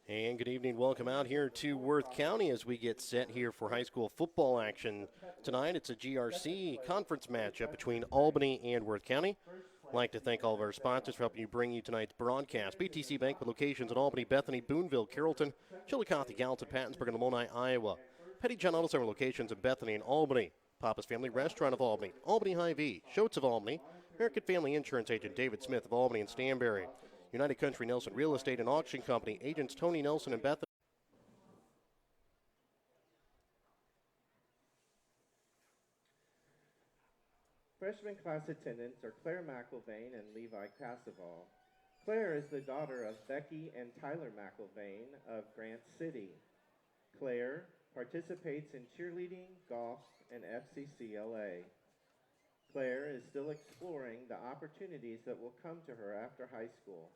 And good evening. Welcome out here to Worth County as we get set here for high school football action tonight. It's a GRC conference matchup between Albany and Worth County. I'd like to thank all of our sponsors for helping you bring you tonight's broadcast. BTC Bank with locations in Albany, Bethany, Boonville, Carrollton, Chillicothe, Gallatin, Pattonsburg, and Lamoni, Iowa. Petty John Auto Center locations in Bethany and Albany. Papa's Family Restaurant of Albany, Albany Hy-Vee, Schultz of Albany, American Family Insurance Agent David Smith of Albany and Stanberry, United Country Nelson Real Estate and Auction Company, agents Tony Nelson and Bethany. Freshman class attendants are Claire McIlvain and Levi Cassavall. Claire is the daughter of Becky and Tyler McIlvain of Grant City. Claire participates in cheerleading, golf, and FCCLA. Claire is still exploring the opportunities that will come to her after high school.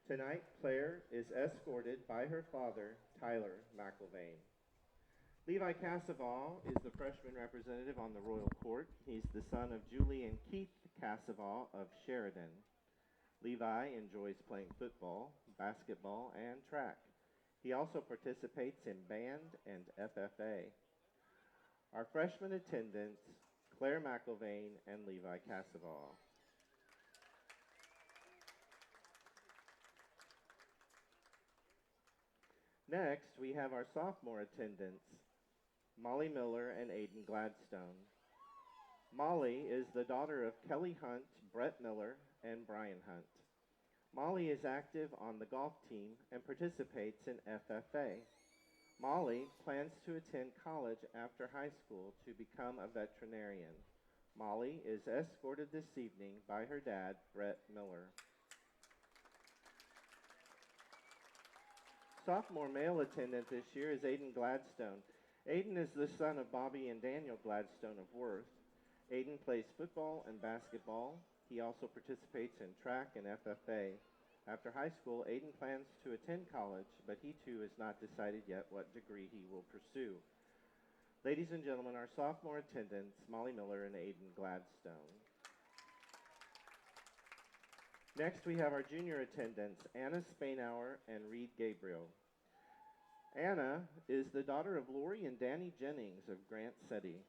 Tonight, Claire is escorted by her father, Tyler McIlvain. Levi Cassavall is the freshman representative on the Royal Court. He's the son of Julie and Keith Cassavall of Sheridan. Levi enjoys playing football, basketball, and track. He also participates in band and FFA. Our freshman attendants, Claire McIlvain and Levi Cassavall. Next, we have our sophomore attendants, Molly Miller and Aiden Gladstone. Molly is the daughter of Kelly Hunt, Brett Miller, and Brian Hunt. Molly is active on the golf team and participates in FFA. Molly plans to attend college after high school to become a veterinarian. Molly is escorted this evening by her dad, Brett Miller. Sophomore male attendant this year is Aiden Gladstone. Aiden is the son of Bobby and Daniel Gladstone of Worth. Aiden plays football and basketball. He also participates in track and FFA. After high school, Aiden plans to attend college, but he too has not decided yet what degree he will pursue. Ladies and gentlemen, our sophomore attendants, Molly Miller and Aiden Gladstone. Next, we have our junior attendants, Anna Spainauer and Reed Gabriel. Anna is the daughter of Lori and Danny Jennings of Grant City.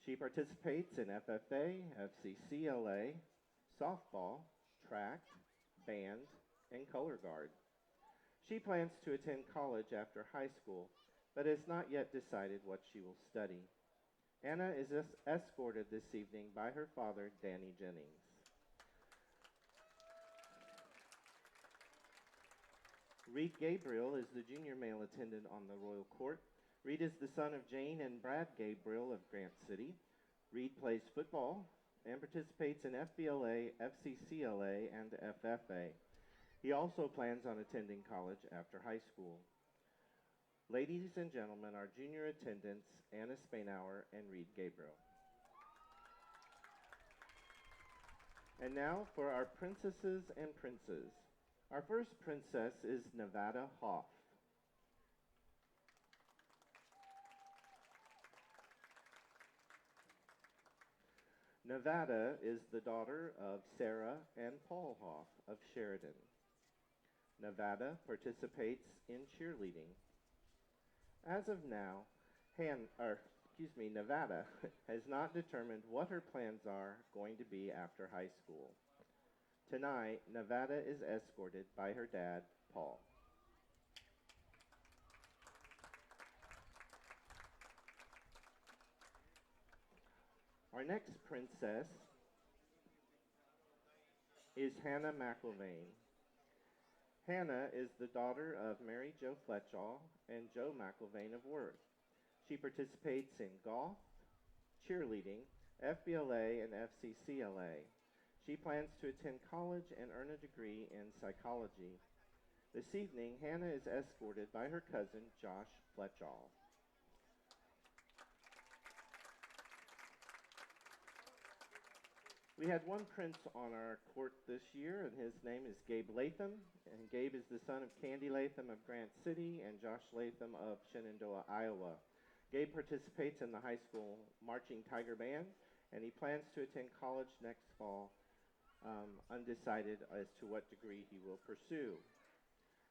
She participates in FFA, FCCLA, softball, track, band, and color guard. She plans to attend college after high school, but has not yet decided what she will study. Anna is escorted this evening by her father, Danny Jennings. Reed Gabriel is the junior male attendant on the Royal Court. Reed is the son of Jane and Brad Gabriel of Grant City. Reed plays football and participates in FBLA, FCCLA, and FFA. He also plans on attending college after high school. Ladies and gentlemen, our junior attendants, Anna Spainauer and Reed Gabriel. And now for our princesses and princes. Our first princess is Nevada Hoff. Nevada is the daughter of Sarah and Paul Hoff of Sheridan. Nevada participates in cheerleading. As of now, Nevada has not determined what her plans are going to be after high school. Tonight, Nevada is escorted by her dad, Paul. Our next princess is Hannah McIlvain. Hannah is the daughter of Mary Jo Fletchall and Joe McIlvain of Worth. She participates in golf, cheerleading, FBLA, and FCCLA. She plans to attend college and earn a degree in psychology. This evening, Hannah is escorted by her cousin, Josh Fletchall. We had one prince on our court this year, and his name is Gabe Latham. And Gabe is the son of Candy Latham of Grant City and Josh Latham of Shenandoah, Iowa. Gabe participates in the high school marching Tiger Band, and he plans to attend college next fall, undecided as to what degree he will pursue.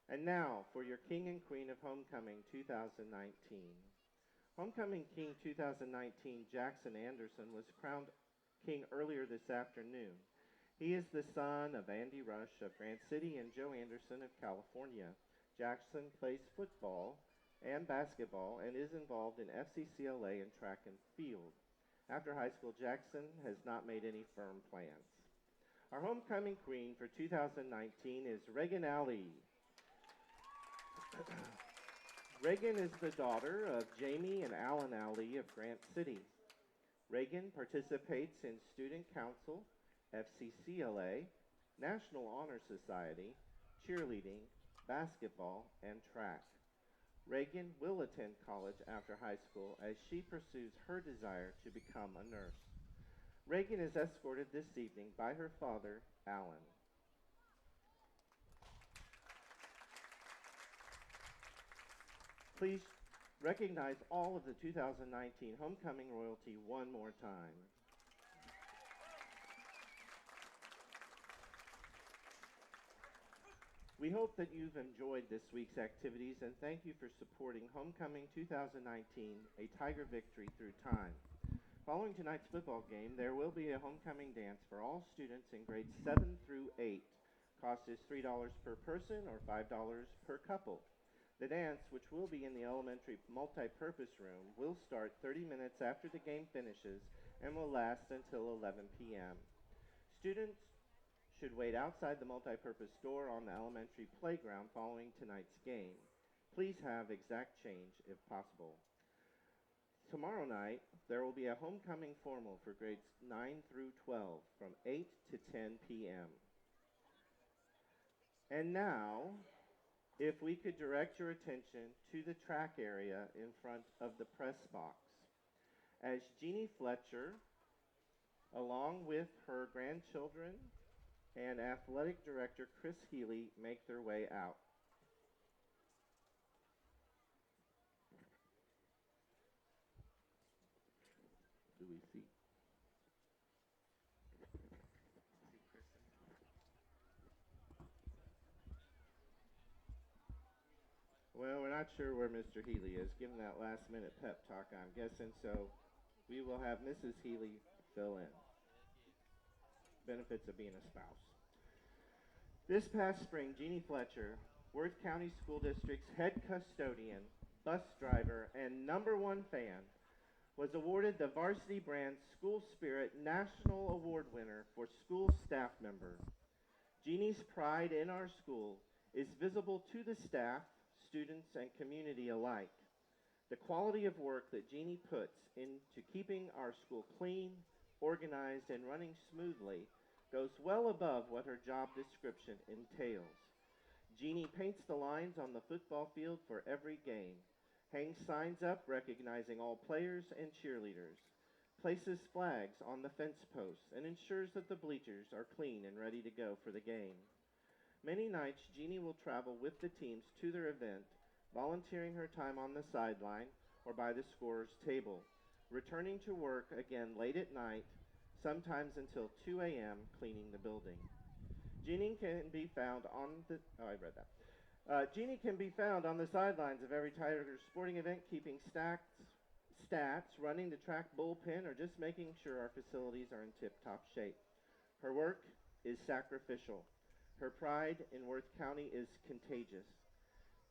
And now for your King and Queen of Homecoming 2019. Homecoming King 2019 Jackson Anderson was crowned king earlier this afternoon. He is the son of Andy Rush of Grant City and Joe Anderson of California. Jackson plays football and basketball and is involved in FCCLA and track and field. After high school, Jackson has not made any firm plans. Our homecoming queen for 2019 is Reagan Alley. Reagan is the daughter of Jamie and Alan Alley of Grant City. Reagan participates in Student Council, FCCLA, National Honor Society, cheerleading, basketball, and track. Reagan will attend college after high school as she pursues her desire to become a nurse. Reagan is escorted this evening by her father, Alan. Please recognize all of the 2019 homecoming royalty one more time. We hope that you've enjoyed this week's activities and thank you for supporting Homecoming 2019, a Tiger victory through time. Following tonight's football game, there will be a homecoming dance for all students in grades 7 through 8. Cost is $3 per person or $5 per couple. The dance, which will be in the elementary multi-purpose room, will start 30 minutes after the game finishes and will last until 11 p.m. Students should wait outside the multi-purpose door on the elementary playground following tonight's game. Please have exact change if possible. Tomorrow night, there will be a homecoming formal for grades 9 through 12 from 8 to 10 p.m. And now, if we could direct your attention to the track area in front of the press box. As Jeannie Fletcher, along with her grandchildren and athletic director Chris Healy, make their way out. Do we see? Well, we're not sure where Mr. Healy is. Given that last-minute pep talk, I'm guessing, so we will have Mrs. Healy fill in. Benefits of being a spouse. This past spring, Jeannie Fletcher, Worth County School District's head custodian, bus driver, and #1 fan, was awarded the Varsity Brand School Spirit National Award winner for school staff member. Jeannie's pride in our school is visible to the staff, students, and community alike. The quality of work that Jeannie puts into keeping our school clean, organized, and running smoothly goes well above what her job description entails. Jeannie paints the lines on the football field for every game, hangs signs up recognizing all players and cheerleaders, places flags on the fence posts, and ensures that the bleachers are clean and ready to go for the game. Many nights, Jeannie will travel with the teams to their event, volunteering her time on the sideline or by the scorer's table, returning to work again late at night, sometimes until 2 a.m. cleaning the building. Jeannie can be found on the Jeannie can be found on the sidelines of every Tiger sporting event, keeping stats, running the track bullpen, or just making sure our facilities are in tip-top shape. Her work is sacrificial. Her pride in Worth County is contagious.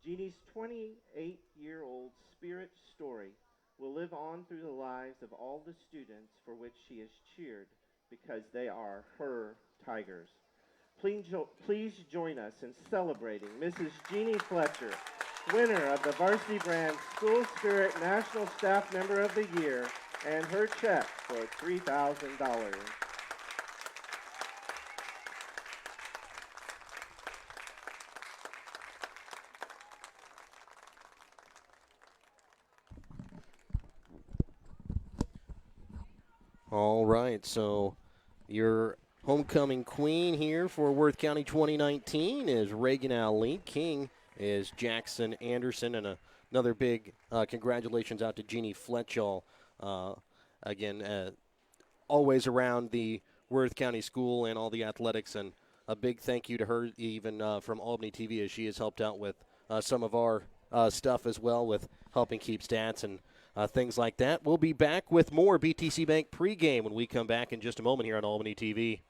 Jeannie's 28-year-old spirit story will live on through the lives of all the students for which she has cheered because they are her Tigers. Please join us in celebrating Mrs. Jeannie Fletcher, winner of the Varsity Brand School Spirit National Staff Member of the Year, and her check for $3,000. All right, so your homecoming queen here for Worth County 2019 is Reagan Alley. King is Jackson Anderson, and another big congratulations out to Jeannie Fletcher. Again, always around the Worth County School and all the athletics and a big thank you to her, even from Albany TV, as she has helped out with some of our stuff as well, with helping keep stats and things like that. We'll be back with more BTC Bank pregame when we come back in just a moment here on Albany TV.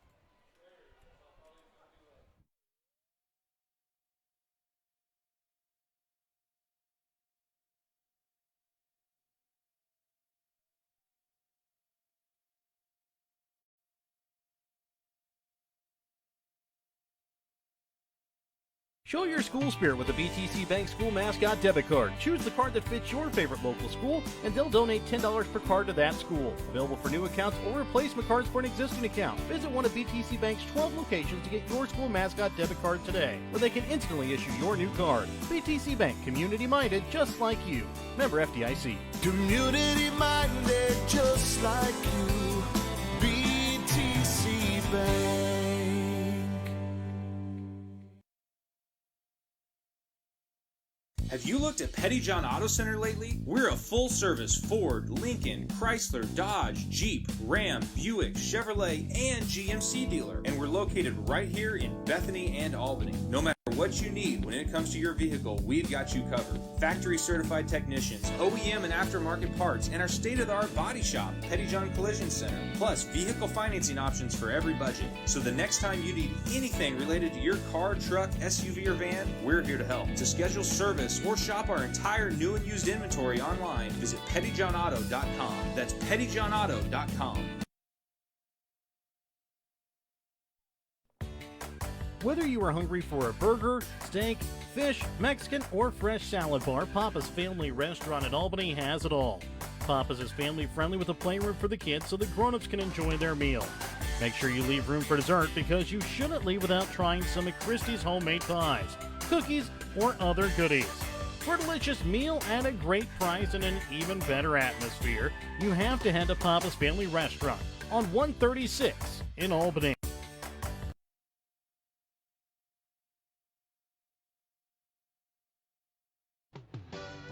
Show your school spirit with the BTC Bank School Mascot Debit Card. Choose the card that fits your favorite local school, and they'll donate $10 per card to that school. Available for new accounts or replacement cards for an existing account. Visit one of BTC Bank's 12 locations to get your school mascot debit card today, where they can instantly issue your new card. BTC Bank, community-minded just like you. Member FDIC. Community-minded just like you. BTC Bank. Have you looked at Pettyjohn Auto Center lately? We're a full-service Ford, Lincoln, Chrysler, Dodge, Jeep, Ram, Buick, Chevrolet, and GMC dealer. And we're located right here in Bethany and Albany. No matter what you need when it comes to your vehicle, we've got you covered. Factory certified technicians, OEM and aftermarket parts, and our state-of-the-art body shop, Pettyjohn Collision Center. Plus, vehicle financing options for every budget. So the next time you need anything related to your car, truck, SUV, or van, we're here to help. To schedule service or shop our entire new and used inventory online, visit pettyjohnauto.com. That's pettyjohnauto.com. Whether you are hungry for a burger, steak, fish, Mexican, or fresh salad bar, Papa's Family Restaurant in Albany has it all. Papa's is family friendly with a playroom for the kids so the grown-ups can enjoy their meal. Make sure you leave room for dessert because you shouldn't leave without trying some of Christie's homemade pies, cookies, or other goodies. For a delicious meal at a great price and an even better atmosphere, you have to head to Papa's Family Restaurant on 136 in Albany.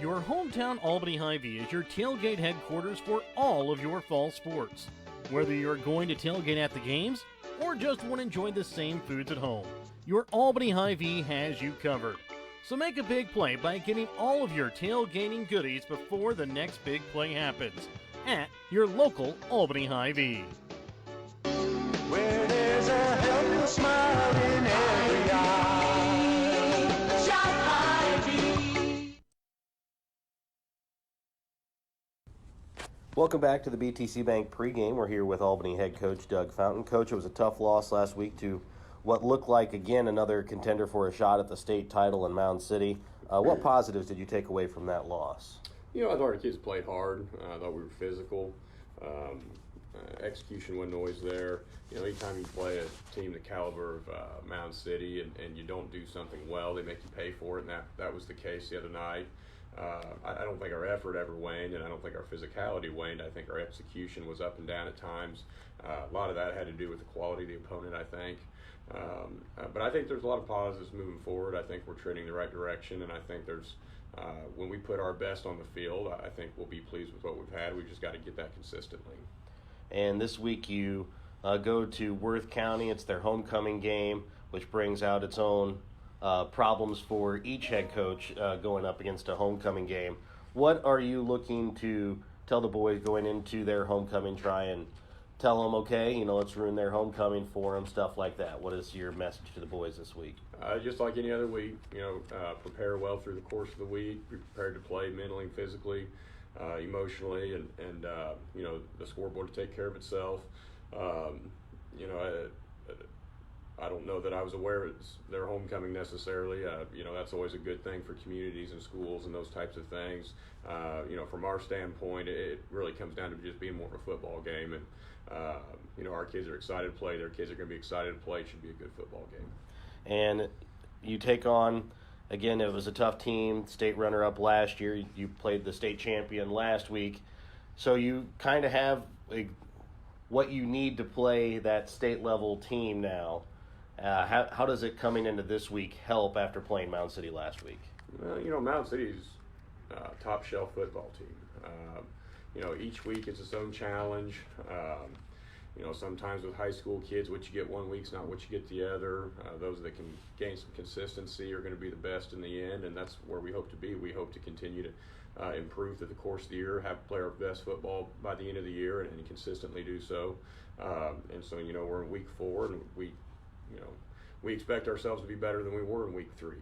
Your hometown Albany Hy-Vee is your tailgate headquarters for all of your fall sports. Whether you're going to tailgate at the games or just want to enjoy the same foods at home, your Albany Hy-Vee has you covered. So make a big play by getting all of your tailgating goodies before the next big play happens at your local Albany Hy-Vee. Where there's a helping smile in every eye. Shop Hy-Vee. Welcome back to the BTC Bank pregame. We're here with Albany head coach Doug Fountain. Coach, it was a tough loss last week to what looked like, again, another contender for a shot at the state title in Mound City. What positives did you take away from that loss? I thought our kids played hard. I thought we were physical. Execution wasn't always there. Anytime you play a team the caliber of Mound City and you don't do something well, they make you pay for it, and that was the case the other night. I don't think our effort ever waned, and I don't think our physicality waned. I think our execution was up and down at times. A lot of that had to do with the quality of the opponent, I think. But I think there's a lot of positives moving forward. I think we're trending the right direction, and I think there's when we put our best on the field, I think we'll be pleased with what we've had. We've just got to get that consistently. And this week you go to Worth County. It's their homecoming game, which brings out its own problems for each head coach going up against a homecoming game. What are you looking to tell the boys going into their homecoming? Try and tell them, okay, let's ruin their homecoming for them, stuff like that. What is your message to the boys this week? Just like any other week, prepare well through the course of the week. Be prepared to play mentally and physically, emotionally, and the scoreboard to take care of itself. I don't know that I was aware of their homecoming necessarily. That's always a good thing for communities and schools and those types of things. From our standpoint, it really comes down to just being more of a football game. And, our kids are excited to play. Their kids are going to be excited to play. It should be a good football game. And you take on, again, it was a tough team, state runner-up last year. You played the state champion last week. So you kind of have what you need to play that state-level team now. How does it coming into this week help after playing Mound City last week? Well, Mound City's top-shelf football team. Each week it's its own challenge. sometimes with high school kids, what you get one week's not what you get the other. Those that can gain some consistency are going to be the best in the end, and that's where we hope to be. We hope to continue to improve through the course of the year, have play our best football by the end of the year, and consistently do so. And so, we're in week 4, and we expect ourselves to be better than we were in week 3.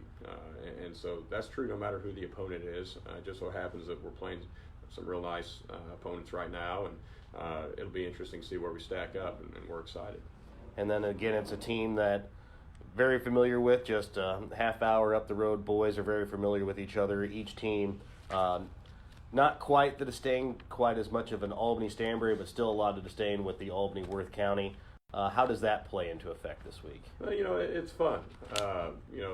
And so that's true no matter who the opponent is. It just so happens that we're playing some real nice opponents right now, and it'll be interesting to see where we stack up, and we're excited. And then again, it's a team that very familiar with, just a half hour up the road. Boys are very familiar with each other. Each team, not quite the disdain, quite as much of an Albany-Stanbury, but still a lot of disdain with the Albany-Worth County. How does that play into effect this week? Well, it's fun.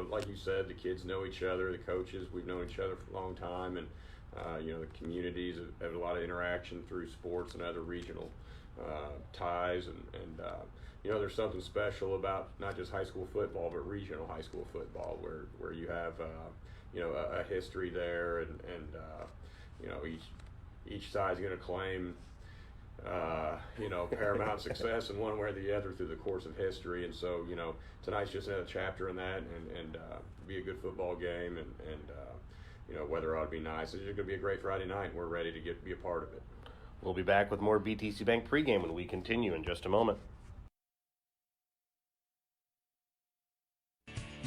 Like you said, the kids know each other, the coaches, we've known each other for a long time, and the communities have a lot of interaction through sports and other regional ties, and there's something special about not just high school football, but regional high school football, where you have a history there, and each side's going to claim paramount success in one way or the other through the course of history. And so tonight's just another chapter in that, and be a good football game, and weather ought to be nice. It's going to be a great Friday night, and we're ready to be a part of it. We'll be back with more BTC Bank pregame when we continue in just a moment.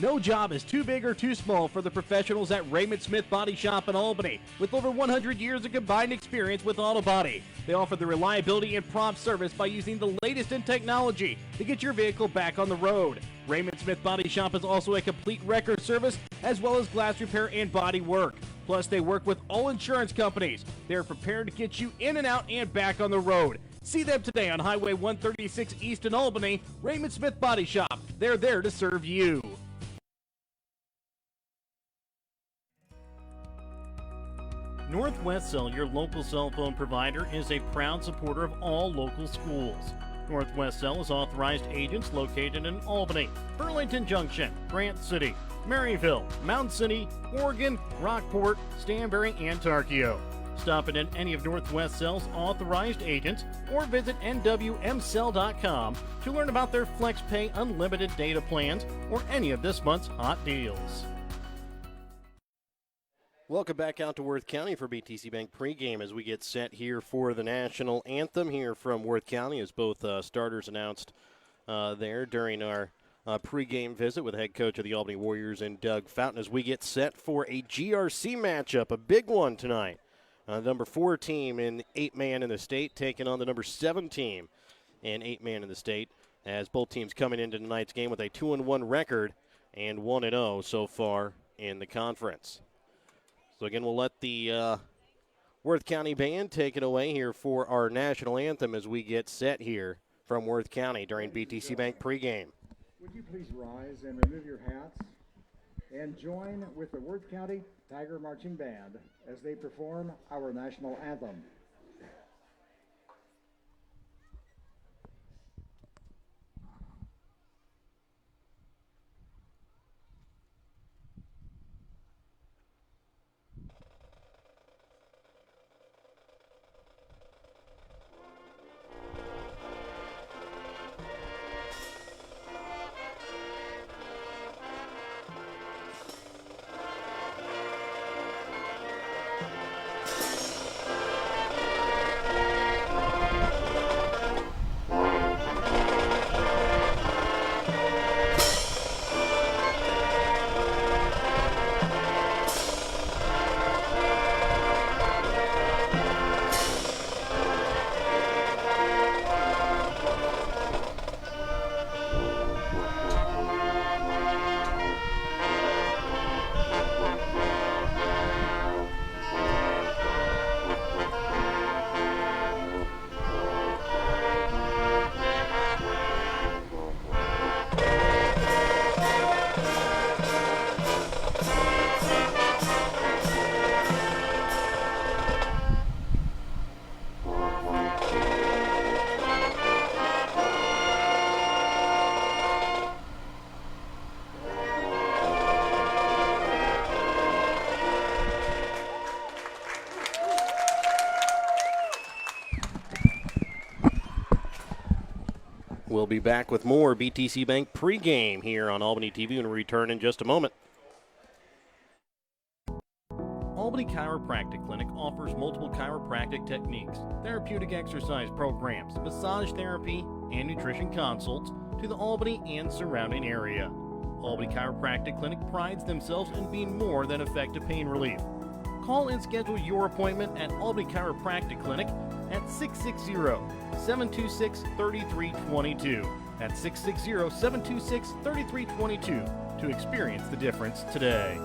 No job is too big or too small for the professionals at Raymond Smith Body Shop in Albany. With over 100 years of combined experience with auto body, they offer the reliability and prompt service by using the latest in technology to get your vehicle back on the road. Raymond Smith Body Shop is also a complete record service as well as glass repair and body work. Plus, they work with all insurance companies. They are prepared to get you in and out and back on the road. See them today on Highway 136 East in Albany. Raymond Smith Body Shop. They're there to serve you. Northwest Cell, your local cell phone provider, is a proud supporter of all local schools. Northwest Cell is authorized agents located in Albany, Burlington Junction, Grant City, Maryville, Mound City, Oregon, Rockport, Stanbury, and Tarkio. Stop in at any of Northwest Cell's authorized agents or visit nwmcell.com to learn about their FlexPay unlimited data plans or any of this month's hot deals. Welcome back out to Worth County for BTC Bank pregame as we get set here for the national anthem here from Worth County, as both starters announced there during our pregame visit with head coach of the Albany Warriors and Doug Fountain, as we get set for a GRC matchup, a big one tonight. Number 4 team in 8-man in the state taking on the number 7 team in 8-man in the state, as both teams coming into tonight's game with a 2-1 record and 1-0 so far in the conference. So again, we'll let the Worth County band take it away here for our national anthem as we get set here from Worth County during BTC Bank pregame. Would you please rise and remove your hats and join with the Worth County Tiger Marching Band as they perform our national anthem. be back with more BTC Bank pregame here on Albany TV when we return in just a moment. Albany Chiropractic Clinic offers multiple chiropractic techniques, therapeutic exercise programs, massage therapy, and nutrition consults to the Albany and surrounding area. Albany Chiropractic Clinic prides themselves in being more than effective pain relief. Call and schedule your appointment at Albany Chiropractic Clinic at 660-726-3322. That's 660-726-3322 to experience the difference today.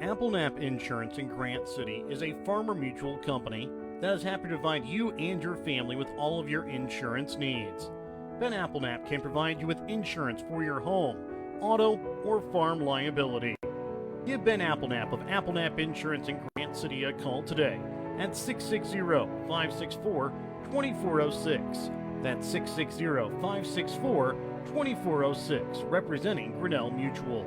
Applenap Insurance in Grant City is a farmer mutual company that is happy to provide you and your family with all of your insurance needs. Ben Applenap can provide you with insurance for your home, auto, or farm liability. Give Ben Applenap of Applenap Insurance in Grant City a call today at 660-564-2406. That's 660-564-2406, representing Grinnell Mutual.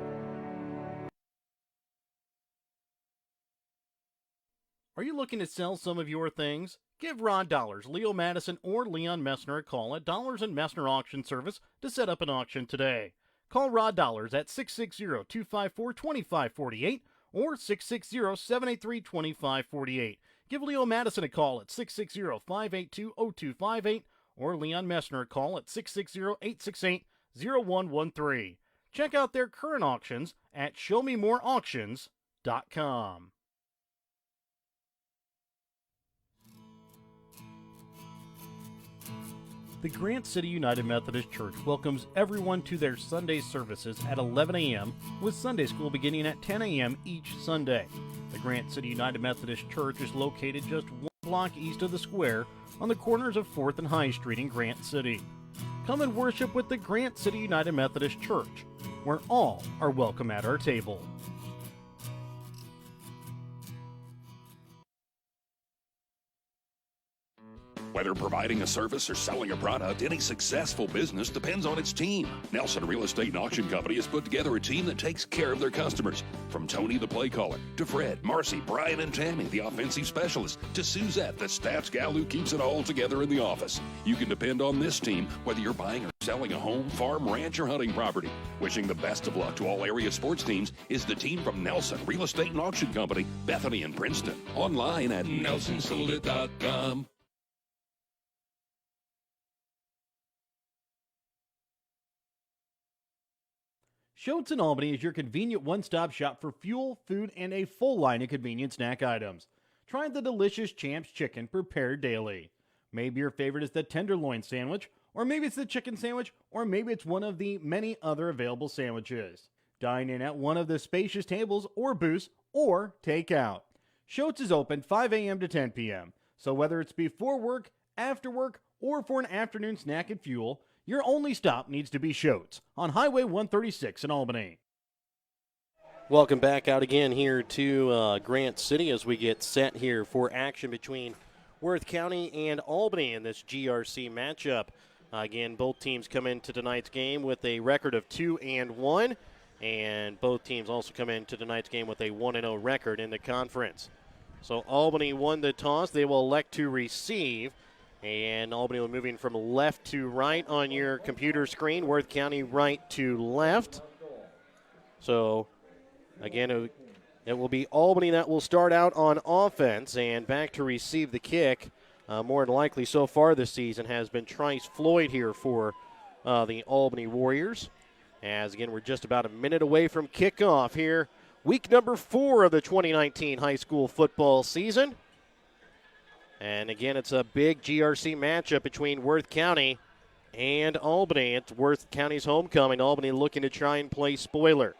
Are you looking to sell some of your things? Give Rod Dollars, Leo Madison, or Leon Messner a call at Dollars and Messner Auction Service to set up an auction today. Call Rod Dollars at 660-254-2548 or 660-783-2548. Give Leo Madison a call at 660-582-0258 or Leon Messner a call at 660-868-0113. Check out their current auctions at showmemoreauctions.com. The Grant City United Methodist Church welcomes everyone to their Sunday services at 11 a.m. with Sunday school beginning at 10 a.m. each Sunday. The Grant City United Methodist Church is located just one block east of the square on the corners of 4th and High Street in Grant City. Come and worship with the Grant City United Methodist Church, where all are welcome at our table. Whether providing a service or selling a product, any successful business depends on its team. Nelson Real Estate and Auction Company has put together a team that takes care of their customers. From Tony, the play caller, to Fred, Marcy, Brian, and Tammy, the offensive specialist, to Suzette, the stats gal who keeps it all together in the office. You can depend on this team, whether you're buying or selling a home, farm, ranch, or hunting property. Wishing the best of luck to all area sports teams is the team from Nelson Real Estate and Auction Company, Bethany and Princeton. Online at nelsonsoldit.com. Schultz in Albany is your convenient one-stop shop for fuel, food, and a full line of convenient snack items. Try the delicious Champs Chicken prepared daily. Maybe your favorite is the tenderloin sandwich, or maybe it's the chicken sandwich, or maybe it's one of the many other available sandwiches. Dine in at one of the spacious tables or booths, or take out. Schultz is open 5 a.m. to 10 p.m., so whether it's before work, after work, or for an afternoon snack and fuel, your only stop needs to be Schultz on Highway 136 in Albany. Welcome back out again here to Grant City as we get set here for action between Worth County and Albany in this GRC matchup. Again, both teams come into tonight's game with a record of 2-1, and both teams also come into tonight's game with a 1-0 record in the conference. So Albany won the toss. They will elect to receive. And Albany will moving from left to right on your computer screen. Worth County right to left. So, again, it will be Albany that will start out on offense. And back to receive the kick, more than likely so far this season, has been Trice Floyd here for the Albany Warriors. As, again, we're just about a minute away from kickoff here. Week number 4 of the 2019 high school football season. And again, it's a big GRC matchup between Worth County and Albany. It's Worth County's homecoming. Albany looking to try and play spoiler.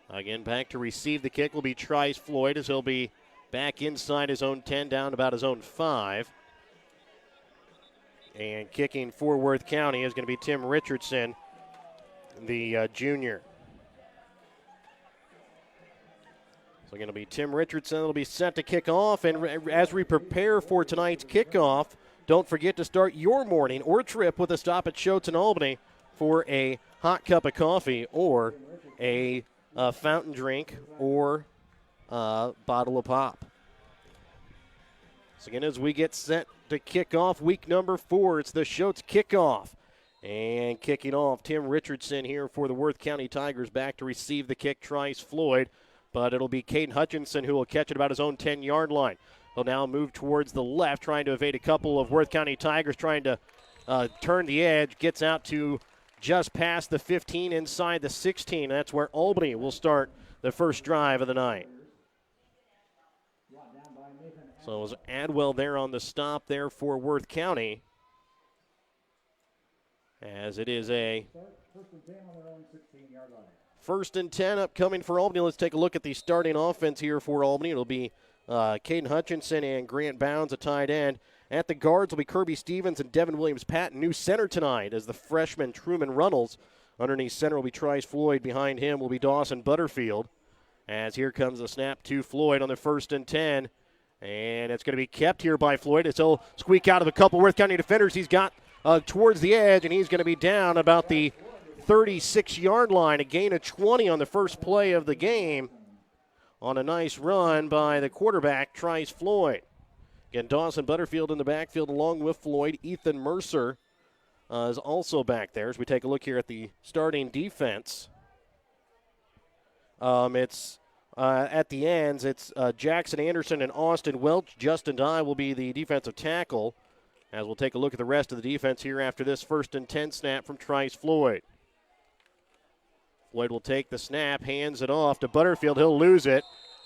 Again, back to receive the kick will be Trice Floyd as he'll be back inside his own 10, down about his own 5. And kicking for Worth County is going to be Tim Richardson, the junior. So going to be Tim Richardson. It'll be set to kick off. And as we prepare for tonight's kickoff, don't forget to start your morning or trip with a stop at Schultz in Albany for a hot cup of coffee or a fountain drink or a bottle of pop. So again, as we get set to kick off week number 4, it's the Schultz kickoff. And kicking off, Tim Richardson here for the Worth County Tigers, back to receive the kick, Trice Floyd. But it'll be Caden Hutchinson who will catch it about his own 10-yard line. He'll now move towards the left, trying to evade a couple of Worth County Tigers, trying to turn the edge. Gets out to just past the 15, inside the 16. That's where Albany will start the first drive of the night. So it was Adwell there on the stop there for Worth County. As it is a first and 10 upcoming for Albany. Let's take a look at the starting offense here for Albany. It'll be Caden Hutchinson and Grant Bounds, a tight end. At the guards will be Kirby Stevens and Devin Williams-Patton. New center tonight as the freshman Truman Runnels. Underneath center will be Trice Floyd. Behind him will be Dawson Butterfield. As here comes the snap to Floyd on the first and 10. And it's going to be kept here by Floyd as he'll squeak out of a couple Worth County defenders. He's got towards the edge, and he's going to be down about the 36-yard line. A gain of 20 on the first play of the game on a nice run by the quarterback, Trice Floyd. Again, Dawson Butterfield in the backfield along with Floyd. Ethan Mercer is also back there. As we take a look here at the starting defense, it's at the ends, it's Jackson Anderson and Austin Welch. Justin Dye will be the defensive tackle. As we'll take a look at the rest of the defense here after this first and 10 snap from Trice Floyd. Floyd will take the snap, hands it off to Butterfield. He'll lose it,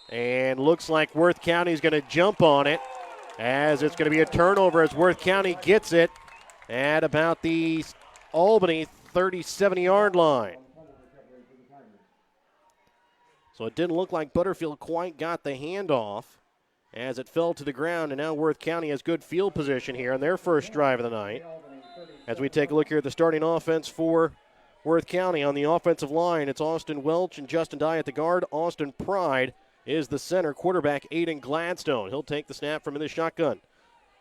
and looks like Worth County is going to jump on it, as it's going to be a turnover as Worth County gets it at about the Albany 37-yard line. So it didn't look like Butterfield quite got the handoff as it fell to the ground, and now Worth County has good field position here on their first drive of the night. As we take a look here at the starting offense for Worth County on the offensive line, it's Austin Welch and Justin Dye at the guard. Austin Pride is the center. Quarterback Aiden Gladstone. He'll take the snap from in the shotgun.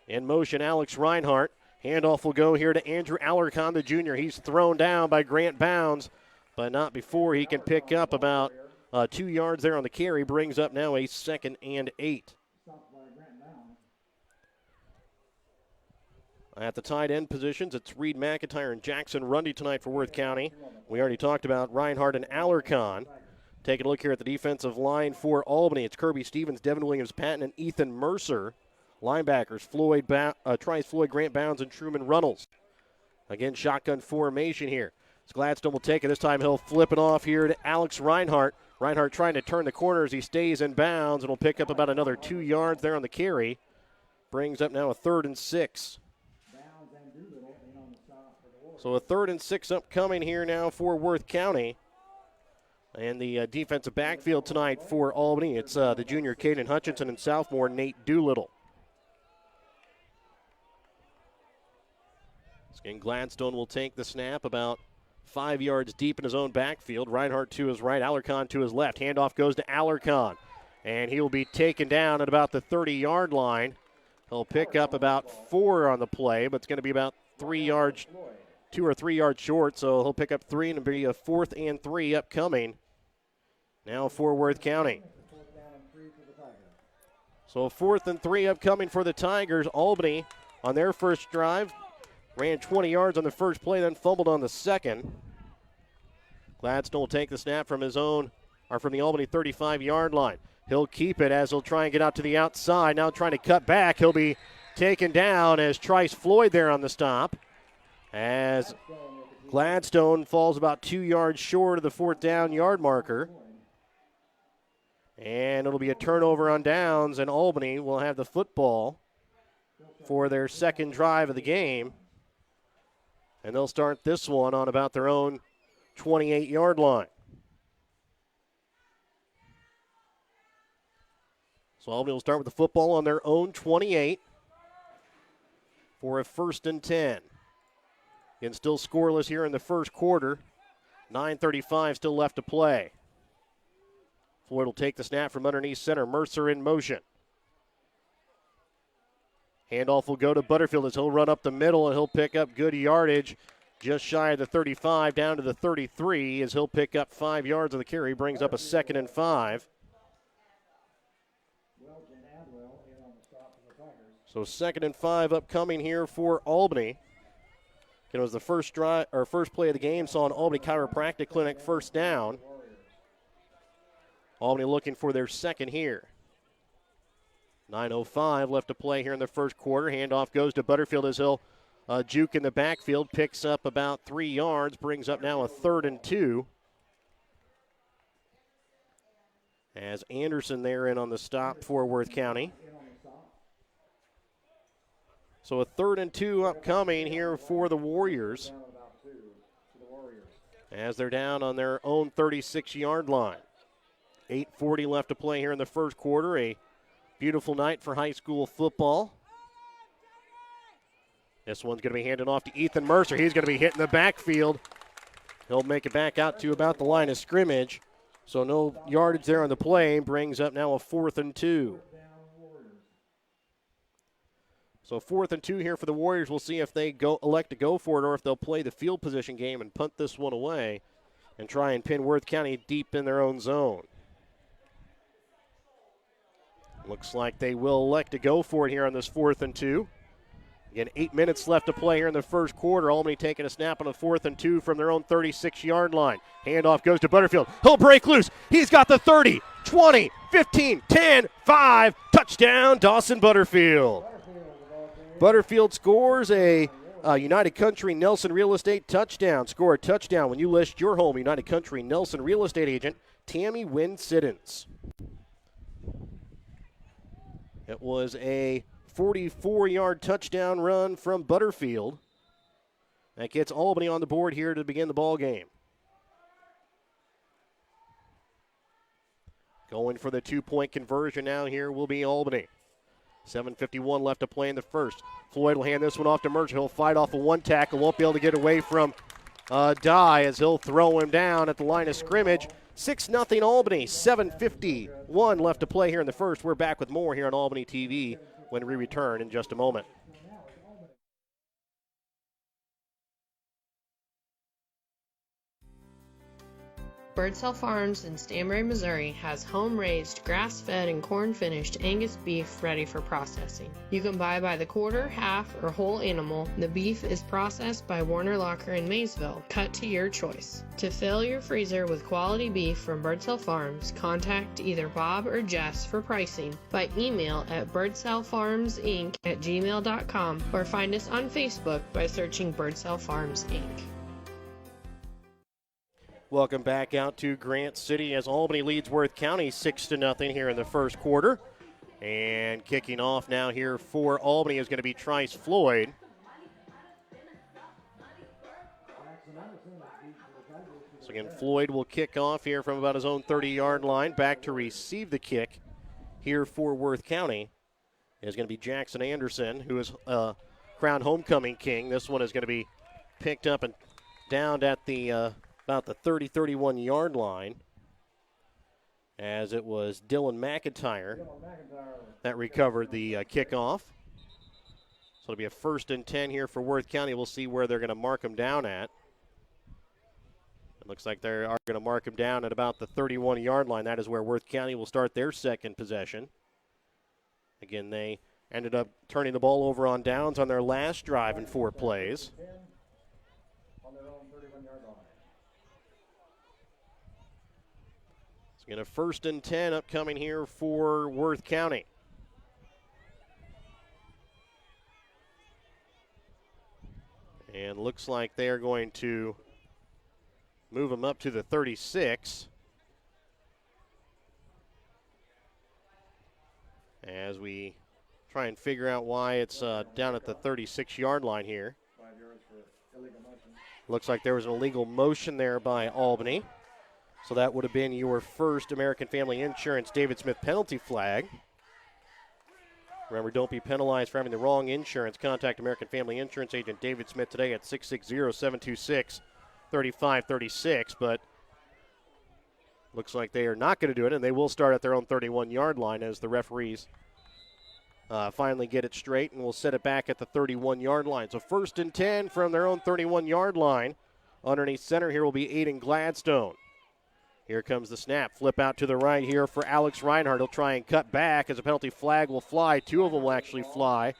In motion, Alex Reinhardt. Handoff will go here to Andrew Alarcon, the junior. He's thrown down by Grant Bounds, but not before he can pick up about 2 yards there on the carry. Brings up now a 2nd and 8. At the tight end positions, it's Reed McIntyre and Jackson Rundy tonight for Worth County. We already talked about Reinhardt and Alarcon. Taking a look here at the defensive line for Albany, it's Kirby Stevens, Devin Williams-Patton, and Ethan Mercer. Linebackers, Trice Floyd, Grant Bounds, and Truman Runnels. Again, shotgun formation here. As Gladstone will take it. This time he'll flip it off here to Alex Reinhardt. Reinhardt trying to turn the corner as he stays in bounds, and will pick up about another 2 yards there on the carry. Brings up now a 3rd and 6. So a 3rd and 6 upcoming here now for Worth County. And the defensive backfield tonight for Albany, it's the junior Caden Hutchinson and sophomore Nate Doolittle. Again, Gladstone will take the snap about 5 yards deep in his own backfield. Reinhardt to his right, Alarcon to his left. Handoff goes to Alarcon, and he will be taken down at about the 30-yard line. He'll pick up about 4 on the play, but it's going to be about 3 yards, 2 or 3 yards short, so he'll pick up 3, and it'll be a 4th and 3 upcoming now for Worth County. So 4th and 3 upcoming for the Tigers. Albany on their first drive ran 20 yards on the first play, then fumbled on the second. Gladstone will take the snap from his own, or from the Albany 35-yard line. He'll keep it as he'll try and get out to the outside. Now trying to cut back. He'll be taken down as Trice Floyd there on the stop. As Gladstone falls about 2 yards short of the 4th down yard marker. And it'll be a turnover on downs, and Albany will have the football for their second drive of the game. And they'll start this one on about their own 28-yard line. So Albany will start with the football on their own 28 for a 1st and 10. Again, still scoreless here in the first quarter. 9:35 still left to play. Floyd will take the snap from underneath center. Mercer in motion. Handoff will go to Butterfield as he'll run up the middle, and he'll pick up good yardage just shy of the 35 down to the 33 as he'll pick up 5 yards of the carry. Brings up a 2nd and 5. So 2nd and 5 upcoming here for Albany. It was the first play of the game, saw an Albany Chiropractic Clinic first down. Albany looking for their second here. 9:05 left to play here in the first quarter. Handoff goes to Butterfield as he'll juke in the backfield, picks up about 3 yards, brings up now a 3rd and 2. As Anderson there in on the stop for Worth County. So a 3rd and 2 upcoming here for the Warriors as they're down on their own 36-yard line. 8:40 left to play here in the first quarter. A beautiful night for high school football. This one's going to be handed off to Ethan Mercer. He's going to be hitting the backfield. He'll make it back out to about the line of scrimmage. So no yardage there on the play. Brings up now a 4th and 2. So 4th and 2 here for the Warriors. We'll see if they elect to go for it or if they'll play the field position game and punt this one away and try and pin Worth County deep in their own zone. Looks like they will elect to go for it here on this 4th and 2. Again, 8 minutes left to play here in the first quarter. Albany taking a snap on a 4th and 2 from their own 36-yard line. Handoff goes to Butterfield. He'll break loose. He's got the 30, 20, 15, 10, 5. Touchdown, Dawson Butterfield. Butterfield scores a United Country Nelson Real Estate touchdown. Score a touchdown when you list your home. United Country Nelson Real Estate agent, Tammy Wynn Siddons. It was a 44-yard touchdown run from Butterfield. That gets Albany on the board here to begin the ball game. Going for the 2-point conversion now here will be Albany. 7:51 left to play in the first. Floyd will hand this one off to Mercer. He'll fight off a one tackle. Won't be able to get away from Dye as he'll throw him down at the line of scrimmage. 6-0 Albany. 7:51 left to play here in the first. We're back with more here on Albany TV when we return in just a moment. Birdsell Farms in Stanbury, Missouri has home-raised, grass-fed, and corn-finished Angus beef ready for processing. You can buy by the quarter, half, or whole animal. The beef is processed by Warner Locker in Maysville, cut to your choice. To fill your freezer with quality beef from Birdsell Farms, contact either Bob or Jess for pricing by email at birdsellfarmsinc@gmail.com or find us on Facebook by searching Birdsell Farms Inc. Welcome back out to Grant City as Albany leads Worth County 6-0 here in the first quarter. And kicking off now here for Albany is going to be Trice Floyd. So again, Floyd will kick off here from about his own 30-yard line. Back to receive the kick here for Worth County is going to be Jackson Anderson, who is crowned homecoming king. This one is going to be picked up and downed at the about the 30-31 yard line, as it was Dylan McIntyre that recovered the kickoff. So it'll be a 1st and 10 here for Worth County. We'll see where they're going to mark him down at. It looks like they are going to mark him down at about the 31-yard line. That is where Worth County will start their second possession. Again, they ended up turning the ball over on downs on their last drive in 4 plays. In a 1st and 10 upcoming here for Worth County. And looks like they are going to move them up to the 36. As we try and figure out why it's down at the 36-yard line here. Looks like there was an illegal motion there by Albany. So that would have been your first American Family Insurance David Smith penalty flag. Remember, don't be penalized for having the wrong insurance. Contact American Family Insurance agent David Smith today at 660-726-3536. But looks like they are not going to do it, and they will start at their own 31-yard line as the referees finally get it straight, and will set it back at the 31-yard line. So 1st and 10 from their own 31-yard line. Underneath center here will be Aiden Gladstone. Here comes the snap. Flip out to the right here for Alex Reinhardt. He'll try and cut back as a penalty flag will fly. 2 of them will actually fly.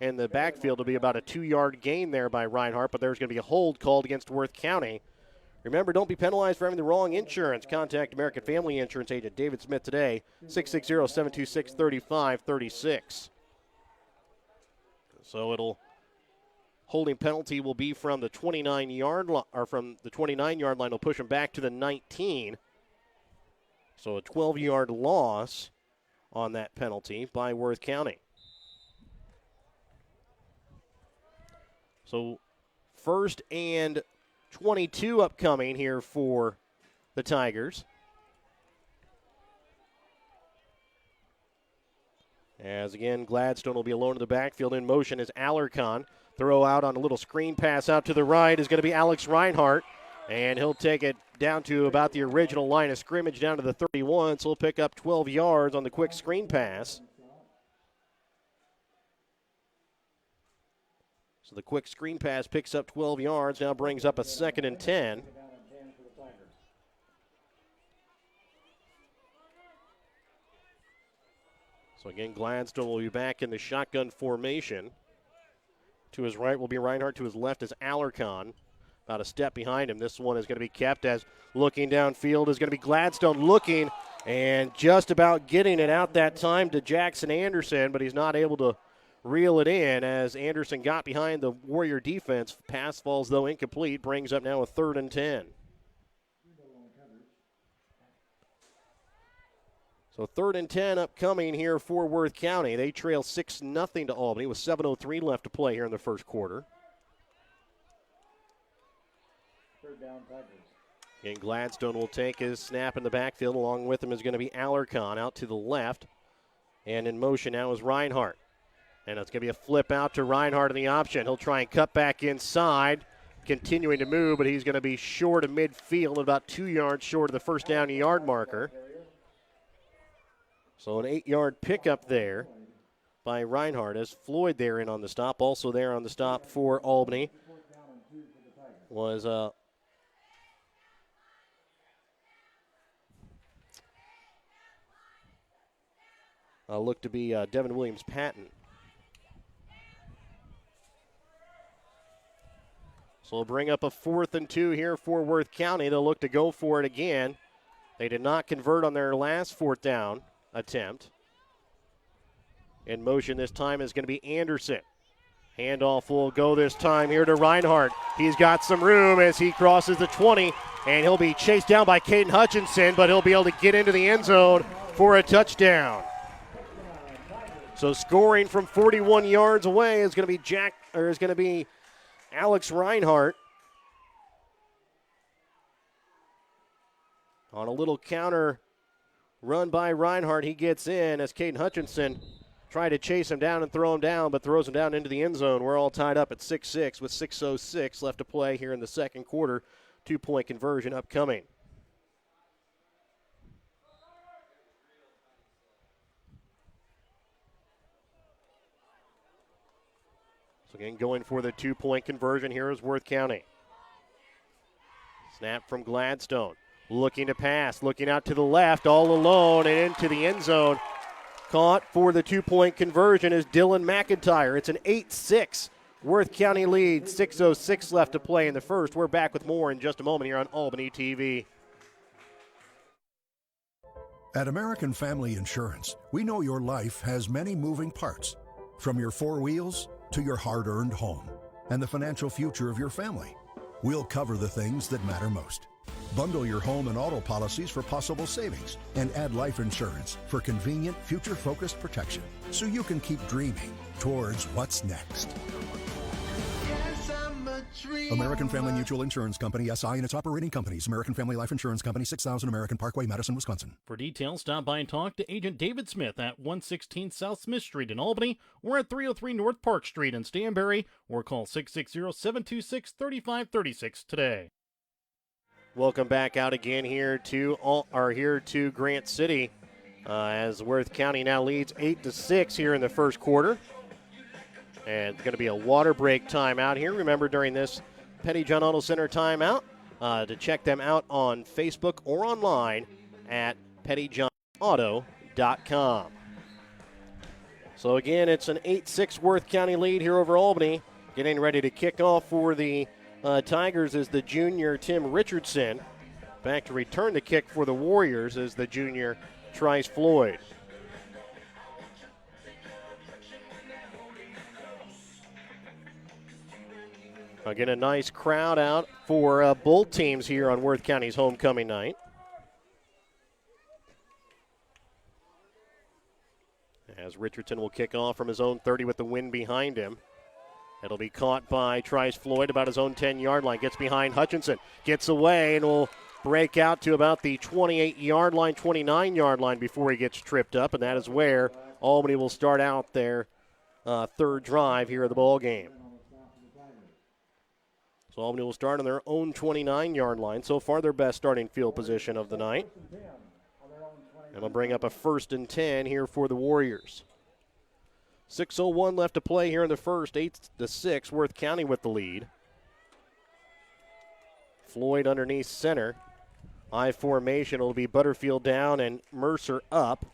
And the backfield will be about a 2-yard gain there by Reinhardt, but there's going to be a hold called against Worth County. Remember, don't be penalized for having the wrong insurance. Contact American Family Insurance agent David Smith today, 660-726-3536. So holding penalty will be from the 29-yard line, or from the 29-yard line. Will push him back to the 19. So a 12-yard loss on that penalty by Worth County. So first and 22 upcoming here for the Tigers. As again, Gladstone will be alone in the backfield. In motion is Alarcon. Throw out on a little screen pass out to the right is going to be Alex Reinhardt. And he'll take it down to about the original line of scrimmage, down to the 31. So he'll pick up 12 yards on the quick screen pass. So the quick screen pass picks up 12 yards, now brings up a 2nd and 10. So again, Gladstone will be back in the shotgun formation. To his right will be Reinhardt. To his left is Alarcon. About a step behind him. This one is going to be kept as looking downfield is going to be Gladstone looking and just about getting it out that time to Jackson Anderson, but he's not able to reel it in as Anderson got behind the Warrior defense. Pass falls, though, incomplete. Brings up now a 3rd and 10. So 3rd and 10 upcoming here for Worth County. They trail 6-0 to Albany with 7:03 left to play here in the first quarter. 3rd down, Tigers. And Gladstone will take his snap in the backfield. Along with him is going to be Alarcon out to the left. And in motion now is Reinhardt. And it's going to be a flip out to Reinhardt in the option. He'll try and cut back inside, continuing to move, but he's going to be short of midfield, about 2 yards short of the first down yard marker. So an 8-yard pickup there by Reinhardt as Floyd there in on the stop. Also there on the stop for Albany was looked to be Devin Williams-Patton. So we'll bring up a 4th and 2 here for Worth County. They'll look to go for it again. They did not convert on their last 4th down attempt. In motion this time is going to be Anderson. Handoff will go this time here to Reinhardt. He's got some room as he crosses the 20, and he'll be chased down by Caden Hutchinson, but he'll be able to get into the end zone for a touchdown. So scoring from 41 yards away is going to be Alex Reinhardt. On a little counter run by Reinhardt, he gets in as Caden Hutchinson tried to chase him down and throw him down, but throws him down into the end zone. We're all tied up at 6-6 with 6:06 left to play here in the second quarter. 2-point conversion upcoming. So again, going for the 2-point conversion here is Worth County. Snap from Gladstone. Looking to pass, looking out to the left, all alone and into the end zone. Caught for the 2-point conversion is Dylan McIntyre. It's an 8-6 Worth County lead. 6:06 left to play in the first. We're back with more in just a moment here on Albany TV. At American Family Insurance, we know your life has many moving parts, from your 4 wheels to your hard-earned home and the financial future of your family. We'll cover the things that matter most. Bundle your home and auto policies for possible savings and add life insurance for convenient, future-focused protection so you can keep dreaming towards what's next. American Family Mutual Insurance Company, SI, and its operating companies. American Family Life Insurance Company, 6000 American Parkway, Madison, Wisconsin. For details, stop by and talk to Agent David Smith at 116 South Smith Street in Albany or at 303 North Park Street in Stanberry, or call 660-726-3536 today. Welcome back out again here to Grant City as Worth County now leads 8-6 here in the first quarter. And it's going to be a water break timeout here. Remember, during this Petty John Auto Center timeout, to check them out on Facebook or online at pettyjohnauto.com. So again, it's an 8-6 Worth County lead here over Albany. Getting ready to kick off for the Tigers is the junior Tim Richardson. Back to return the kick for the Warriors is the junior Trice Floyd. Again, a nice crowd out for both teams here on Worth County's homecoming night. As Richardson will kick off from his own 30 with the wind behind him. It'll be caught by Trice Floyd about his own 10-yard line. Gets behind Hutchinson. Gets away and will break out to about the 28-yard line, 29-yard line before he gets tripped up. And that is where Albany will start out their third drive here of the ball game. So Albany will start on their own 29-yard line. So far their best starting field position of the night. And they'll bring up a 1st and 10 here for the Warriors. 6:01 left to play here in the first. 8-6, Worth County with the lead. Floyd underneath center. I formation will be Butterfield down and Mercer up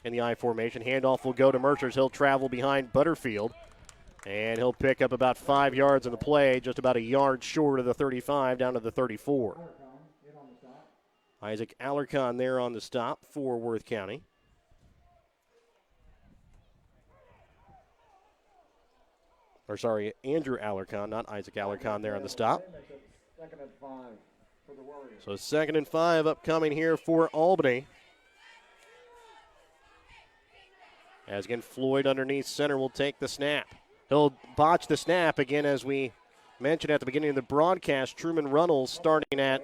in the I formation. Handoff will go to Mercer. He'll travel behind Butterfield. And he'll pick up about 5 yards in the play, just about a yard short of the 35 down to the 34. Isaac Alarcon there on the stop for Worth County. Or sorry, Andrew Alarcon, not Isaac Alarcon there on the stop. 2nd and 5 for the Warriors. So 2nd and 5 upcoming here for Albany. As again, Floyd underneath center will take the snap. He'll botch the snap again, as we mentioned at the beginning of the broadcast. Truman Runnels starting at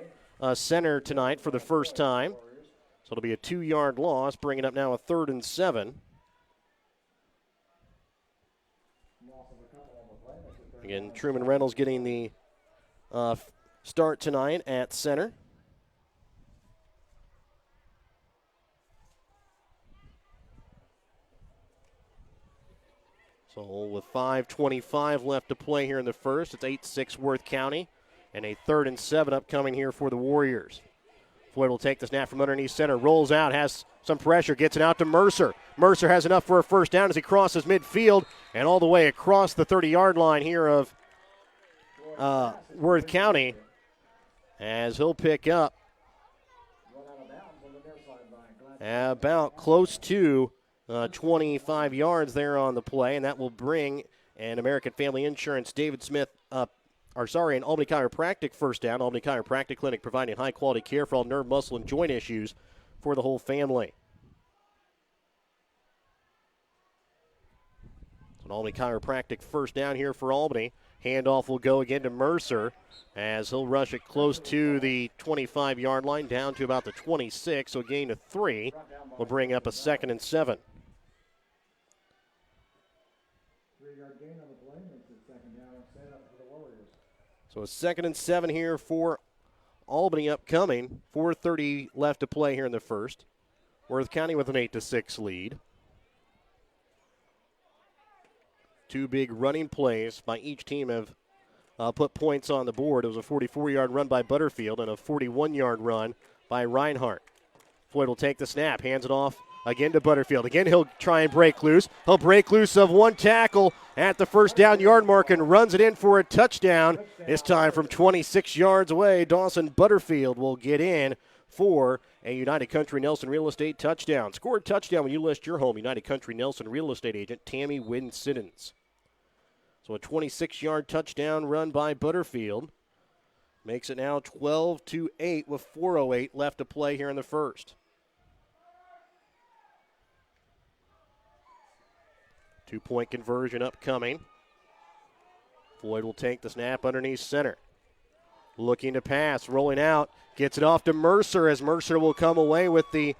center tonight for the first time. So it'll be a 2-yard loss, bringing up now a 3rd and 7. Again, Truman Reynolds getting the start tonight at center. So with 5:25 left to play here in the first, it's 8-6 Worth County, and a 3rd and 7 upcoming here for the Warriors. Floyd will take the snap from underneath center, rolls out, has some pressure, gets it out to Mercer. Mercer has enough for a first down as he crosses midfield and all the way across the 30-yard line here of Worth County, as he'll pick up about close to 25 yards there on the play, and that will bring an American Family Insurance David Smith an Albany Chiropractic first down. Albany Chiropractic Clinic providing high-quality care for all nerve, muscle, and joint issues for the whole family. So an Albany Chiropractic first down here for Albany. Handoff will go again to Mercer as he'll rush it close to the 25-yard line, down to about the 26, so a gain of 3 will bring up a 2nd and 7. 3-yard gain on the play makes it 2nd down and 7 for the Warriors. So a 2nd and 7 here for Albany upcoming. 4:30 left to play here in the first. Worth County with an 8-6 lead. 2 big running plays by each team have put points on the board. It was a 44-yard run by Butterfield and a 41-yard run by Reinhardt. Floyd will take the snap, hands it off again to Butterfield. Again, he'll try and break loose. He'll break loose of one tackle at the first down yard mark and runs it in for a touchdown. This time from 26 yards away, Dawson Butterfield will get in for a United Country Nelson Real Estate touchdown. Score a touchdown when you list your home. United Country Nelson Real Estate agent Tammy Wynn-Siddons. So a 26-yard touchdown run by Butterfield makes it now 12-8 with 4:08 left to play here in the first. 2-point conversion upcoming. Floyd will take the snap underneath center. Looking to pass, rolling out, gets it off to Mercer as Mercer will come away with the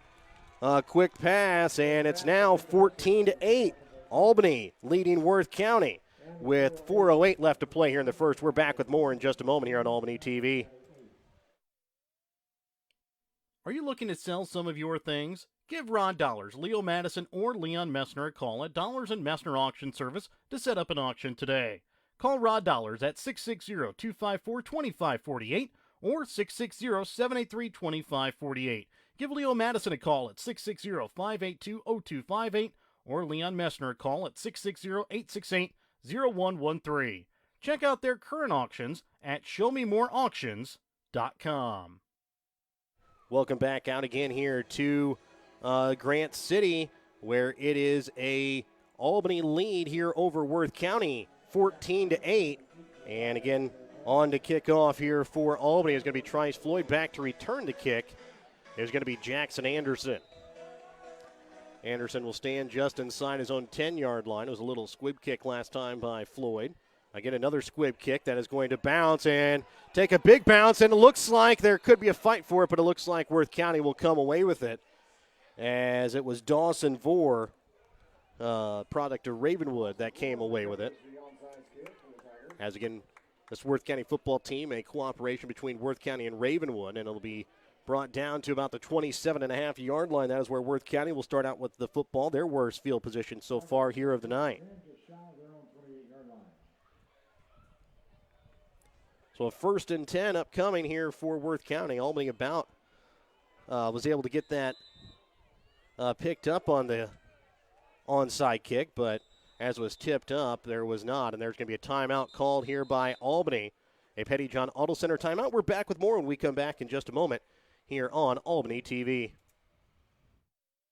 quick pass, and it's now 14-8. Albany leading Worth County with 4:08 left to play here in the first. We're back with more in just a moment here on Albany TV. Are you looking to sell some of your things? Give Rod Dollars, Leo Madison, or Leon Messner a call at Dollars and Messner Auction Service to set up an auction today. Call Rod Dollars at 660-254-2548 or 660-783-2548. Give Leo Madison a call at 660-582-0258 or Leon Messner a call at 660-868-0113. Check out their current auctions at showmemoreauctions.com. Welcome back out again here to Grant City, where it is a Albany lead here over Worth County, 14-8. And again, on to kick off here for Albany is going to be Trice Floyd. Back to return the kick is going to be Jackson Anderson. Anderson will stand just inside his own 10-yard line. It was a little squib kick last time by Floyd. Again, another squib kick that is going to bounce and take a big bounce, and it looks like there could be a fight for it, but it looks like Worth County will come away with it, as it was Dawson Vore, product of Ravenwood, that came away with it. As again, this Worth County football team, a cooperation between Worth County and Ravenwood, and it'll be brought down to about the 27.5-yard line. That is where Worth County will start out with the football, their worst field position so far here of the night. So a 1st and 10 upcoming here for Worth County. Albany was able to get that picked up on the onside kick, but as was tipped up, there was not. And there's going to be a timeout called here by Albany. A Pettyjohn Auto Center timeout. We're back with more when we come back in just a moment here on Albany TV.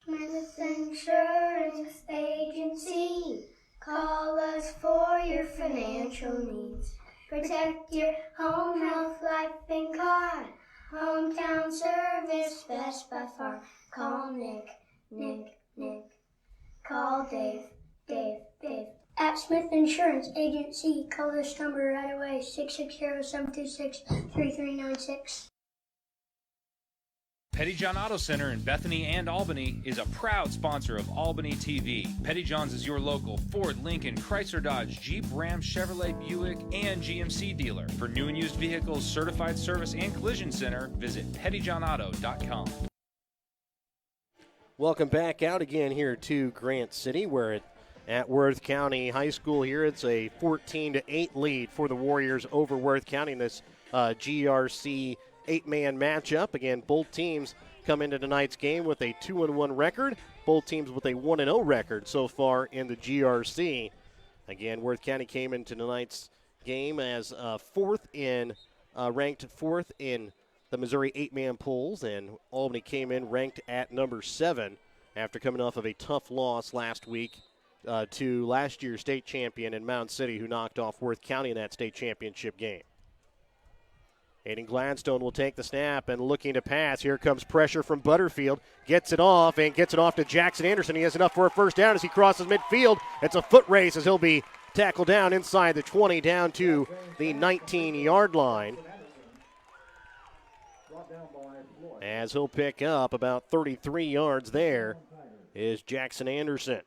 Smith Insurance Agency. Call us for your financial needs. Protect your home, health, life, and car. Hometown service, best by far. Call Nick. Call Dave. At Smith Insurance Agency, call this number right away, 660-726-3396. Pettyjohn Auto Center in Bethany and Albany is a proud sponsor of Albany TV. Pettyjohn's is your local Ford, Lincoln, Chrysler, Dodge, Jeep, Ram, Chevrolet, Buick, and GMC dealer. For new and used vehicles, certified service, and collision center, visit pettyjohnauto.com. Welcome back out again here to Grant City, where at Worth County High School here, it's a 14-8 lead for the Warriors over Worth County in this GRC 8-man matchup. Again, both teams come into tonight's game with a 2-1 record. Both teams with a 1-0 record so far in the GRC. Again, Worth County came into tonight's game as ranked fourth in the Missouri 8-man polls, and Albany came in ranked at number 7 after coming off of a tough loss last week to last year's state champion in Mound City, who knocked off Worth County in that state championship game. Aiden Gladstone will take the snap and looking to pass. Here comes pressure from Butterfield. Gets it off to Jackson Anderson. He has enough for a first down as he crosses midfield. It's a foot race as he'll be tackled down inside the 20 down to the 19-yard line. As he'll pick up about 33 yards there is Jackson Anderson.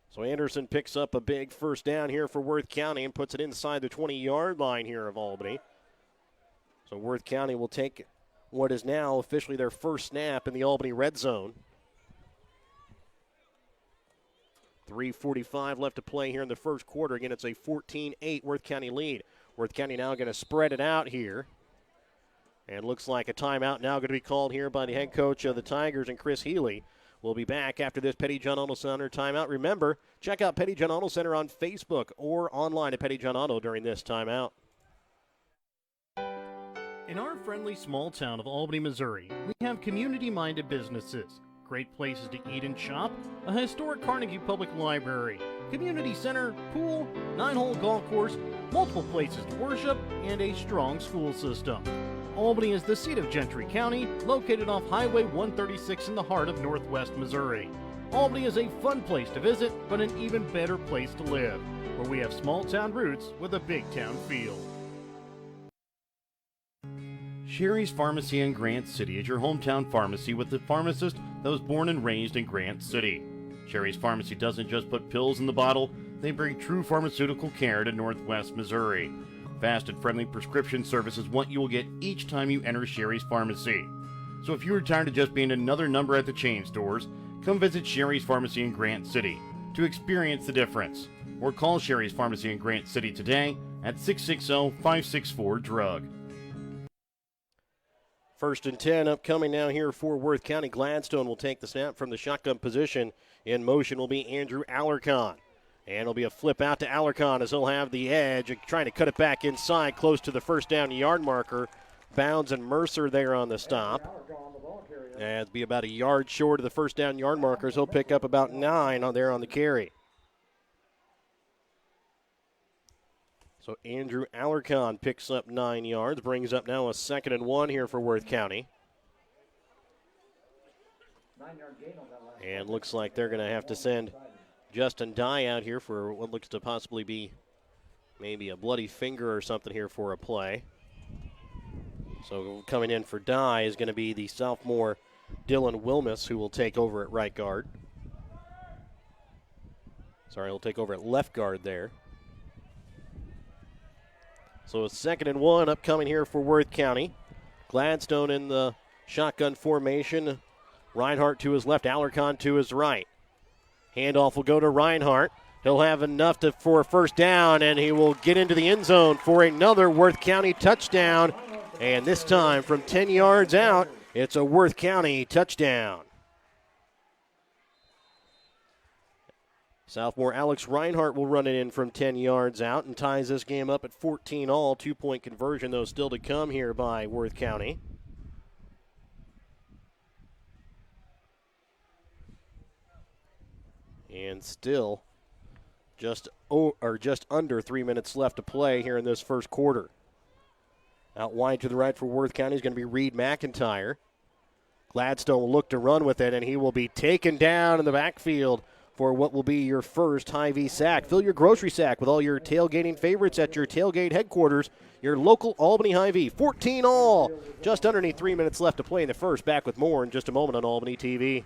So Anderson picks up a big first down here for Worth County and puts it inside the 20-yard line here of Albany. So Worth County will take what is now officially their first snap in the Albany red zone. 3:45 left to play here in the first quarter. Again, it's a 14-8 Worth County lead. Worth County now going to spread it out here. And looks like a timeout now going to be called here by the head coach of the Tigers, and Chris Healy. We'll be back after this Pettyjohn Auto Center timeout. Remember, check out Pettyjohn Auto Center on Facebook or online at Pettyjohn Auto during this timeout. In our friendly small town of Albany, Missouri, we have community-minded businesses, great places to eat and shop, a historic Carnegie Public Library, community center, pool, 9-hole golf course, multiple places to worship, and a strong school system. Albany is the seat of Gentry County, located off Highway 136 in the heart of northwest Missouri. Albany is a fun place to visit, but an even better place to live, where we have small town roots with a big town feel. Sherry's Pharmacy in Grant City is your hometown pharmacy with the pharmacist that was born and raised in Grant City. Sherry's Pharmacy doesn't just put pills in the bottle, they bring true pharmaceutical care to northwest Missouri. Fast and friendly prescription service is what you will get each time you enter Sherry's Pharmacy. So if you are tired of just being another number at the chain stores, come visit Sherry's Pharmacy in Grant City to experience the difference. Or call Sherry's Pharmacy in Grant City today at 660-564-DRUG. 1st and 10 upcoming now here for Worth County. Gladstone will take the snap from the shotgun position. In motion will be Andrew Alarcon. And it'll be a flip out to Alarcon as he'll have the edge, trying to cut it back inside, close to the first down yard marker. Bounds and Mercer there on the stop. And it'll be about a yard short of the first down yard markers. He'll pick up about 9 on there on the carry. So Andrew Alarcon picks up 9 yards, brings up now a 2nd and 1 here for Worth County. And looks like they're going to have to send Justin Dye out here for what looks to possibly be maybe a bloody finger or something here for a play. So coming in for Dye is going to be the sophomore Dylan Wilmus, who will take over at right guard. Sorry, he'll take over at left guard there. So a 2nd and 1 upcoming here for Worth County. Gladstone in the shotgun formation. Reinhardt to his left, Alarcon to his right. Handoff will go to Reinhardt. He'll have enough for a first down, and he will get into the end zone for another Worth County touchdown. And this time from 10 yards out, it's a Worth County touchdown. Sophomore Alex Reinhardt will run it in from 10 yards out and ties this game up at 14 all. 2-point conversion, though, still to come here by Worth County. And still just under 3 minutes left to play here in this first quarter. Out wide to the right for Worth County is going to be Reed McIntyre. Gladstone will look to run with it, and he will be taken down in the backfield for what will be your first Hy-Vee sack. Fill your grocery sack with all your tailgating favorites at your tailgate headquarters, your local Albany Hy-Vee. 14 all. Just underneath 3 minutes left to play in the first. Back with more in just a moment on Albany TV.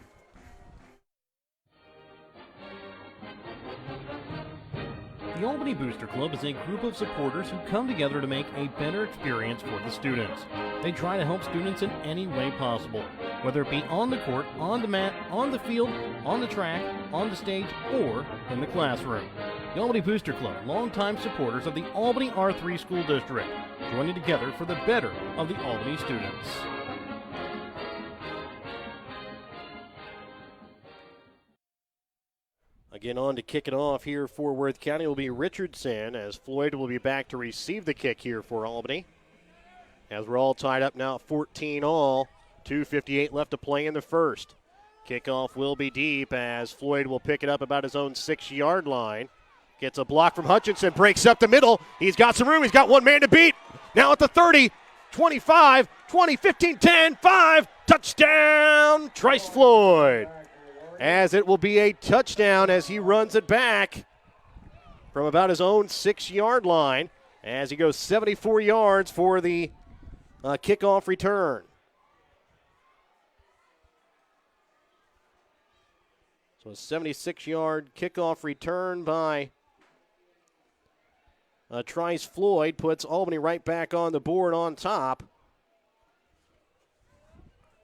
The Albany Booster Club is a group of supporters who come together to make a better experience for the students. They try to help students in any way possible, whether it be on the court, on the mat, on the field, on the track, on the stage, or in the classroom. The Albany Booster Club, longtime supporters of the Albany R3 School District, joining together for the better of the Albany students. Again, on to kick it off here for Worth County will be Richardson, as Floyd will be back to receive the kick here for Albany. As we're all tied up now at 14 all, 2:58 left to play in the first. Kickoff will be deep as Floyd will pick it up about his own 6-yard line. Gets a block from Hutchinson, breaks up the middle. He's got some room. He's got one man to beat. Now at the 30, 25, 20, 15, 10, 5. Touchdown, Trice Floyd. As it will be a touchdown as he runs it back from about his own 6-yard line as he goes 74 yards for the kickoff return. So a 76-yard kickoff return by Trice Floyd puts Albany right back on the board on top.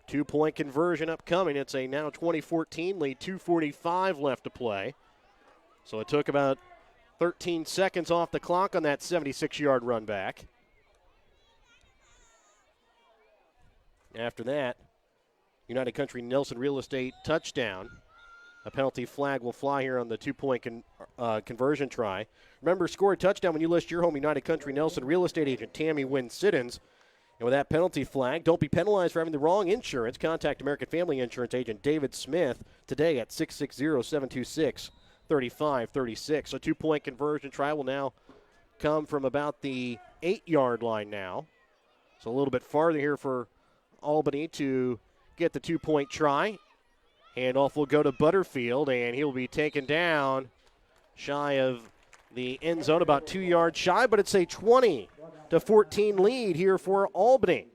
2-point conversion upcoming. It's a now 2014 lead, 2:45 left to play. So it took about 13 seconds off the clock on that 76-yard run back. After that, United Country Nelson Real Estate touchdown. A penalty flag will fly here on the 2-point conversion try. Remember, score a touchdown when you list your home United Country Nelson Real Estate agent, Tammy Wynn Siddons. And with that penalty flag, don't be penalized for having the wrong insurance. Contact American Family Insurance agent David Smith today at 660-726-3536. A 2-point conversion try will now come from about the 8-yard line now. So a little bit farther here for Albany to get the 2-point try. Handoff will go to Butterfield, and he'll be taken down shy of the end zone, about 2 yards shy, but it's a 20-14 lead here for Albany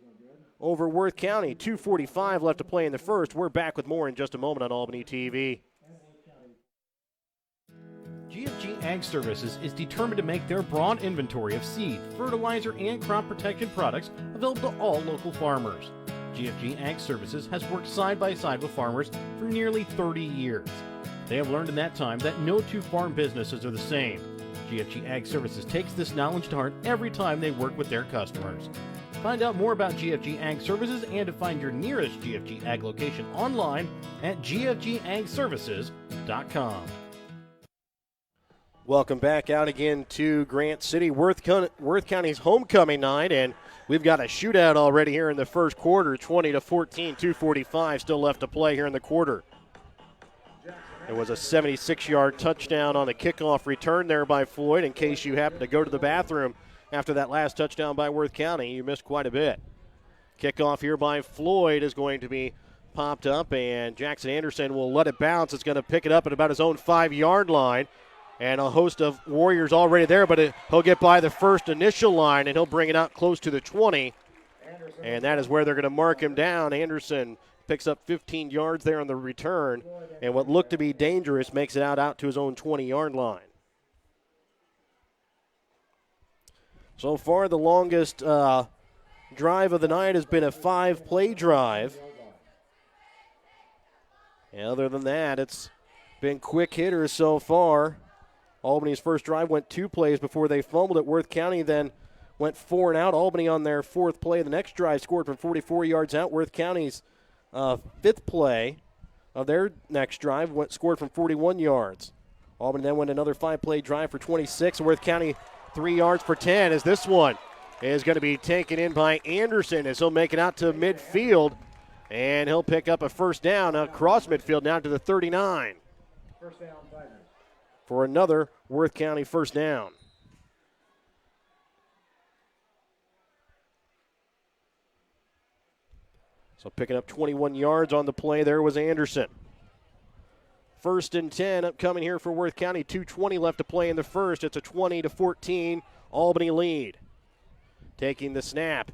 over Worth County. 2:45 left to play in the first. We're back with more in just a moment on Albany TV. GFG Ag Services is determined to make their broad inventory of seed, fertilizer, and crop protection products available to all local farmers. GFG Ag Services has worked side by side with farmers for nearly 30 years. They have learned in that time that no two farm businesses are the same. GFG Ag Services takes this knowledge to heart every time they work with their customers. Find out more about GFG Ag Services and to find your nearest GFG Ag location online at gfgagservices.com. Welcome back out again to Grant City, Worth County's homecoming night, and we've got a shootout already here in the first quarter, 20-14, 2:45 still left to play here in the quarter. It was a 76-yard touchdown on a kickoff return there by Floyd. In case you happen to go to the bathroom after that last touchdown by Worth County, you missed quite a bit. Kickoff here by Floyd is going to be popped up, and Jackson Anderson will let it bounce. It's going to pick it up at about his own 5-yard line. And a host of Warriors already there, but he'll get by the first initial line, and he'll bring it out close to the 20. And that is where they're going to mark him down. Anderson picks up 15 yards there on the return, and what looked to be dangerous makes it out to his own 20-yard line. So far, the longest drive of the night has been a 5-play drive. And other than that, it's been quick hitters so far. Albany's first drive went 2 plays before they fumbled at Worth County, then went 4 and out. Albany on their 4th play. The next drive scored from 44 yards out. Worth County's 5th play of their next drive scored from 41 yards. Albany then went another 5-play drive for 26. Worth County 3 yards for 10 as this one is going to be taken in by Anderson as he'll make it out to midfield, and he'll pick up a first down across midfield down to the 39. First down, Tigers. For another Worth County first down. So picking up 21 yards on the play there was Anderson. 1st and 10 upcoming here for Worth County. 2:20 left to play in the first. It's a 20-14 Albany lead. Taking the snap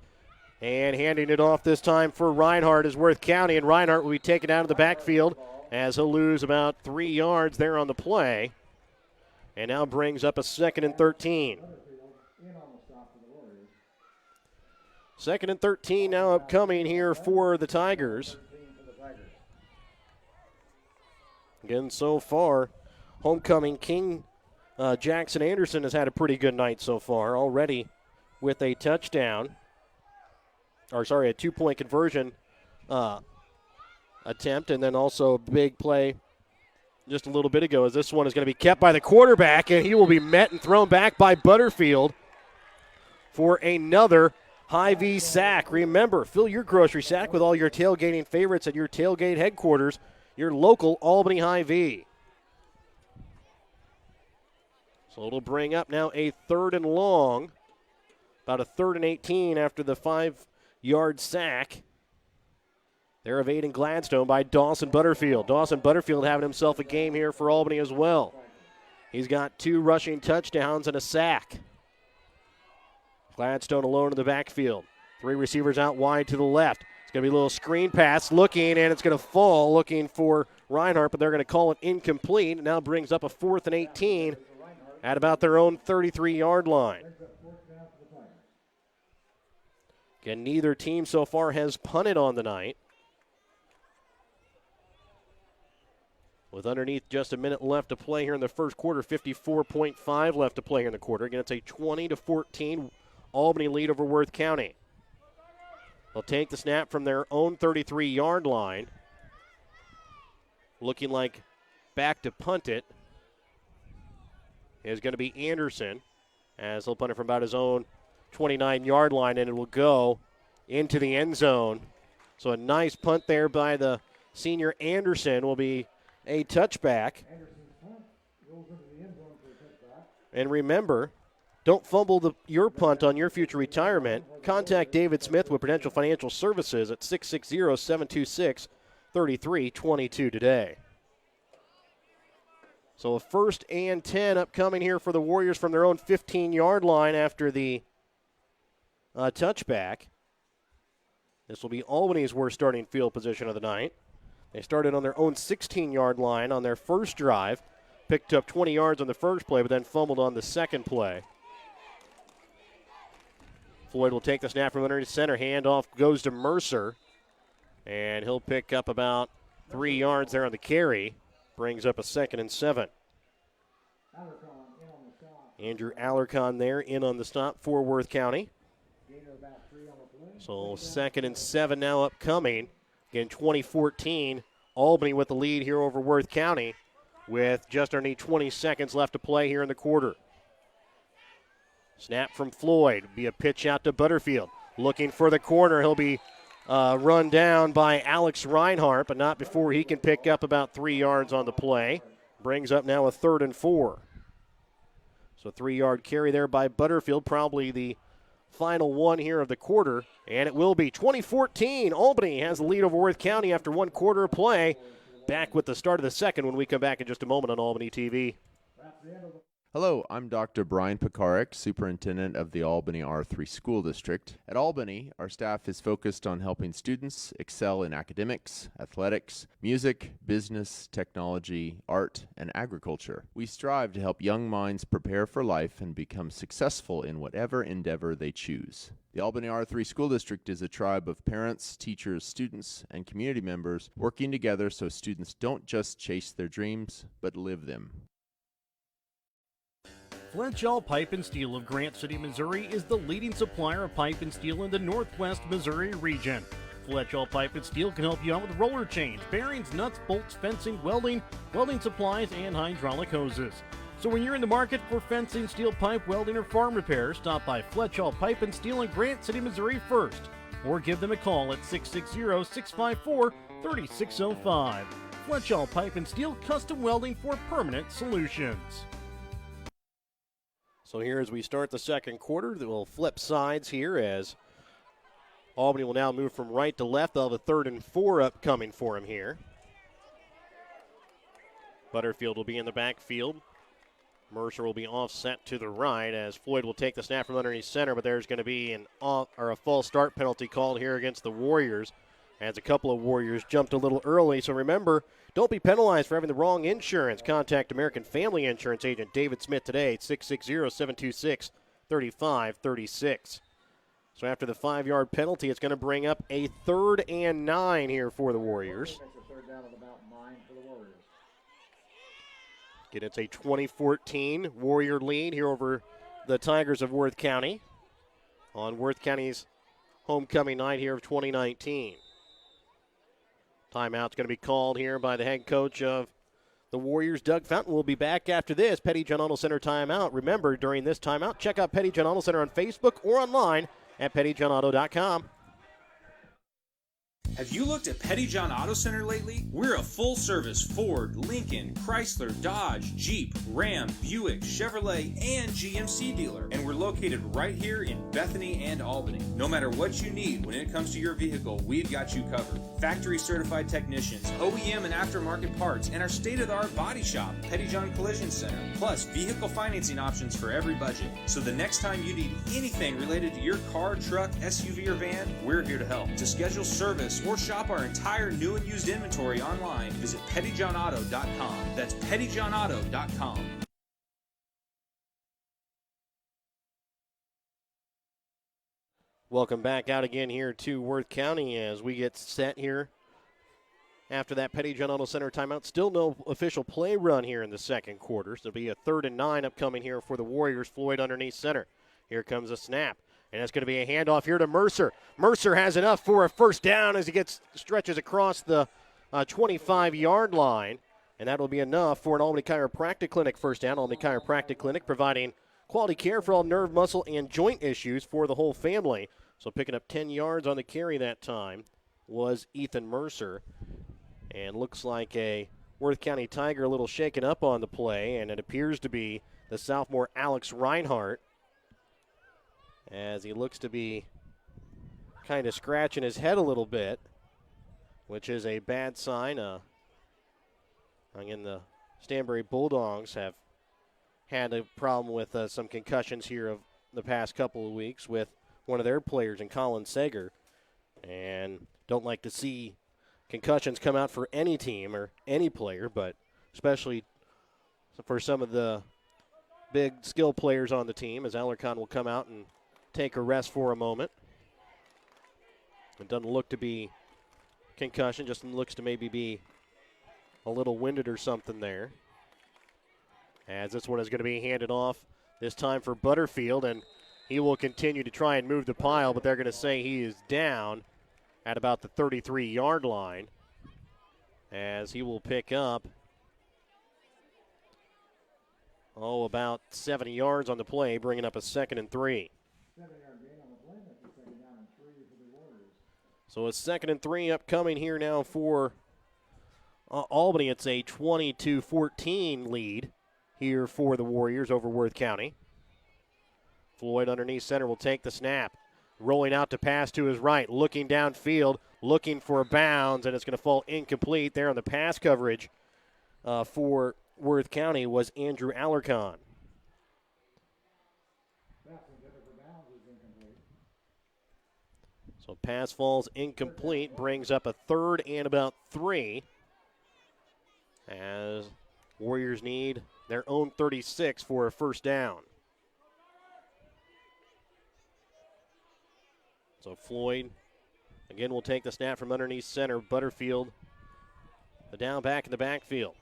and handing it off this time for Reinhardt is Worth County, and Reinhardt will be taken out of the backfield as he'll lose about 3 yards there on the play. And now brings up a 2nd and 13. 2nd and 13 now upcoming here for the Tigers. Again, so far, homecoming king Jackson Anderson has had a pretty good night so far already with a touchdown. A 2-point conversion attempt, and then also a big play just a little bit ago as this one is going to be kept by the quarterback, and he will be met and thrown back by Butterfield for another Hy-Vee sack. Remember, fill your grocery sack with all your tailgating favorites at your tailgate headquarters, your local Albany Hy-Vee. So it'll bring up now a 3rd and long, about a 3rd and 18 after the 5-yard sack. They're evading Gladstone by Dawson Butterfield. Dawson Butterfield having himself a game here for Albany as well. He's got 2 rushing touchdowns and a sack. Gladstone alone in the backfield. 3 receivers out wide to the left. It's going to be a little screen pass looking, and it's going to fall looking for Reinhardt, but they're going to call it incomplete. It now brings up a 4th and 18 at about their own 33-yard line. Again, neither team so far has punted on the night. With underneath just a minute left to play here in the first quarter, 54.5 left to play here in the quarter. Again, it's a 20-14 Albany lead over Worth County. They'll take the snap from their own 33-yard line. Looking like back to punt it is going to be Anderson, as he'll punt it from about his own 29-yard line, and it will go into the end zone. So a nice punt there by the senior Anderson will be a touchback. And remember, don't fumble your punt on your future retirement. Contact David Smith with Prudential Financial Services at 660-726-3322 today. So a 1st and 10 upcoming here for the Warriors from their own 15-yard line after the touchback. This will be Albany's worst starting field position of the night. They started on their own 16-yard line on their first drive, picked up 20 yards on the first play, but then fumbled on the second play. Floyd will take the snap from underneath center. Handoff goes to Mercer, and he'll pick up about 3 yards there on the carry. Brings up a 2nd and 7. Andrew Alarcon there in on the stop for Worth County. So 2nd and 7 now upcoming. Again, 2014, Albany with the lead here over Worth County with just underneath 20 seconds left to play here in the quarter. Snap from Floyd. Be a pitch out to Butterfield. Looking for the corner. He'll be run down by Alex Reinhardt, but not before he can pick up about 3 yards on the play. Brings up now a 3rd and 4. So 3-yard carry there by Butterfield, probably the final one here of the quarter, and it will be 2014. Albany has the lead over Worth County after 1 quarter of play. Back with the start of the second when we come back in just a moment on Albany TV. Hello, I'm Dr. Brian Pekarik, Superintendent of the Albany R3 School District. At Albany, our staff is focused on helping students excel in academics, athletics, music, business, technology, art, and agriculture. We strive to help young minds prepare for life and become successful in whatever endeavor they choose. The Albany R3 School District is a tribe of parents, teachers, students, and community members working together so students don't just chase their dreams, but live them. Fletchall Pipe and Steel of Grant City, Missouri is the leading supplier of pipe and steel in the Northwest Missouri region. Fletchall Pipe and Steel can help you out with roller change, bearings, nuts, bolts, fencing, welding supplies, and hydraulic hoses. So when you're in the market for fencing, steel pipe, welding, or farm repairs, stop by Fletchall Pipe and Steel in Grant City, Missouri first, or give them a call at 660-654-3605. Fletchall Pipe and Steel, custom welding for permanent solutions. So here as we start the second quarter, we'll flip sides here as Albany will now move from right to left. They'll have a 3rd and 4 upcoming for him here. Butterfield will be in the backfield. Mercer will be offset to the right as Floyd will take the snap from underneath center, but there's going to be a false start penalty called here against the Warriors as a couple of Warriors jumped a little early. So remember, don't be penalized for having the wrong insurance. Contact American Family Insurance agent David Smith today at 660-726-3536. So after the 5-yard penalty, it's going to bring up a 3rd and 9 here for the Warriors. Again, it's a 2014 Warrior lead here over the Tigers of Worth County on Worth County's homecoming night here of 2019. Timeout's going to be called here by the head coach of the Warriors, Doug Fountain. Will be back after this Petty John Auto Center timeout. Remember, during this timeout, check out Petty John Auto Center on Facebook or online at pettyjohnauto.com. Have you looked at Petty John Auto Center lately? We're a full-service Ford, Lincoln, Chrysler, Dodge, Jeep, Ram, Buick, Chevrolet, and GMC dealer. And we're located right here in Bethany and Albany. No matter what you need when it comes to your vehicle, we've got you covered. Factory-certified technicians, OEM and aftermarket parts, and our state-of-the-art body shop, Petty John Collision Center. Plus, vehicle financing options for every budget. So the next time you need anything related to your car, truck, SUV, or van, we're here to help. To schedule service or shop our entire new and used inventory online, visit pettyjohnauto.com. That's pettyjohnauto.com. Welcome back out again here to Worth County as we get set here after that Petty John Auto Center timeout. Still no official play run here in the second quarter. So it'll be a 3rd and 9 upcoming here for the Warriors. Floyd underneath center. Here comes a snap. And it's going to be a handoff here to Mercer. Mercer has enough for a first down as he stretches across the 25-yard line. And that will be enough for an Albany Chiropractic Clinic first down. Albany Chiropractic Clinic providing quality care for all nerve, muscle, and joint issues for the whole family. So picking up 10 yards on the carry that time was Ethan Mercer. And looks like a Worth County Tiger a little shaken up on the play. And it appears to be the sophomore Alex Reinhardt, as he looks to be kind of scratching his head a little bit, which is a bad sign. Again, the Stanbury Bulldogs have had a problem with some concussions here of the past couple of weeks with one of their players in Colin Sager, and don't like to see concussions come out for any team or any player, but especially for some of the big skill players on the team, as Alarcon will come out and take a rest for a moment. It doesn't look to be concussion, just looks to maybe be a little winded or something there. As this one is going to be handed off this time for Butterfield, and he will continue to try and move the pile, but they're going to say he is down at about the 33-yard line as he will pick up, about 70 yards on the play, bringing up a 2nd and 3. So a 2nd and 3 upcoming here now for Albany. It's a 20-14 lead here for the Warriors over Worth County. Floyd underneath center will take the snap. Rolling out to pass to his right, looking downfield, looking for a bounds, and it's going to fall incomplete there on the pass coverage for Worth County was Andrew Alarcon. So pass falls incomplete, brings up a 3rd and about 3 as Warriors need their own 36 for a first down. So Floyd, again, will take the snap from underneath center. Butterfield, the down back in the backfield.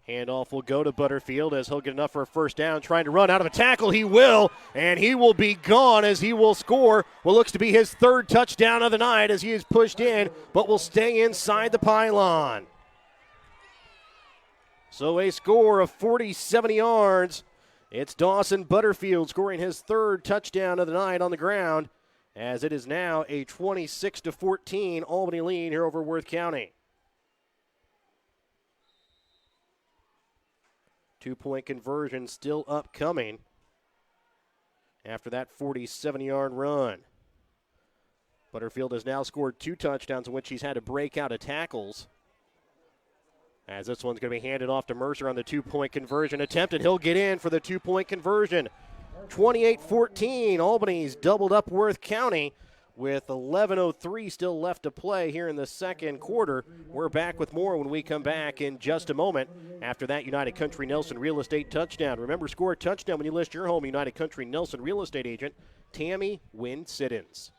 Handoff will go to Butterfield as he'll get enough for a first down. Trying to run out of a tackle. He will, and he will be gone as he will score what looks to be his 3rd touchdown of the night as he is pushed in, but will stay inside the pylon. So a score of 47 yards. It's Dawson Butterfield scoring his 3rd touchdown of the night on the ground, as it is now a 26-14 Albany lead here over Worth County. 2-point conversion still upcoming after that 47-yard run. Butterfield has now scored 2 touchdowns in which he's had to break out of tackles. As this one's going to be handed off to Mercer on the 2-point conversion attempt, and he'll get in for the 2-point conversion. 28-14, Albany's doubled up Worth County with 11:03 still left to play here in the second quarter. We're back with more when we come back in just a moment after that United Country Nelson Real Estate touchdown. Remember, score a touchdown when you list your home. United Country Nelson Real Estate agent Tammy Wynn Siddons.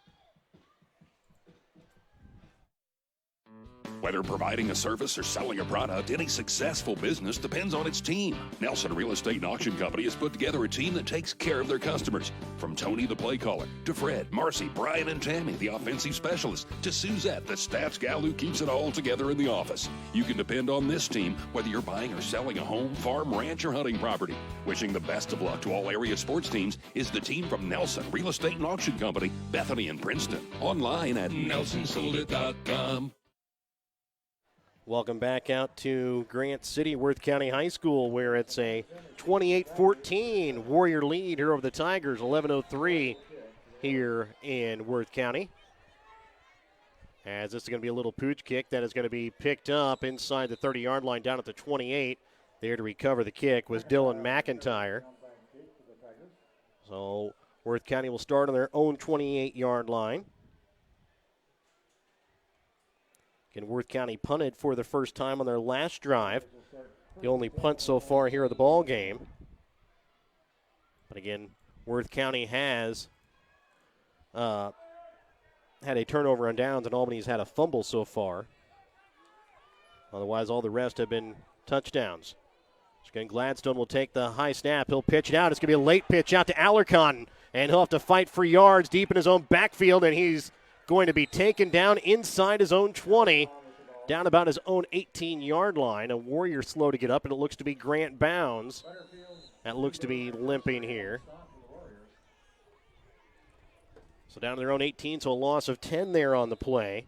Whether providing a service or selling a product, any successful business depends on its team. Nelson Real Estate and Auction Company has put together a team that takes care of their customers. From Tony, the play caller, to Fred, Marcy, Brian, and Tammy, the offensive specialist, to Suzette, the stats gal who keeps it all together in the office. You can depend on this team whether you're buying or selling a home, farm, ranch, or hunting property. Wishing the best of luck to all area sports teams is the team from Nelson Real Estate and Auction Company, Bethany and Princeton. Online at nelsonsoldit.com. Welcome back out to Grant City, Worth County High School, where it's a 28-14 Warrior lead here over the Tigers, 11:03 here in Worth County. As this is going to be a little pooch kick that is going to be picked up inside the 30-yard line down at the 28. There to recover the kick was Dylan McIntyre. So Worth County will start on their own 28-yard line. And Worth County punted for the first time on their last drive. The only punt so far here of the ball game. But again, Worth County has had a turnover on downs, and Albany's had a fumble so far. Otherwise, all the rest have been touchdowns. Again, Gladstone will take the high snap. He'll pitch it out. It's going to be a late pitch out to Alarcon, and he'll have to fight for yards deep in his own backfield, and he's going to be taken down inside his own 20, down about his own 18-yard line. A Warrior slow to get up, and it looks to be Grant Bounds. That looks to be limping here. So down to their own 18, so a loss of 10 there on the play.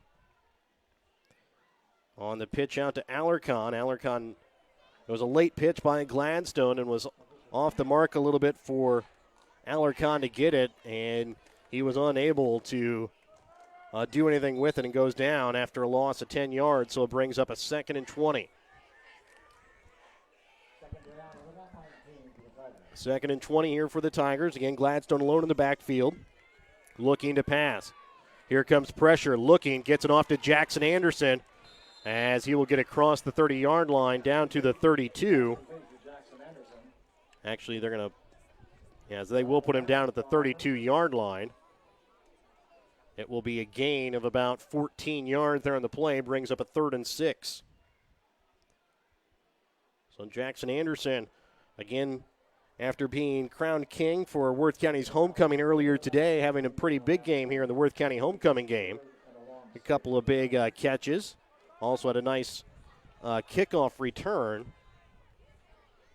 On the pitch out to Alarcon. Alarcon, it was a late pitch by Gladstone and was off the mark a little bit for Alarcon to get it, and he was unable to do anything with it and goes down after a loss of 10 yards, so it brings up a 2nd and 20. 2nd and 20 here for the Tigers. Again, Gladstone alone in the backfield, looking to pass. Here comes pressure, looking, gets it off to Jackson Anderson as he will get across the 30-yard line down to the 32. Actually, they're going to, they will put him down at the 32-yard line. It will be a gain of about 14 yards there on the play, brings up a 3rd and 6. So Jackson Anderson, again, after being crowned king for Worth County's homecoming earlier today, having a pretty big game here in the Worth County homecoming game. A couple of big catches. Also had a nice kickoff return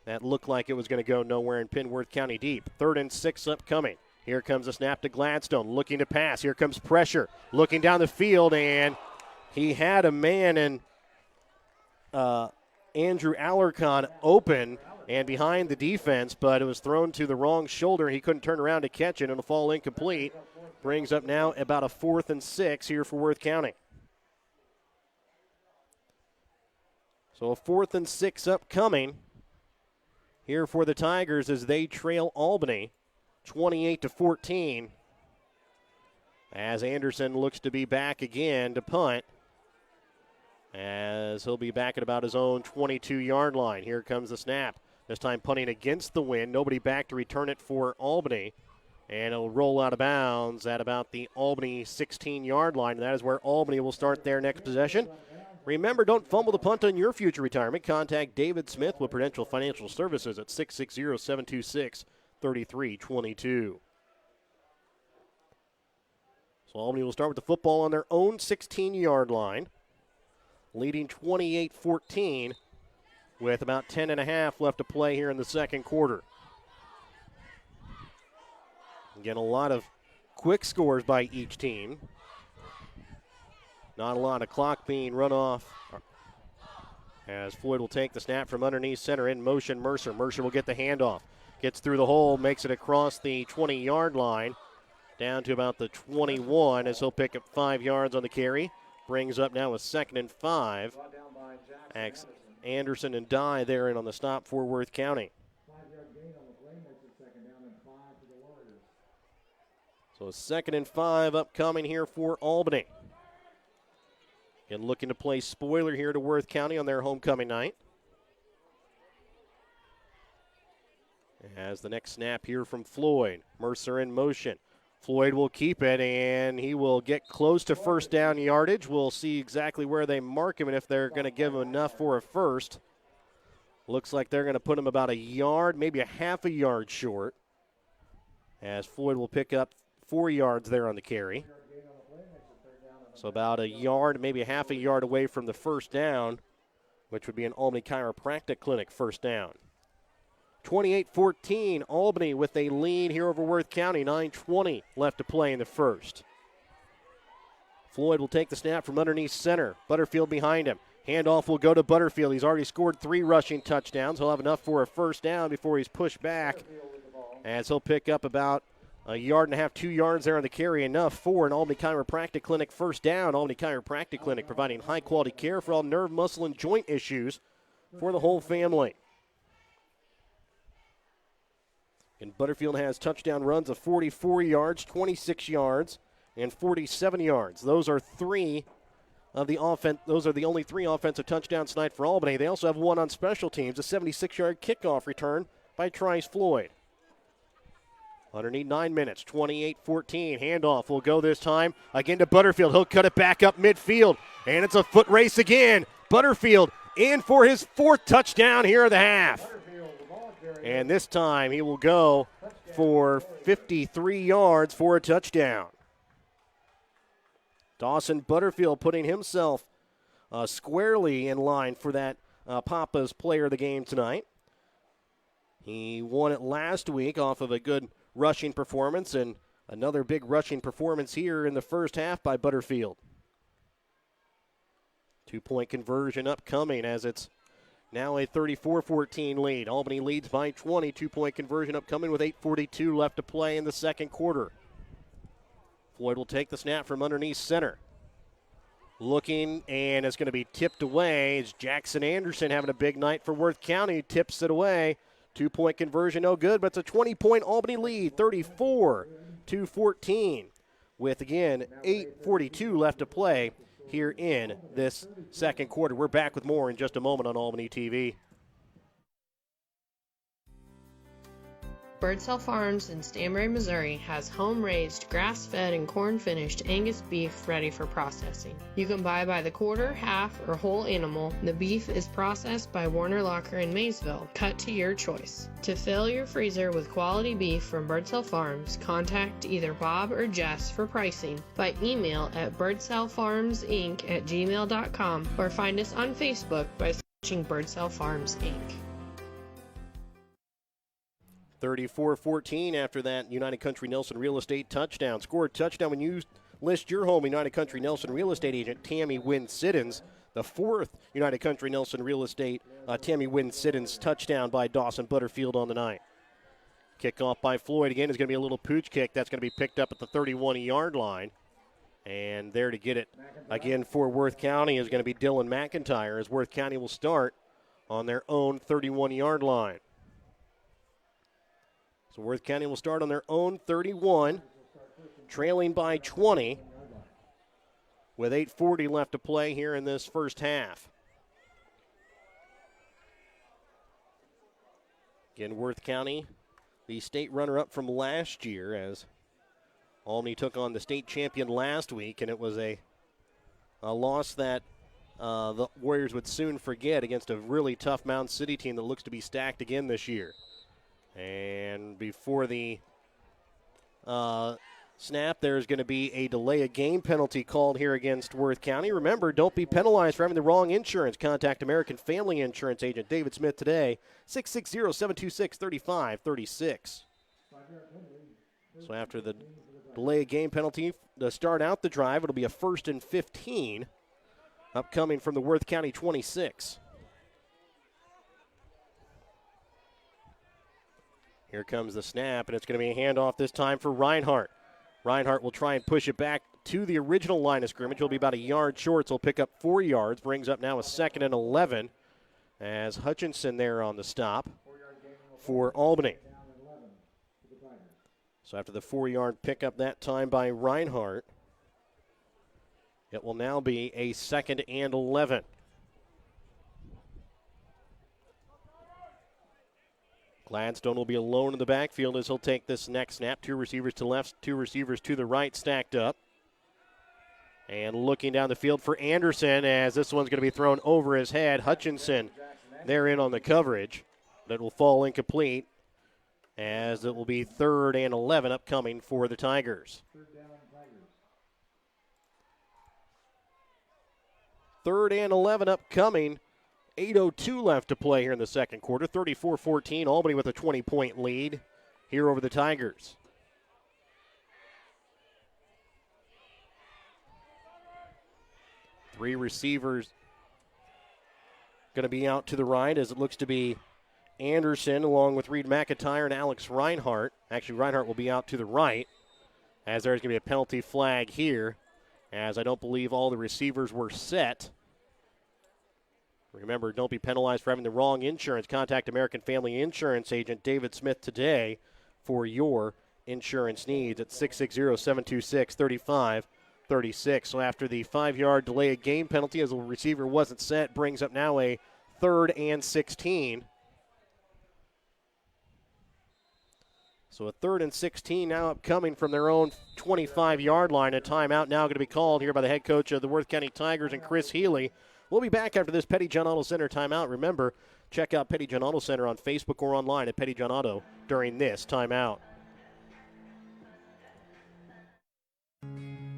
that looked like it was going to go nowhere and pin Worth County deep. 3rd and 6 upcoming. Here comes a snap to Gladstone, looking to pass. Here comes pressure, looking down the field, and he had a man in Andrew Alarcon open and behind the defense, but it was thrown to the wrong shoulder. He couldn't turn around to catch it, and it'll fall incomplete. Brings up now about a 4th and 6 here for Worth County. So a 4th and 6 upcoming here for the Tigers as they trail Albany 28-14. As Anderson looks to be back again to punt, as he'll be back at about his own 22-yard line. Here comes the snap. This time punting against the wind. Nobody back to return it for Albany. And it'll roll out of bounds at about the Albany 16-yard line. And that is where Albany will start their next possession. Remember, don't fumble the punt on your future retirement. Contact David Smith with Prudential Financial Services at 660-726-3322. So Albany will start with the football on their own 16-yard line, leading 28-14 with about 10.5 left to play here in the second quarter. Again, a lot of quick scores by each team. Not a lot of clock being run off as Floyd will take the snap from underneath center. In motion, Mercer. Mercer will get the handoff. Gets through the hole, makes it across the 20-yard line, down to about the 21 as he'll pick up 5 yards on the carry. Brings up now a 2nd and 5. Anderson and Dye there in on the stop for Worth County. So a 2nd and 5 upcoming here for Albany. And looking to play spoiler here to Worth County on their homecoming night. As the next snap here from Floyd. Mercer in motion. Floyd will keep it, and he will get close to first down yardage. We'll see exactly where they mark him and if they're going to give him enough for a first. Looks like they're going to put him about a yard, maybe a half a yard short, as Floyd will pick up 4 yards there on the carry. So about a yard, maybe a half a yard away from the first down, which would be an Albany Chiropractic Clinic first down. 28-14, Albany with a lead here over Worth County. 9:20 left to play in the first. Floyd will take the snap from underneath center. Butterfield behind him. Handoff will go to Butterfield. He's already scored 3 rushing touchdowns. He'll have enough for a first down before he's pushed back, as he'll pick up about a yard and a half, 2 yards there on the carry. Enough for an Albany Chiropractic Clinic first down. Albany Chiropractic Clinic providing high-quality care for all nerve, muscle, and joint issues for the whole family. And Butterfield has touchdown runs of 44 yards, 26 yards, and 47 yards. Those are the only 3 offensive touchdowns tonight for Albany. They also have 1 on special teams, a 76-yard kickoff return by Trice Floyd. Underneath 9 minutes, 28-14. Handoff will go this time again to Butterfield. He'll cut it back up midfield, and it's a foot race again. Butterfield in for his 4th touchdown here of the half. And this time he will go for 53 yards for a touchdown. Dawson Butterfield putting himself squarely in line for that Papa's player of the game tonight. He won it last week off of a good rushing performance, and another big rushing performance here in the first half by Butterfield. 2-point conversion upcoming as it's now a 34-14 lead. Albany leads by 20. 2-point conversion upcoming with 8:42 left to play in the second quarter. Floyd will take the snap from underneath center. Looking, and it's going to be tipped away. It's Jackson Anderson having a big night for Worth County. Tips it away. 2-point conversion, no good, but it's a 20-point Albany lead, 34-14, with, again, 8:42 left to play here in this second quarter. We're back with more in just a moment on Albany TV. Birdsell Farms in Stanbury, Missouri has home-raised, grass-fed, and corn-finished Angus beef ready for processing. You can buy by the quarter, half, or whole animal. The beef is processed by Warner Locker in Maysville, cut to your choice. To fill your freezer with quality beef from Birdsell Farms, contact either Bob or Jess for pricing by email at birdsellfarmsinc@gmail.com or find us on Facebook by searching Birdsell Farms Inc. 34-14 after that United Country Nelson Real Estate touchdown. Scored touchdown when you list your home United Country Nelson Real Estate agent Tammy Wynn Siddons. The fourth United Country Nelson Real Estate Tammy Wynn Siddons touchdown by Dawson Butterfield on the night. Kickoff by Floyd again is going to be a little pooch kick. That's going to be picked up at the 31-yard line. And there to get it again for Worth County is going to be Dylan McIntyre, as Worth County will start on their own 31-yard line. So Worth County will start on their own 31, trailing by 20, with 8:40 left to play here in this first half. Again, Worth County, the state runner-up from last year, as Albany took on the state champion last week, and it was a loss that the Warriors would soon forget against a really tough Mound City team that looks to be stacked again this year. And before the snap, there's going to be a delay of game penalty called here against Worth County. Remember, don't be penalized for having the wrong insurance. Contact American Family Insurance agent David Smith today, 660-726-3536. So after the delay of game penalty to start out the drive, it'll be a 1st and 15 upcoming from the Worth County 26. Here comes the snap, and it's going to be a handoff this time for Reinhardt. Reinhardt will try and push it back to the original line of scrimmage. He'll be about a yard short, so he'll pick up 4 yards. Brings up now a 2nd and 11 as Hutchinson there on the stop for Albany. So after the 4-yard pickup that time by Reinhardt, it will now be a 2nd and 11. Gladstone will be alone in the backfield as he'll take this next snap. 2 receivers to left, 2 receivers to the right stacked up. And looking down the field for Anderson as this one's going to be thrown over his head. Hutchinson there in on the coverage. That will fall incomplete as it will be 3rd and 11 upcoming for the Tigers. 3rd and 11 upcoming. 8:02 left to play here in the second quarter. 34-14, Albany with a 20-point lead here over the Tigers. Three receivers going to be out to the right as it looks to be Anderson along with Reed McIntyre and Alex Reinhardt. Actually, Reinhardt will be out to the right as there's going to be a penalty flag here, as I don't believe all the receivers were set. Remember, don't be penalized for having the wrong insurance. Contact American Family Insurance agent David Smith today for your insurance needs at 660-726-3536. So after the 5-yard delay of game penalty as the receiver wasn't set, brings up now a 3rd and 16. So a 3rd and 16 now upcoming from their own 25-yard line. A timeout now going to be called here by the head coach of the Worth County Tigers and Chris Healy. We'll be back after this Petty John Auto Center timeout. Remember, check out Petty John Auto Center on Facebook or online at Petty John Auto during this timeout.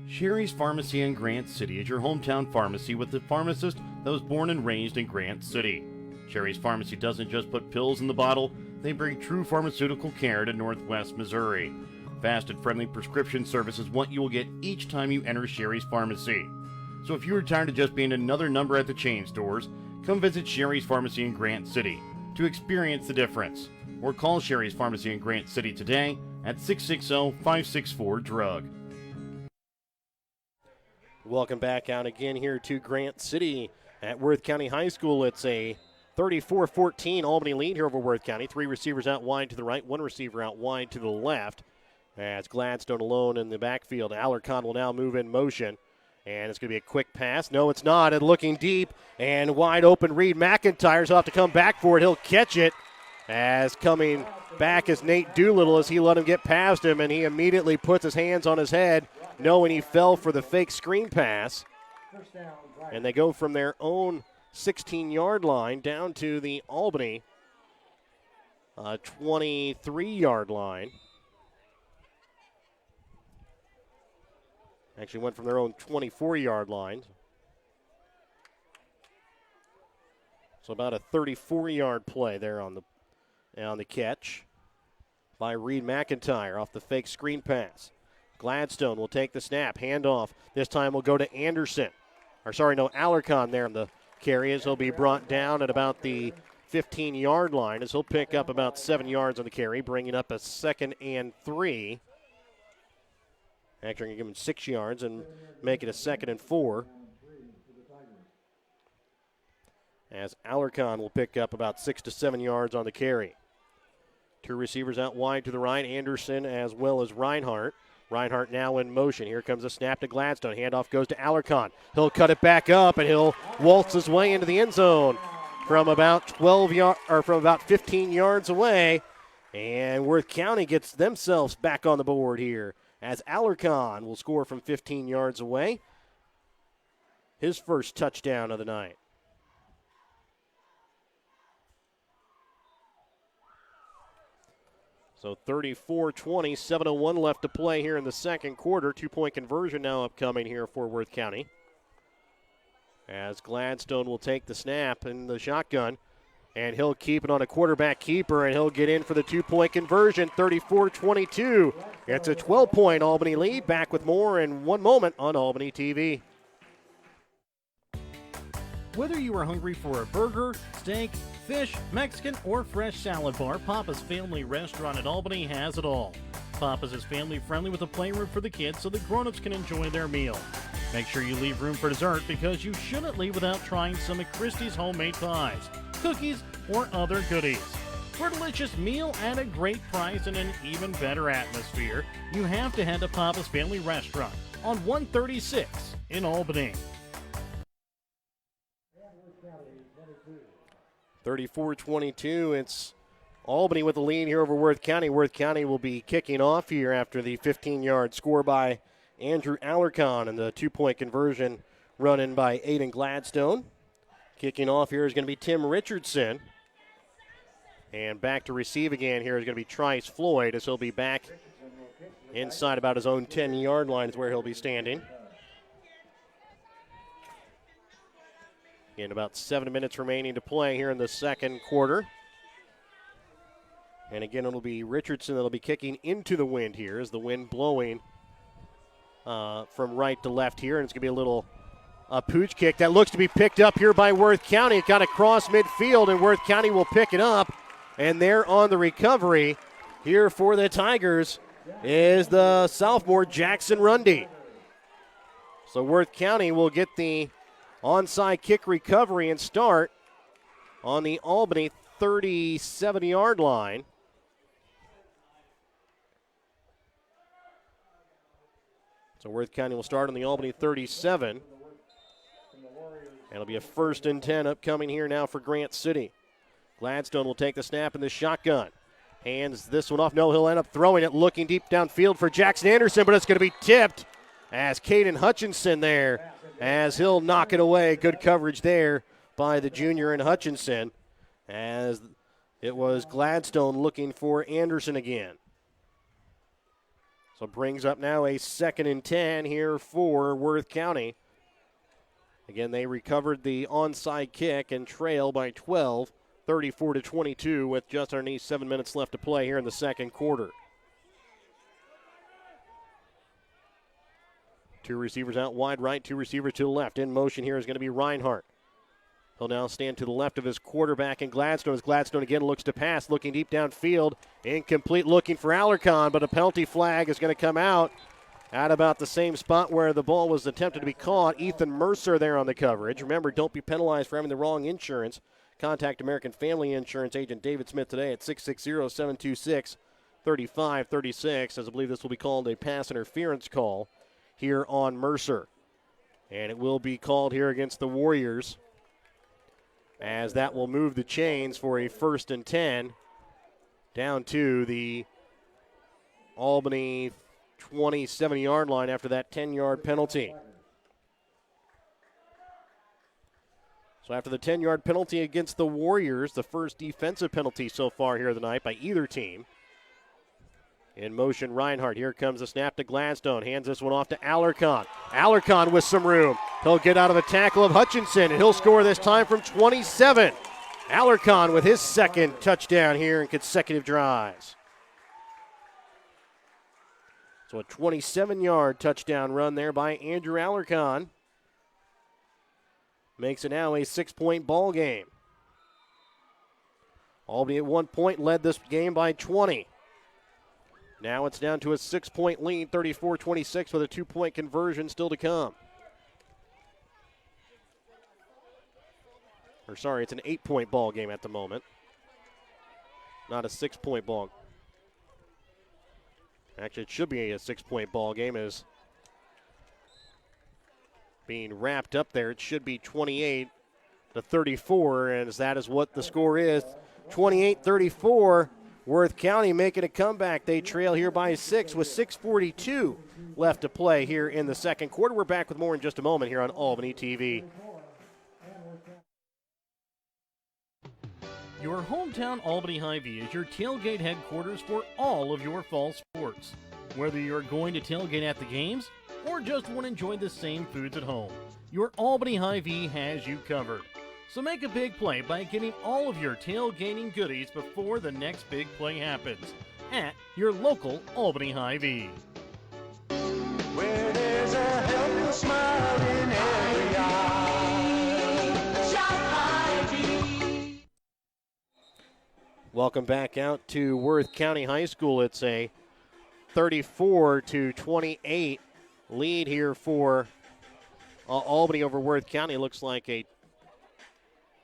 Sherry's Pharmacy in Grant City is your hometown pharmacy with a pharmacist that was born and raised in Grant City. Sherry's Pharmacy doesn't just put pills in the bottle, they bring true pharmaceutical care to Northwest Missouri. Fast and friendly prescription service is what you will get each time you enter Sherry's Pharmacy. So if you're tired of just being another number at the chain stores, come visit Sherry's Pharmacy in Grant City to experience the difference. Or call Sherry's Pharmacy in Grant City today at 660-564-DRUG. Welcome back out again here to Grant City at Worth County High School. It's a 34-14 Albany lead here over Worth County. 3 receivers out wide to the right, 1 receiver out wide to the left. As Gladstone alone in the backfield. Alarcon will now move in motion. And it's going to be a quick pass. No, it's not. And looking deep and wide open, Reed McIntyre's off to come back for it. He'll catch it As coming back is Nate Doolittle as he let him get past him, and he immediately puts his hands on his head, knowing he fell for the fake screen pass. And they go from their own 16-yard line down to the Albany 23-yard line. Actually went from their own 24-yard line. So about a 34-yard play there on the catch by Reed McIntyre off the fake screen pass. Gladstone will take the snap, handoff. This time will go to Anderson. Alarcon there on the carry as he'll be brought down at about the 15-yard line as he'll pick up about 7 yards on the carry, bringing up a 2nd and 3. Actually, going to give him 6 yards and make it a 2nd and 4. As Alarcon will pick up about 6 to 7 yards on the carry. 2 receivers out wide to the right, Anderson as well as Reinhardt. Reinhardt now in motion. Here comes a snap to Gladstone. Handoff goes to Alarcon. He'll cut it back up and he'll waltz his way into the end zone from about 15 yards away. And Worth County gets themselves back on the board here as Alarcon will score from 15 yards away. His first touchdown of the night. So 34-20, 7:01 left to play here in the second quarter. 2-point conversion now upcoming here for Worth County. As Gladstone will take the snap in the shotgun, and he'll keep it on a quarterback keeper, and he'll get in for the 2-point conversion, 34-22. It's a 12-point Albany lead. Back with more in one moment on Albany TV. Whether you are hungry for a burger, steak, fish, Mexican, or fresh salad bar, Papa's Family Restaurant at Albany has it all. Papa's is family friendly with a playroom for the kids so the grown-ups can enjoy their meal. Make sure you leave room for dessert because you shouldn't leave without trying some of Christie's homemade pies, cookies, or other goodies. For a delicious meal at a great price and an even better atmosphere, you have to head to Papa's Family Restaurant on 136 in Albany. 34-22, it's Albany with the lead here over Worth County. Worth County will be kicking off here after the 15-yard score by Andrew Alarcon and the 2-point conversion run in by Aiden Gladstone. Kicking off here is going to be Tim Richardson. And back to receive again here is going to be Trice Floyd as he'll be back inside about his own 10-yard line is where he'll be standing. In about 7 minutes remaining to play here in the second quarter. And again, it'll be Richardson that'll be kicking into the wind here as the wind blowing from right to left here. And it's going to be a little pooch kick that looks to be picked up here by Worth County. It got across midfield, and Worth County will pick it up. And there on the recovery here for the Tigers is the sophomore Jackson Rundy. So Worth County will get the onside kick recovery and start on the Albany 37-yard line. So Worth County will start on the Albany 37. And it'll be a 1st and 10 upcoming here now for Grant City. Gladstone will take the snap in the shotgun. Hands this one off. No, he'll end up throwing it, looking deep downfield for Jackson Anderson, but it's going to be tipped as Caden Hutchinson there, as he'll knock it away. Good coverage there by the junior in Hutchinson, as it was Gladstone looking for Anderson again. So brings up now a 2nd and 10 here for Worth County. Again, they recovered the onside kick and trail by 12, 34-22 with just underneath 7 minutes left to play here in the second quarter. 2 receivers out wide right, 2 receivers to the left. In motion here is going to be Reinhardt. He'll now stand to the left of his quarterback and Gladstone as Gladstone again looks to pass, looking deep downfield. Incomplete, looking for Alarcon, but a penalty flag is going to come out at about the same spot where the ball was attempted to be caught. Ethan Mercer there on the coverage. Remember, don't be penalized for having the wrong insurance. Contact American Family Insurance agent David Smith today at 660-726-3536, as I believe this will be called a pass interference call here on Mercer. And it will be called here against the Warriors, as that will move the chains for a 1st and 10 down to the Albany 27-yard line after that 10-yard penalty. So after the 10-yard penalty against the Warriors, the first defensive penalty so far here tonight by either team. In motion, Reinhardt. Here comes the snap to Gladstone. Hands this one off to Alarcon. Alarcon with some room. He'll get out of the tackle of Hutchinson, and he'll score this time from 27. Alarcon with his second touchdown here in consecutive drives. So a 27-yard touchdown run there by Andrew Alarcon. Makes it now a 6-point ball game. Albany at 1 point led this game by 20. Now it's down to a 6-point lead, 34-26, with a 2-point conversion still to come. Or sorry, it's an 8-point ball game at the moment. Not a 6-point ball. Actually, it should be a 6-point ball game as being wrapped up there. It should be 28-34, and as that is what the score is. 28-34, Worth County making a comeback. They trail here by 6 with 6:42 left to play here in the second quarter. We're back with more in just a moment here on Albany TV. Your hometown Albany Hy-Vee is your tailgate headquarters for all of your fall sports. Whether you're going to tailgate at the games or just want to enjoy the same foods at home, your Albany Hy-Vee has you covered. So make a big play by getting all of your tailgating goodies before the next big play happens at your local Albany Hy-Vee. Where there's a helpful smile in every eye. Shop Hy-Vee. Welcome back out to Worth County High School. It's a 34-28 lead here for Albany over Worth County. It looks like a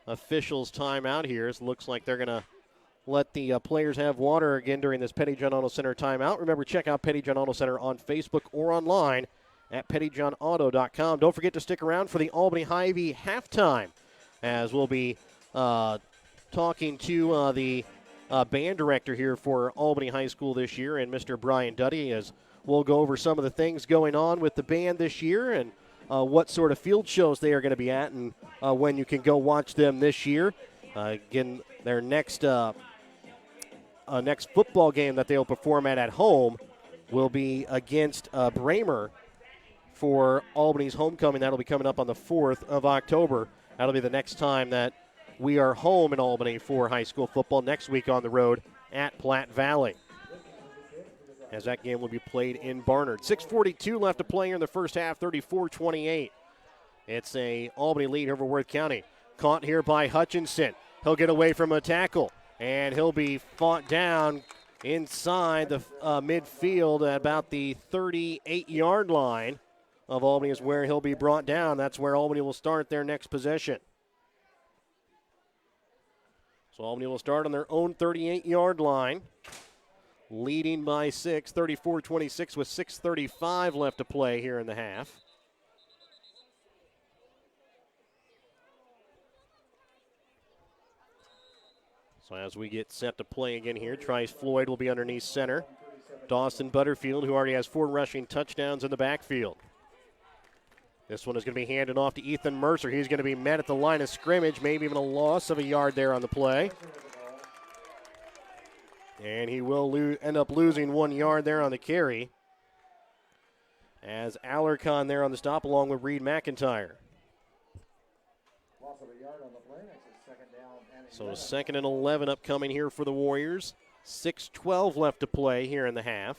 officials timeout here. It looks like they're going to let the players have water again during this Petty John Auto Center timeout. Remember, check out Petty John Auto Center on Facebook or online at pettyjohnauto.com. Don't forget to stick around for the Albany Hy-Vee halftime, as we'll be talking to the band director here for Albany High School this year, and Mr. Brian Duddy, as we'll go over some of the things going on with the band this year and what sort of field shows they are going to be at and when you can go watch them this year. Again, their next football game that they'll perform at home will be against Bramer for Albany's homecoming. That'll be coming up on the 4th of October. That'll be the next time that we are home in Albany for high school football. Next week on the road at Platte Valley, as that game will be played in Barnard. 6:42 left to play here in the first half, 34-28. It's a Albany lead over Worth County. Caught here by Hutchinson. He'll get away from a tackle, and he'll be fought down inside the midfield at about the 38-yard line of Albany is where he'll be brought down. That's where Albany will start their next possession. So Albany will start on their own 38-yard line, leading by 6, 34-26 with 6:35 left to play here in the half. So as we get set to play again here, Trice Floyd will be underneath center. Dawson Butterfield, who already has 4 rushing touchdowns in the backfield. This one is going to be handed off to Ethan Mercer. He's going to be met at the line of scrimmage, maybe even a loss of a yard there on the play. And he will end up losing 1 yard there on the carry, as Alarcon there on the stop along with Reed McIntyre. Loss of a yard on the play. That's a second down and So 2nd and 11 upcoming here for the Warriors. 6:12 left to play here in the half.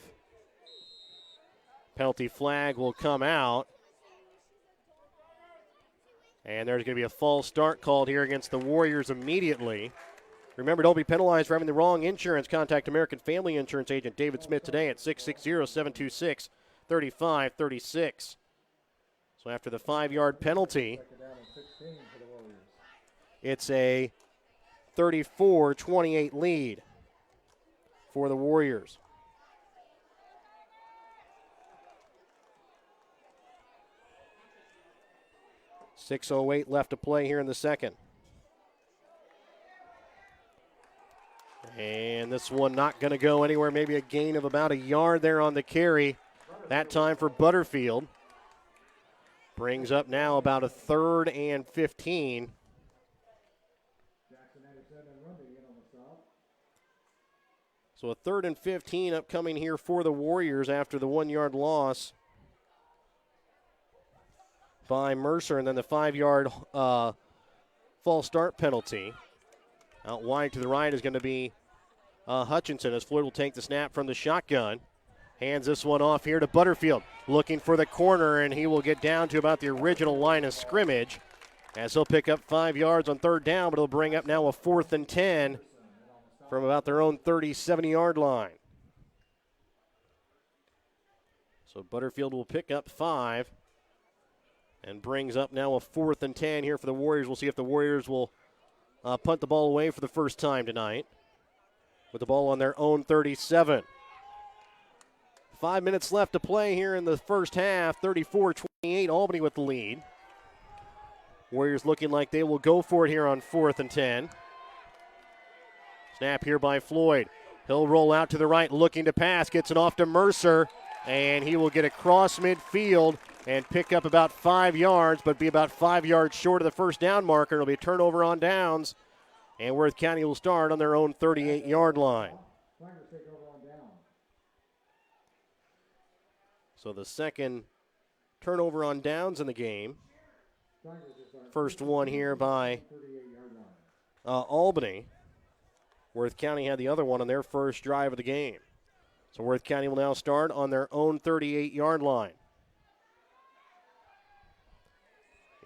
Penalty flag will come out. And there's going to be a false start called here against the Warriors immediately. Remember, don't be penalized for having the wrong insurance. Contact American Family Insurance agent David Smith today at 660-726-3536. So after the 5-yard penalty, it's a 34-28 lead for the Warriors. .608 left to play here in the second. And this one not going to go anywhere, maybe a gain of about a yard there on the carry. That time for Butterfield. Brings up now about a 3rd and 15. So a 3rd and 15 upcoming here for the Warriors after the 1-yard loss by Mercer, and then the 5-yard false start penalty. Out wide to the right is going to be Hutchinson as Floyd will take the snap from the shotgun. Hands this one off here to Butterfield, looking for the corner, and he will get down to about the original line of scrimmage as he'll pick up 5 yards on 3rd down, but he'll bring up now a 4th and 10 from about their own 37-yard line. So Butterfield will pick up 5 and brings up now a 4th and 10 here for the Warriors. We'll see if the Warriors will punt the ball away for the first time tonight with the ball on their own 37. 5 minutes left to play here in the first half. 34-28, Albany with the lead. Warriors looking like they will go for it here on 4th and 10. Snap here by Floyd. He'll roll out to the right, looking to pass. Gets it off to Mercer, and he will get across midfield and pick up about 5 yards, but be about 5 yards short of the first down marker. It'll be a turnover on downs, and Worth County will start on their own 38-yard line. So the second turnover on downs in the game. First one here by Albany. Worth County had the other one on their first drive of the game. So Worth County will now start on their own 38-yard line.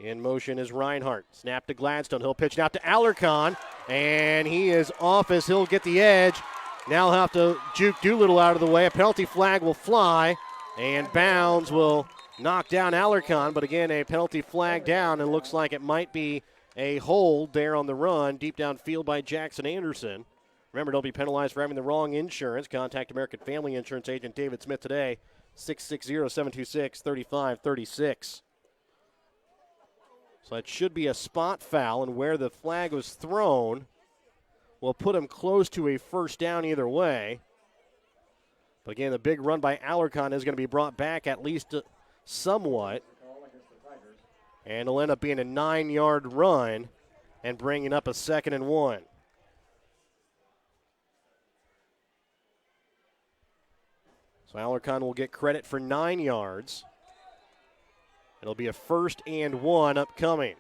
In motion is Reinhardt. Snap to Gladstone. He'll pitch it out to Alarcon, and he is off as he'll get the edge. Now he'll have to juke Doolittle out of the way. A penalty flag will fly, and Bounds will knock down Alarcon, but again, a penalty flag down, and looks like it might be a hold there on the run, deep downfield by Jackson Anderson. Remember, don't be penalized for having the wrong insurance. Contact American Family Insurance agent David Smith today, 660-726-3536. So it should be a spot foul, and where the flag was thrown will put him close to a first down either way. But again, the big run by Alarcon is going to be brought back at least somewhat. And it'll end up being a 9-yard run and bringing up a 2nd and 1. So Alarcon will get credit for 9 yards. It'll be a 1st and 1 upcoming.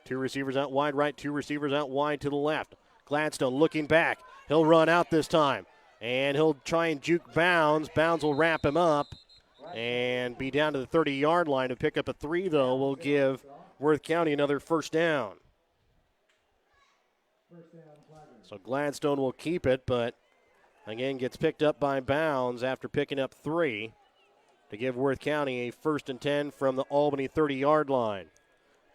2 receivers out wide right, 2 receivers out wide to the left. Gladstone looking back. He'll run out this time, and he'll try and juke Bounds. Bounds will wrap him up and be down to the 30-yard line. To pick up a 3, though, will give Worth County another first down. So Gladstone will keep it, but again gets picked up by Bounds after picking up 3 to give Worth County a 1st and 10 from the Albany 30-yard line.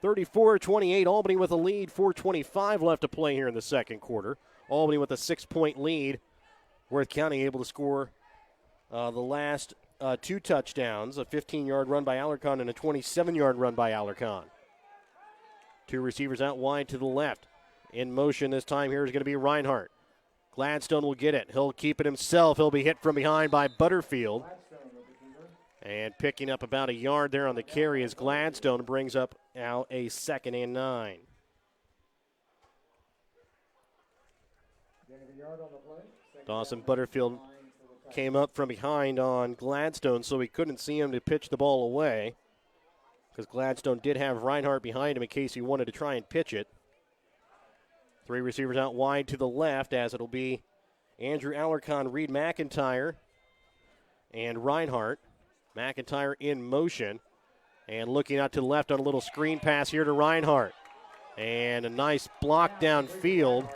34-28, Albany with a lead. 4:25 left to play here in the second quarter. Albany with a 6-point lead. Worth County able to score the last 2 touchdowns, a 15-yard run by Alarcon and a 27-yard run by Alarcon. 2 receivers out wide to the left. In motion this time here is going to be Reinhardt. Gladstone will get it. He'll keep it himself. He'll be hit from behind by Butterfield. And picking up about a yard there on the carry as Gladstone brings up now a 2nd and 9. Dawson Butterfield came up from behind on Gladstone, so he couldn't see him to pitch the ball away because Gladstone did have Reinhardt behind him in case he wanted to try and pitch it. 3 receivers out wide to the left as it'll be Andrew Alarcon, Reed McIntyre, and Reinhardt. McIntyre in motion and looking out to the left on a little screen pass here to Reinhardt. And a nice block downfield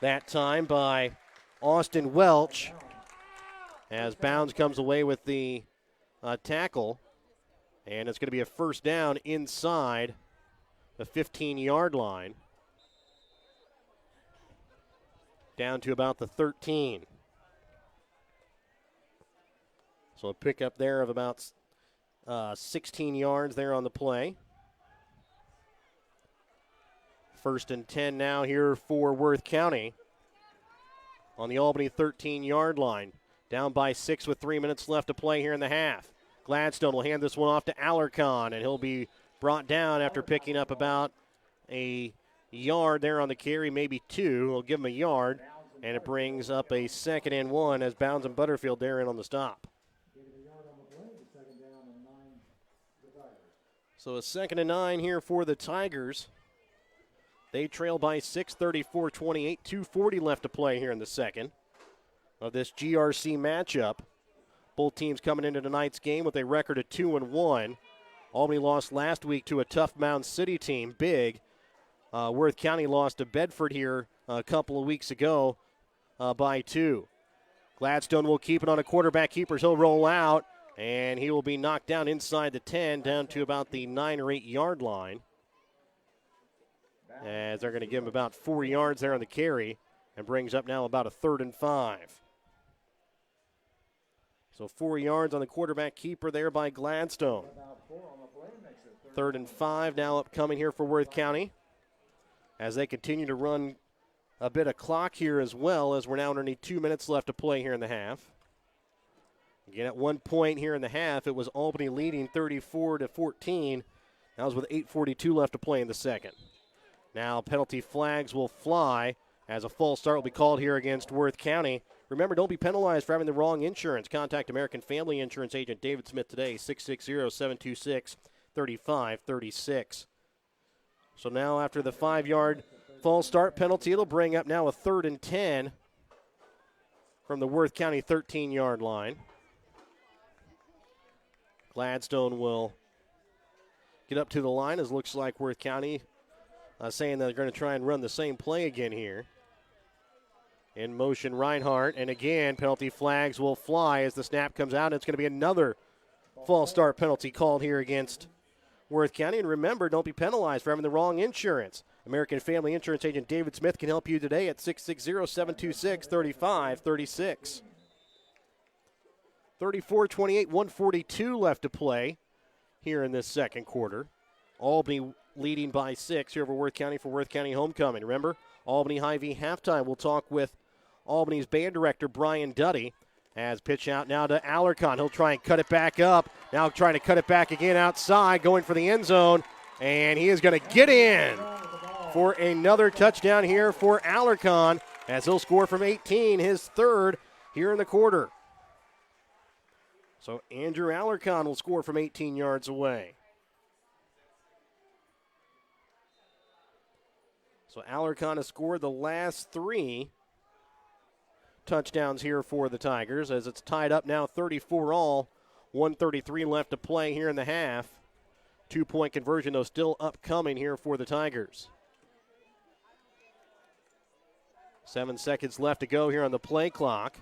that time by Austin Welch as Bounds comes away with the tackle. And it's going to be a first down inside the 15-yard line. Down to about the 13. So a pickup there of about 16 yards there on the play. First and 10 now here for Worth County on the Albany 13-yard line. Down by 6 with 3 minutes left to play here in the half. Gladstone will hand this one off to Alarcon, and he'll be brought down after picking up about a yard there on the carry, maybe 2. He'll give him a yard, and it brings up a 2nd and 1 as Bounds and Butterfield there in on the stop. So a 2nd and 9 here for the Tigers. They trail by 6, 34-28, 2:40 left to play here in the second of this GRC matchup. Both teams coming into tonight's game with a record of 2-1. Albany lost last week to a tough Mound City team, big. Worth County lost to Bedford here a couple of weeks ago by 2. Gladstone will keep it on a quarterback keeper. He'll roll out, and he will be knocked down inside the 10, down to about the 9 or 8 yard line. As they're going to give him about 4 yards there on the carry, and brings up now about a 3rd and 5. So 4 yards on the quarterback keeper there by Gladstone. 3rd and 5 now upcoming here for Worth County as they continue to run a bit of clock here as well, as we're now underneath 2 minutes left to play here in the half. Again, at one point here in the half, it was Albany leading 34-14. That was with 8:42 left to play in the second. Now penalty flags will fly as a false start will be called here against Worth County. Remember, don't be penalized for having the wrong insurance. Contact American Family Insurance agent David Smith today, 660-726-3536. So now after the 5-yard false start penalty, it'll bring up now a 3rd and 10 from the Worth County 13-yard line. Gladstone will get up to the line as looks like Worth County saying they're going to try and run the same play again here. In motion, Reinhardt, and again, penalty flags will fly as the snap comes out. It's going to be another false start penalty called here against Worth County. And remember, don't be penalized for having the wrong insurance. American Family Insurance agent David Smith can help you today at 660-726-3536. 34-28, 1:42 left to play here in this second quarter. Albany leading by 6 here over Worth County for Worth County homecoming. Remember, Albany Hy-Vee halftime. We'll talk with Albany's band director, Brian Duddy, as pitch out now to Alarcon. He'll try and cut it back up. Now trying to cut it back again outside, going for the end zone, and he is going to get in for another touchdown here for Alarcon as he'll score from 18, his 3rd here in the quarter. So Andrew Alarcon will score from 18 yards away. So Alarcon has scored the last 3 touchdowns here for the Tigers as it's tied up now 34 all, 1:33 left to play here in the half. 2-point conversion, though, still upcoming here for the Tigers. 7 seconds left to go here on the play clock.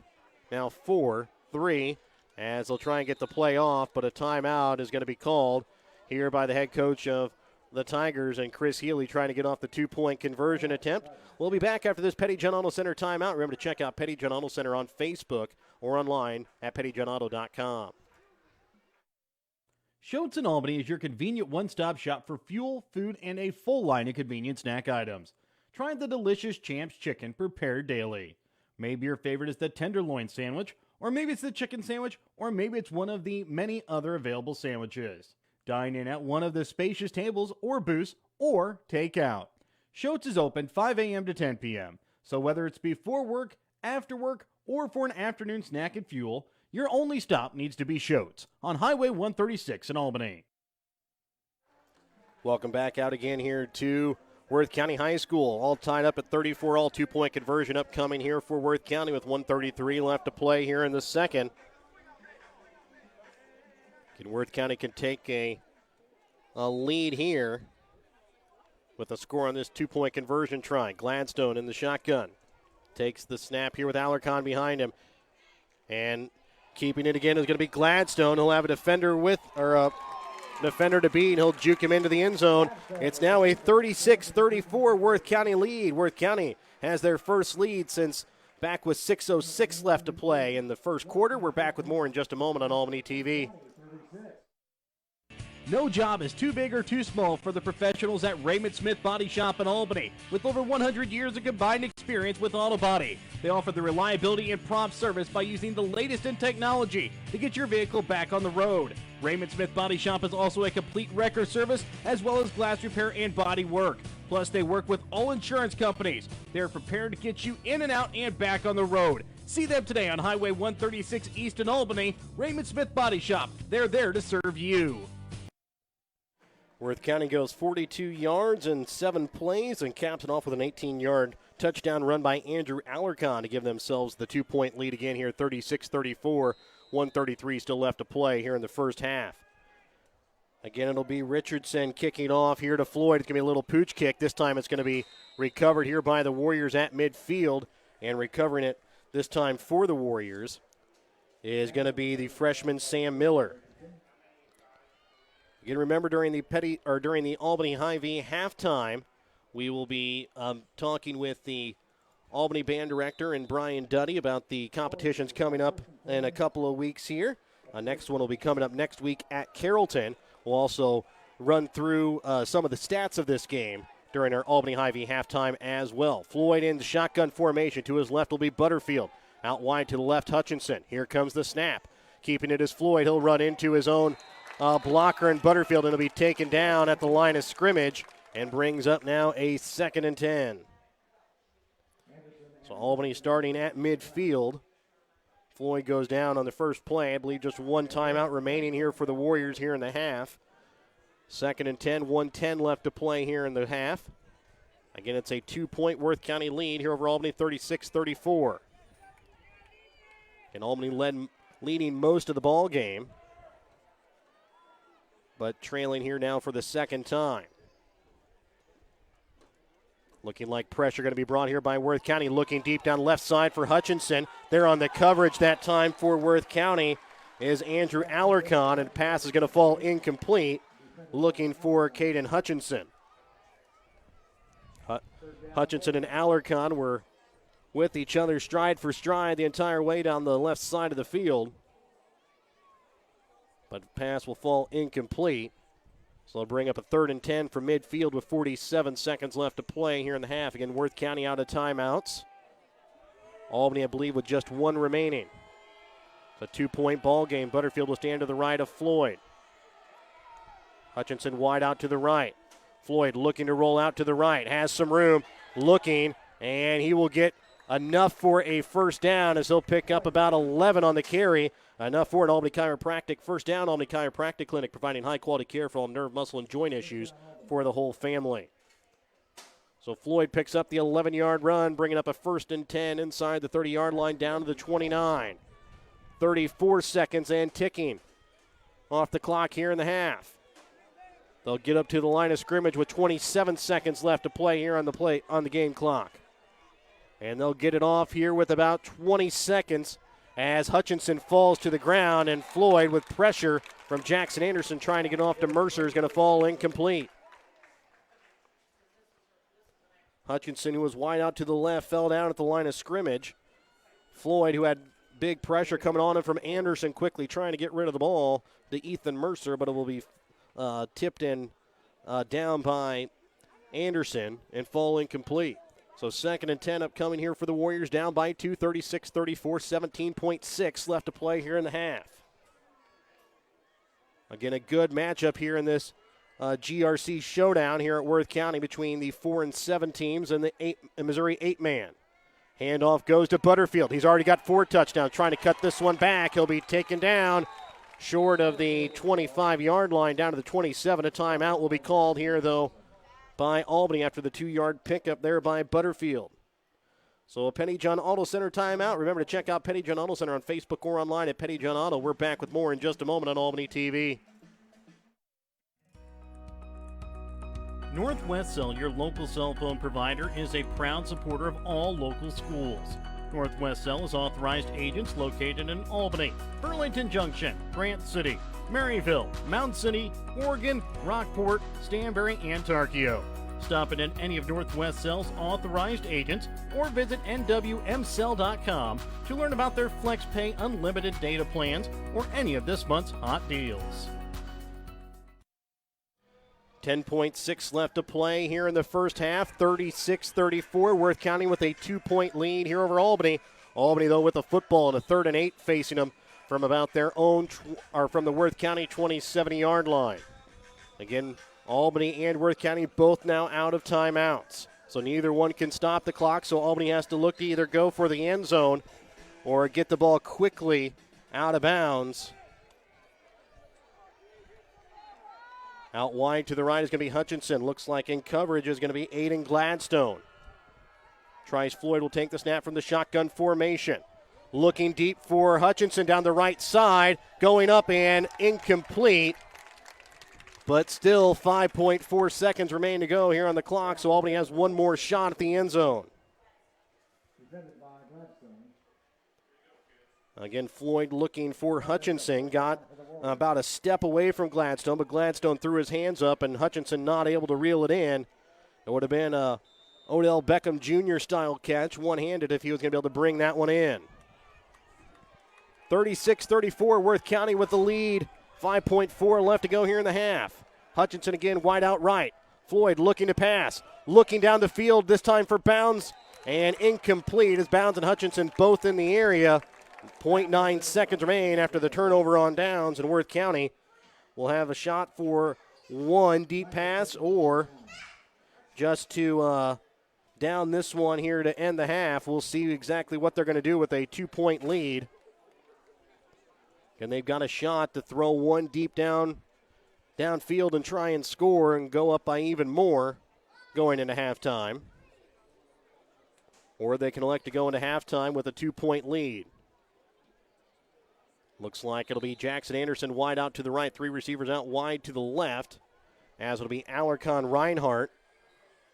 Now 4, 3, as they'll try and get the play off, but a timeout is going to be called here by the head coach of the Tigers, and Chris Healy trying to get off the 2-point conversion attempt. We'll be back after this Petty John Auto Center timeout. Remember to check out Petty John Auto Center on Facebook or online at pettyjohnauto.com. Schultz in Albany is your convenient one-stop shop for fuel, food, and a full line of convenient snack items. Try the delicious Champs Chicken prepared daily. Maybe your favorite is the tenderloin sandwich, or maybe it's the chicken sandwich, or maybe it's one of the many other available sandwiches. Dine in at one of the spacious tables or booths, or take out. Schultz is open 5 a.m. to 10 p.m., so whether it's before work, after work, or for an afternoon snack and fuel, your only stop needs to be Schultz on Highway 136 in Albany. Welcome back out again here to Worth County High School. All tied up at 34 all, 2-point conversion upcoming here for Worth County with 1:33 left to play here in the second. Worth County can take a lead here with a score on this 2-point conversion try. Gladstone in the shotgun. Takes the snap here with Alarcon behind him. And keeping it again is going to be Gladstone. He'll have a defender a defender to beat. He'll juke him into the end zone. It's now a 36-34 Worth County lead. Worth County has their first lead since back with 6:06 left to play in the first quarter. We're back with more in just a moment on Albany TV. No job is too big or too small for the professionals at Raymond Smith Body Shop in Albany. With over 100 years of combined experience with auto body, they offer the reliability and prompt service by using the latest in technology to get your vehicle back on the road. Raymond Smith Body Shop is also a complete wrecker service as well as glass repair and body work. Plus, they work with all insurance companies. They are prepared to get you in and out and back on the road. See them today on Highway 136 East in Albany. Raymond Smith Body Shop. They're there to serve you. Worth County goes 42 yards in 7 plays and caps it off with an 18-yard touchdown run by Andrew Alarcon to give themselves the 2-point lead again here, 36-34. 1:33 still left to play here in the first half. Again, it'll be Richardson kicking off here to Floyd. It's going to be a little pooch kick. This time it's going to be recovered here by the Warriors at midfield, and recovering it this time for the Warriors is going to be the freshman Sam Miller. Again, remember during the Albany Hy-Vee halftime, we will be talking with the Albany band director and Brian Duddy about the competitions coming up in a couple of weeks here. Next one will be coming up next week at Carrollton. We'll also run through some of the stats of this game during our Albany Hy-Vee halftime as well. Floyd in the shotgun formation. To his left will be Butterfield. Out wide to the left, Hutchinson. Here comes the snap. Keeping it is Floyd. He'll run into his own blocker and Butterfield, and he'll be taken down at the line of scrimmage and brings up now a 2nd and 10. So Albany starting at midfield. Floyd goes down on the first play. I believe just one timeout remaining here for the Warriors here in the half. 2nd and 10, 1:10 left to play here in the half. Again, it's a 2-point Worth County lead here over Albany, 36-34. And Albany leading most of the ball game, but trailing here now for the second time. Looking like pressure going to be brought here by Worth County. Looking deep down left side for Hutchinson. There on the coverage that time for Worth County is Andrew Alarcon, and pass is going to fall incomplete. Looking for Caden Hutchinson. Hutchinson and Alarcon were with each other stride for stride the entire way down the left side of the field. But the pass will fall incomplete. So they'll bring up a 3rd and 10 from midfield with 47 seconds left to play here in the half. Again, Worth County out of timeouts. Albany, I believe, with just one remaining. It's a 2-point ball game. Butterfield will stand to the right of Floyd. Hutchinson wide out to the right. Floyd looking to roll out to the right. Has some room. Looking, and he will get enough for a first down as he'll pick up about 11 on the carry. Enough for an Albany Chiropractic first down. Albany Chiropractic Clinic providing high-quality care for all nerve, muscle, and joint issues for the whole family. So Floyd picks up the 11-yard run, bringing up a 1st and 10 inside the 30-yard line down to the 29. 34 seconds and ticking off the clock here in the half. They'll get up to the line of scrimmage with 27 seconds left to play here on the game clock. And they'll get it off here with about 20 seconds as Hutchinson falls to the ground, and Floyd, with pressure from Jackson Anderson trying to get off to Mercer, is going to fall incomplete. Hutchinson, who was wide out to the left, fell down at the line of scrimmage. Floyd, who had big pressure coming on him from Anderson, quickly trying to get rid of the ball to Ethan Mercer, but it will be tipped in down by Anderson and fall incomplete. So 2nd and 10 upcoming here for the Warriors, down by 2, 36-34, 17.6 left to play here in the half. Again, a good matchup here in this GRC showdown here at Worth County between the 4 and 7 teams and the Missouri 8-man. Handoff goes to Butterfield. He's already got 4 touchdowns. Trying to cut this one back. He'll be taken down short of the 25-yard line, down to the 27. A timeout will be called here, though, by Albany after the 2-yard pickup there by Butterfield. So a Penny John Auto Center timeout. Remember to check out Penny John Auto Center on Facebook or online at Penny John Auto. We're back with more in just a moment on Albany TV. Northwest Cell, your local cell phone provider, is a proud supporter of all local schools. Northwest Cell is authorized agents located in Albany, Burlington Junction, Grant City, Maryville, Mound City, Oregon, Rockport, Stanberry, and Tarkio. Stop in at any of Northwest Cell's authorized agents or visit nwmcell.com to learn about their FlexPay unlimited data plans or any of this month's hot deals. 10.6 left to play here in the first half. 36-34. Worth County with a 2-point lead here over Albany. Albany, though, with a football and a 3rd and 8 facing them from about their own, or from the Worth County 27-yard line. Again, Albany and Worth County both now out of timeouts. So neither one can stop the clock, so Albany has to look to either go for the end zone or get the ball quickly out of bounds. Out wide to the right is going to be Hutchinson. Looks like in coverage is going to be Aiden Gladstone. Trice Floyd will take the snap from the shotgun formation. Looking deep for Hutchinson down the right side. Going up and incomplete. But still 5.4 seconds remain to go here on the clock, so Albany has one more shot at the end zone. Again, Floyd looking for Hutchinson. Got about a step away from Gladstone, but Gladstone threw his hands up, and Hutchinson not able to reel it in. It would have been a Odell Beckham Jr. style catch, one-handed, if he was going to be able to bring that one in. 36-34, Worth County with the lead. 5.4 left to go here in the half. Hutchinson again wide out right. Floyd looking to pass. Looking down the field, this time for Bounds, and incomplete as Bounds and Hutchinson both in the area. 0.9 seconds remain after the turnover on downs, and Worth County will have a shot for one deep pass or just to down this one here to end the half. We'll see exactly what they're going to do with a 2-point lead. And they've got a shot to throw one deep downfield and try and score and go up by even more going into halftime. Or they can elect to go into halftime with a 2-point lead. Looks like it'll be Jackson Anderson wide out to the right, 3 receivers out wide to the left, as it'll be Alarcon Reinhardt.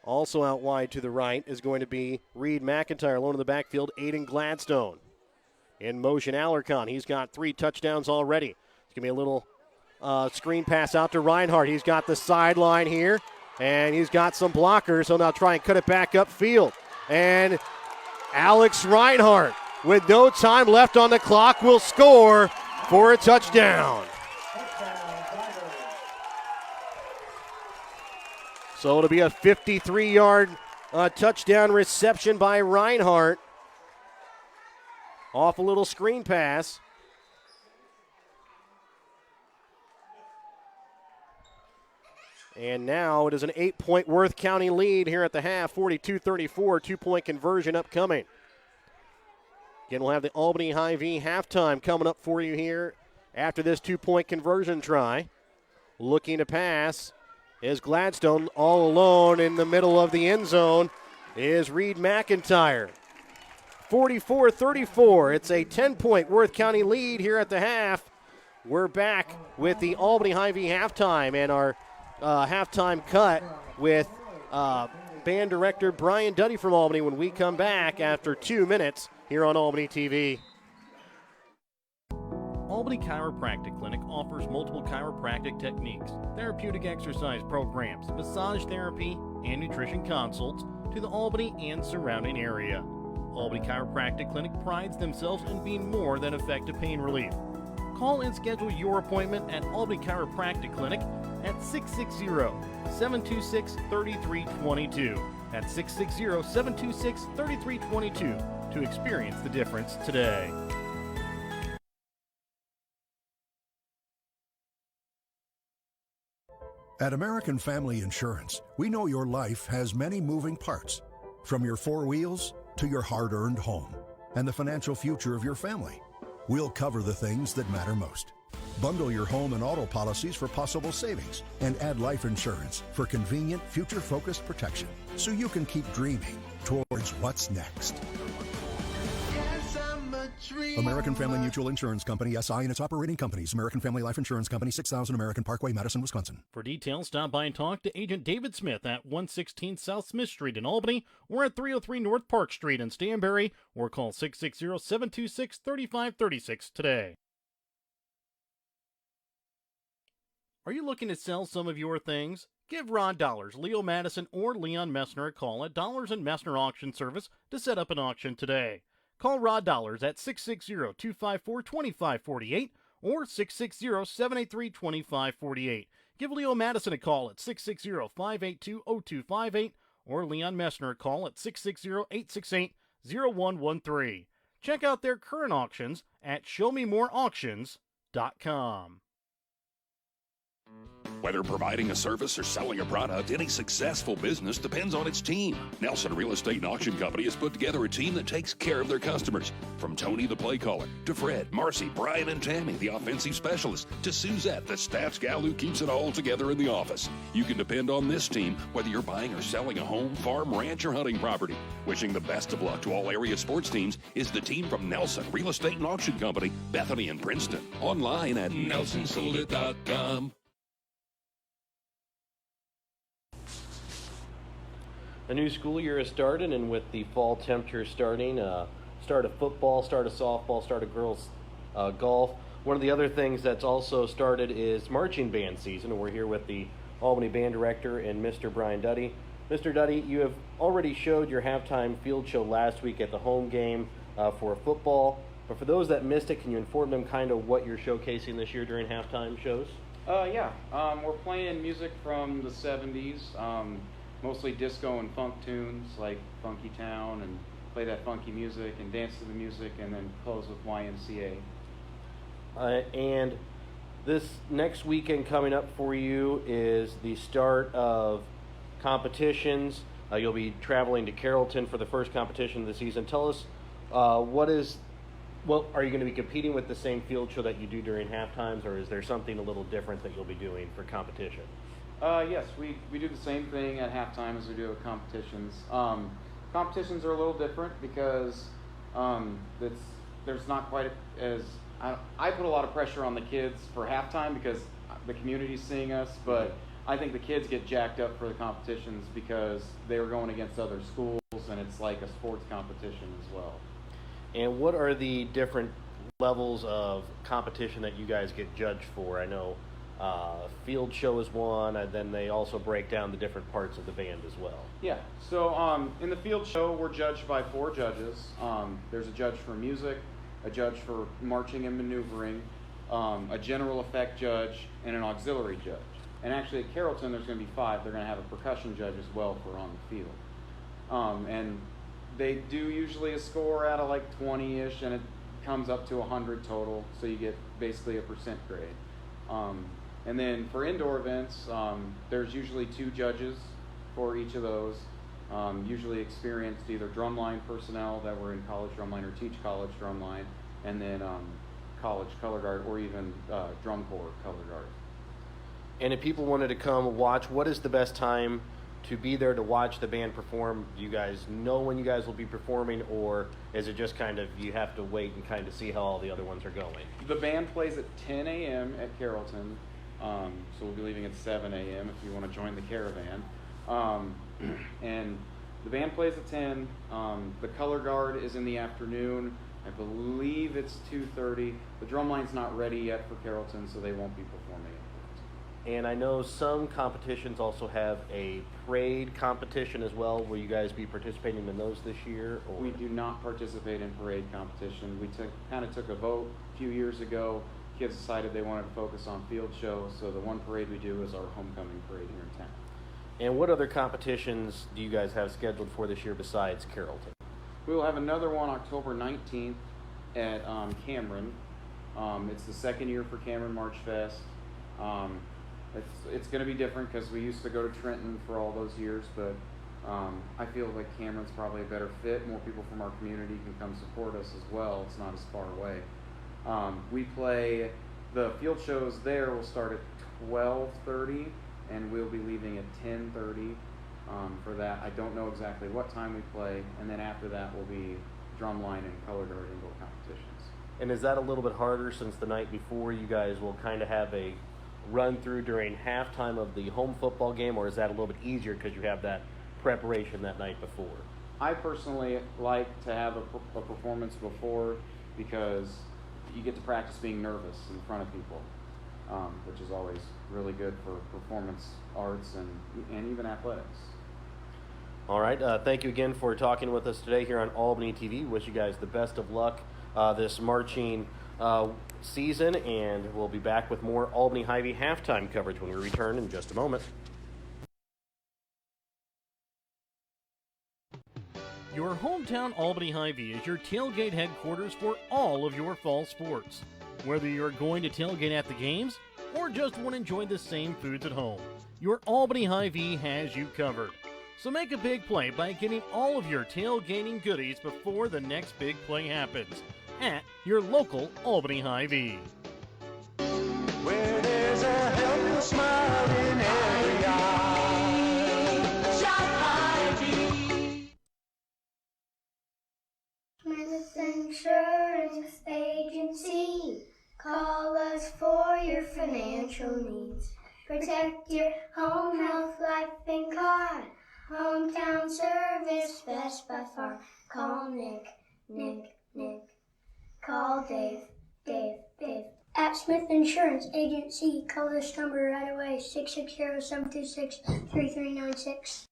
Also out wide to the right is going to be Reed McIntyre, alone in the backfield, Aiden Gladstone. In motion, Alarcon. He's got 3 touchdowns already. It's going to be a little screen pass out to Reinhardt. He's got the sideline here, and he's got some blockers. He'll now try and cut it back upfield. And Alex Reinhardt, with no time left on the clock, will score for a touchdown. So it'll be a 53-yard touchdown reception by Reinhardt. Off a little screen pass. And now it is an 8-point Worth County lead here at the half, 42-34, 2-point conversion upcoming. Again, we'll have the Albany Hy-Vee halftime coming up for you here after this 2-point conversion try. Looking to pass is Gladstone, all alone in the middle of the end zone is Reed McIntyre. 44-34, it's a 10-point Worth County lead here at the half. We're back with the Albany Hy-Vee halftime and our halftime cut with band director Brian Duddy from Albany when we come back after 2 minutes here on Albany TV. Albany Chiropractic Clinic offers multiple chiropractic techniques, therapeutic exercise programs, massage therapy, and nutrition consults to the Albany and surrounding area. Albany Chiropractic Clinic prides themselves in being more than effective pain relief. Call and schedule your appointment at Albany Chiropractic Clinic at 660-726-3322. That's 660-726-3322 to experience the difference today. At American Family Insurance, we know your life has many moving parts, from your 4 wheels to your hard-earned home and the financial future of your family. We'll cover the things that matter most. Bundle your home and auto policies for possible savings and add life insurance for convenient, future-focused protection so you can keep dreaming towards what's next. American Family Mutual Insurance Company, SI, and its operating companies. American Family Life Insurance Company, 6000 American Parkway, Madison, Wisconsin. For details, stop by and talk to Agent David Smith at 116 South Smith Street in Albany or at 303 North Park Street in Stanberry, or call 660-726-3536 today. Are you looking to sell some of your things? Give Rod Dollars, Leo Madison, or Leon Messner a call at Dollars and Messner Auction Service to set up an auction today. Call Rod Dollars at 660-254-2548 or 660-783-2548. Give Leo Madison a call at 660-582-0258 or Leon Messner a call at 660-868-0113. Check out their current auctions at showmemoreauctions.com. Whether providing a service or selling a product, any successful business depends on its team. Nelson Real Estate and Auction Company has put together a team that takes care of their customers. From Tony, the play caller, to Fred, Marcy, Brian, and Tammy, the offensive specialist, to Suzette, the stats gal who keeps it all together in the office. You can depend on this team, whether you're buying or selling a home, farm, ranch, or hunting property. Wishing the best of luck to all area sports teams is the team from Nelson Real Estate and Auction Company, Bethany and Princeton. Online at nelsonsoldit.com. A new school year has started, and with the fall temperatures starting, start of football, start of softball, start of girls golf. One of the other things that's also started is marching band season, and we're here with the Albany band director and Mr. Brian Duddy. Mr. Duddy, you have already showed your halftime field show last week at the home game for football, but for those that missed it, can you inform them kind of what you're showcasing this year during halftime shows? Yeah, we're playing music from the 70s. Mostly disco and funk tunes like Funky Town, and play that funky music and dance to the music, and then close with YMCA. And this next weekend coming up for you is the start of competitions. You'll be traveling to Carrollton for the first competition of the season. Tell us, are you going to be competing with the same field show that you do during halftimes, or is there something a little different that you'll be doing for competition? Yes, we do the same thing at halftime as we do at competitions. Competitions are a little different because there's not quite as... I put a lot of pressure on the kids for halftime because the community's seeing us, but I think the kids get jacked up for the competitions because they were going against other schools, and it's like a sports competition as well. And what are the different levels of competition that you guys get judged for? I know field show is one, and then they also break down the different parts of the band as well. Yeah, so in the field show, we're judged by 4 judges. There's a judge for music, a judge for marching and maneuvering, a general effect judge, and an auxiliary judge. And actually at Carrollton, there's going to be 5. They're going to have a percussion judge as well for on the field. And they do usually a score out of like 20-ish, and it comes up to 100 total, so you get basically a percent grade. And then for indoor events, there's usually 2 judges for each of those, usually experienced either drumline personnel that were in college drumline or teach college drumline, and then college color guard, or even drum corps color guard. And if people wanted to come watch, what is the best time to be there to watch the band perform? Do you guys know when you guys will be performing, or is it just kind of you have to wait and kind of see how all the other ones are going? The band plays at 10 a.m. at Carrollton, so we'll be leaving at 7 a.m. if you want to join the caravan. And the band plays at 10. The color guard is in the afternoon. I believe it's 2:30. The drumline's not ready yet for Carrollton, so they won't be performing it. And I know some competitions also have a parade competition as well. Will you guys be participating in those this year? Or? We do not participate in parade competition. We kind of took a vote a few years ago. Kids decided they wanted to focus on field shows, so the one parade we do is our homecoming parade here in town. And what other competitions do you guys have scheduled for this year besides Carrollton? We will have another one October 19th at Cameron. It's the second year for Cameron March Fest. It's going to be different because we used to go to Trenton for all those years, but I feel like Cameron's probably a better fit. More people from our community can come support us as well. It's not as far away. We play, the field shows there will start at 12:30, and we'll be leaving at 10:30 for that. I don't know exactly what time we play, and then after that will be drumline and color guard indoor competitions. And is that a little bit harder since the night before you guys will kind of have a run through during halftime of the home football game, or is that a little bit easier because you have that preparation that night before? I personally like to have a performance before because you get to practice being nervous in front of people, which is always really good for performance arts and even athletics. All right, thank you again for talking with us today here on Albany TV. Wish you guys the best of luck this marching season, and we'll be back with more Albany Hy-Vee halftime coverage when we return in just a moment. Your hometown Albany Hy-Vee is your tailgate headquarters for all of your fall sports. Whether you're going to tailgate at the games or just want to enjoy the same foods at home, your Albany Hy-Vee has you covered. So make a big play by getting all of your tailgating goodies before the next big play happens at your local Albany Hy-Vee. Where there's a helpful smile in every eye. Shop Hy-Vee. Smith Insurance Agency. Call us for your financial needs. Protect your home, health, life, and car. Hometown service, best by far. Call Nick. Call Dave. At Smith Insurance Agency, call this number right away, 660-726-3396.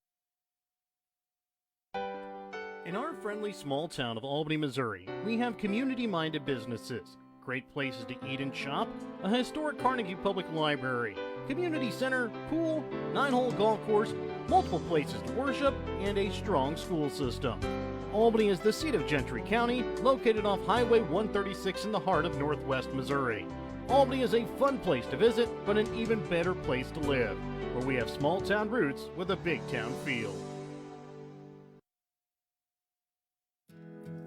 In our friendly small town of Albany, Missouri, we have community-minded businesses, great places to eat and shop, a historic Carnegie Public Library, community center, pool, 9-hole golf course, multiple places to worship, and a strong school system. Albany is the seat of Gentry County, located off Highway 136 in the heart of northwest Missouri. Albany is a fun place to visit, but an even better place to live, where we have small town roots with a big town feel.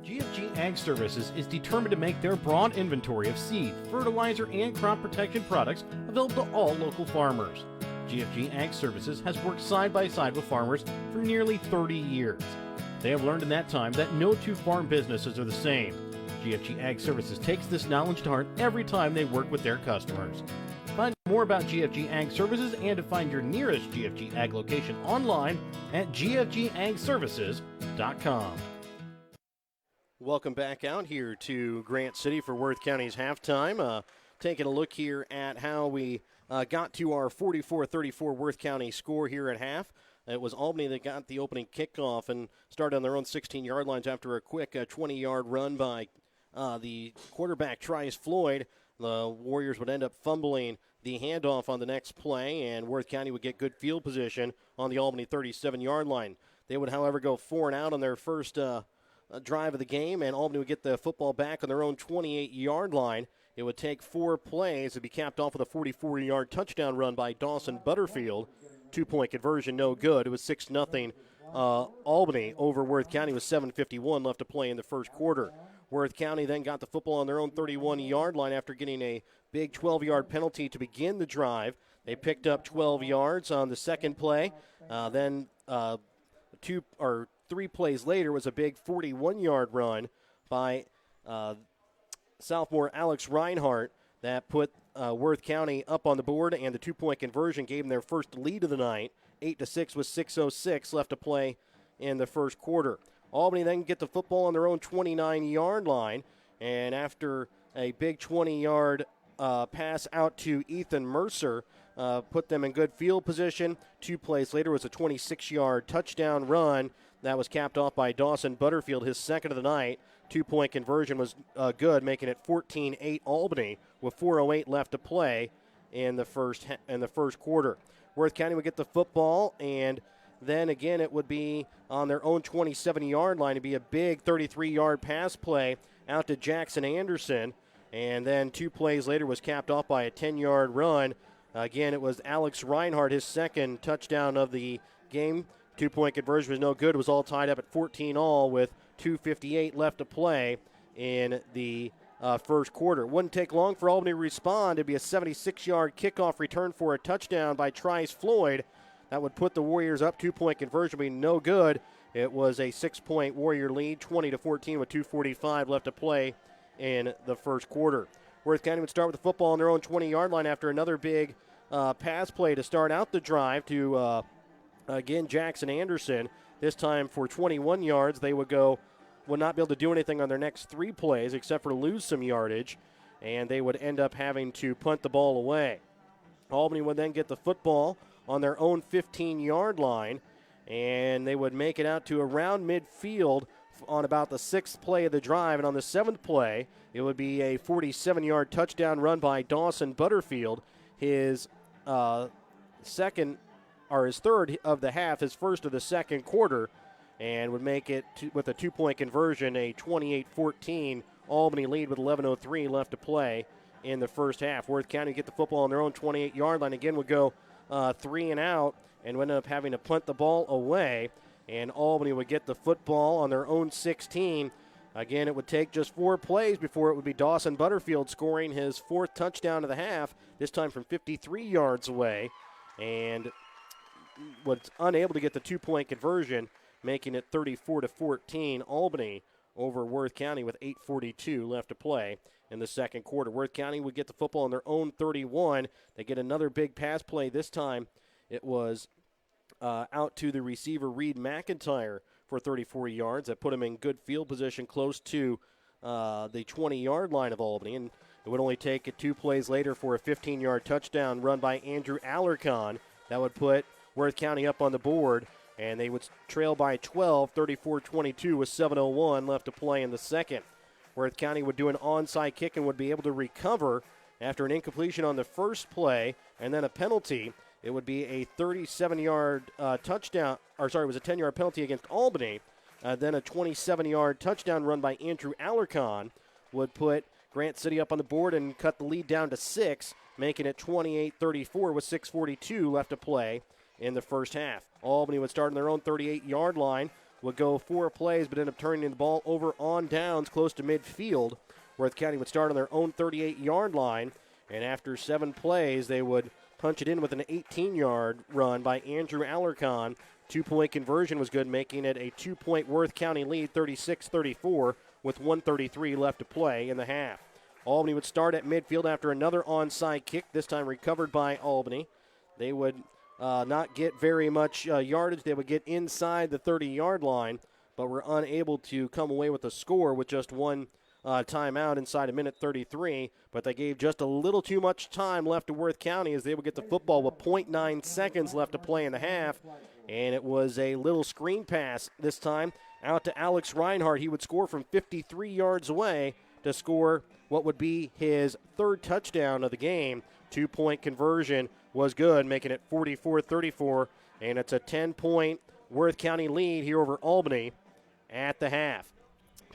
GFG Ag Services is determined to make their broad inventory of seed, fertilizer, and crop protection products available to all local farmers. GFG Ag Services has worked side by side with farmers for nearly 30 years. They have learned in that time that no two farm businesses are the same. GFG Ag Services takes this knowledge to heart every time they work with their customers. Find more about GFG Ag Services and to find your nearest GFG Ag location online at gfgagservices.com. Welcome back out here to Grant City for Worth County's halftime. Taking a look here at how we got to our 44-34 Worth County score here at half. It was Albany that got the opening kickoff and started on their own 16-yard lines after a quick 20-yard run by the quarterback, Trice Floyd. The Warriors would end up fumbling the handoff on the next play, and Worth County would get good field position on the Albany 37-yard line. They would, however, go 4 and out on their first drive of the game, and Albany would get the football back on their own 28-yard line. It would take 4 plays to be capped off with a 44-yard touchdown run by Dawson Butterfield. 2-point conversion, no good. It was 6-0 Albany over Worth County with 7:51 left to play in the first quarter. Worth County then got the football on their own 31-yard line after getting a big 12-yard penalty to begin the drive. They picked up 12 yards on the second play. Then 2 or 3 plays later was a big 41-yard run by sophomore Alex Reinhardt that put Worth County up on the board, and the 2-point conversion gave them their first lead of the night, 8-6 with 6:06 left to play in the first quarter. Albany then get the football on their own 29-yard line, and after a big 20-yard pass out to Ethan Mercer, put them in good field position. 2 plays later was a 26-yard touchdown run that was capped off by Dawson Butterfield, his second of the night. 2-point conversion was good, making it 14-8 Albany with 4:08 left to play in the first quarter. Worth County would get the football, and then again it would be on their own 27-yard line. It'd be a big 33-yard pass play out to Jackson Anderson, and then 2 plays later was capped off by a 10-yard run. Again, it was Alex Reinhardt, his second touchdown of the game. 2-point conversion was no good. It was all tied up at 14-all with 2:58 left to play in the first quarter. It wouldn't take long for Albany to respond. It'd be a 76-yard kickoff return for a touchdown by Trice Floyd. That would put the Warriors up. 2-point conversion would be no good. It was a 6-point Warrior lead, 20-14 with 2:45 left to play in the first quarter. Worth County would start with the football on their own 20-yard line after another big pass play to start out the drive to, again, Jackson Anderson. This time for 21 yards. They would not be able to do anything on their next 3 plays except for lose some yardage, and they would end up having to punt the ball away. Albany would then get the football on their own 15-yard line, and they would make it out to around midfield on about the 6th play of the drive. And on the 7th play, it would be a 47-yard touchdown run by Dawson Butterfield, his second or his third of the half, his first of the second quarter, and would make it, with a 2-point conversion, a 28-14 Albany lead with 11:03 left to play in the first half. Worth County get the football on their own 28-yard line. Again, would go 3 and out and would end up having to punt the ball away, and Albany would get the football on their own 16. Again, it would take just 4 plays before it would be Dawson Butterfield scoring his 4th touchdown of the half, this time from 53 yards away, and was unable to get the 2-point conversion, making it 34-14 Albany over Worth County with 8:42 left to play in the second quarter. Worth County would get the football on their own 31. They get another big pass play. This time it was out to the receiver Reed McIntyre for 34 yards. That put him in good field position close to the 20-yard line of Albany. And it would only take 2 plays later for a 15-yard touchdown run by Andrew Alarcon. That would put Worth County up on the board, and they would trail by 12, 34-22 with 7:01 left to play in the second. Worth County would do an onside kick and would be able to recover after an incompletion on the first play and then a penalty. It would be a 37-yard touchdown, or sorry, it was a 10-yard penalty against Albany. Then a 27-yard touchdown run by Andrew Alarcon would put Grant City up on the board and cut the lead down to 6, making it 28-34 with 6:42 left to play in the first half. Albany would start on their own 38-yard line, would go 4 plays, but end up turning the ball over on downs close to midfield. Worth County would start on their own 38-yard line, and after 7 plays, they would punch it in with an 18-yard run by Andrew Alarcon. 2-point conversion was good, making it a 2-point Worth County lead, 36-34, with 1:33 left to play in the half. Albany would start at midfield after another onside kick, this time recovered by Albany. They would not get very much yardage. They would get inside the 30-yard line, but were unable to come away with a score with just 1 timeout inside a minute 33. But they gave just a little too much time left to Worth County as they would get the football with 0.9 seconds left to play in the half. And it was a little screen pass this time out to Alex Reinhardt. He would score from 53 yards away to score what would be his 3rd touchdown of the game. 2-point conversion was good, making it 44-34, and it's a 10-point Worth County lead here over Albany at the half.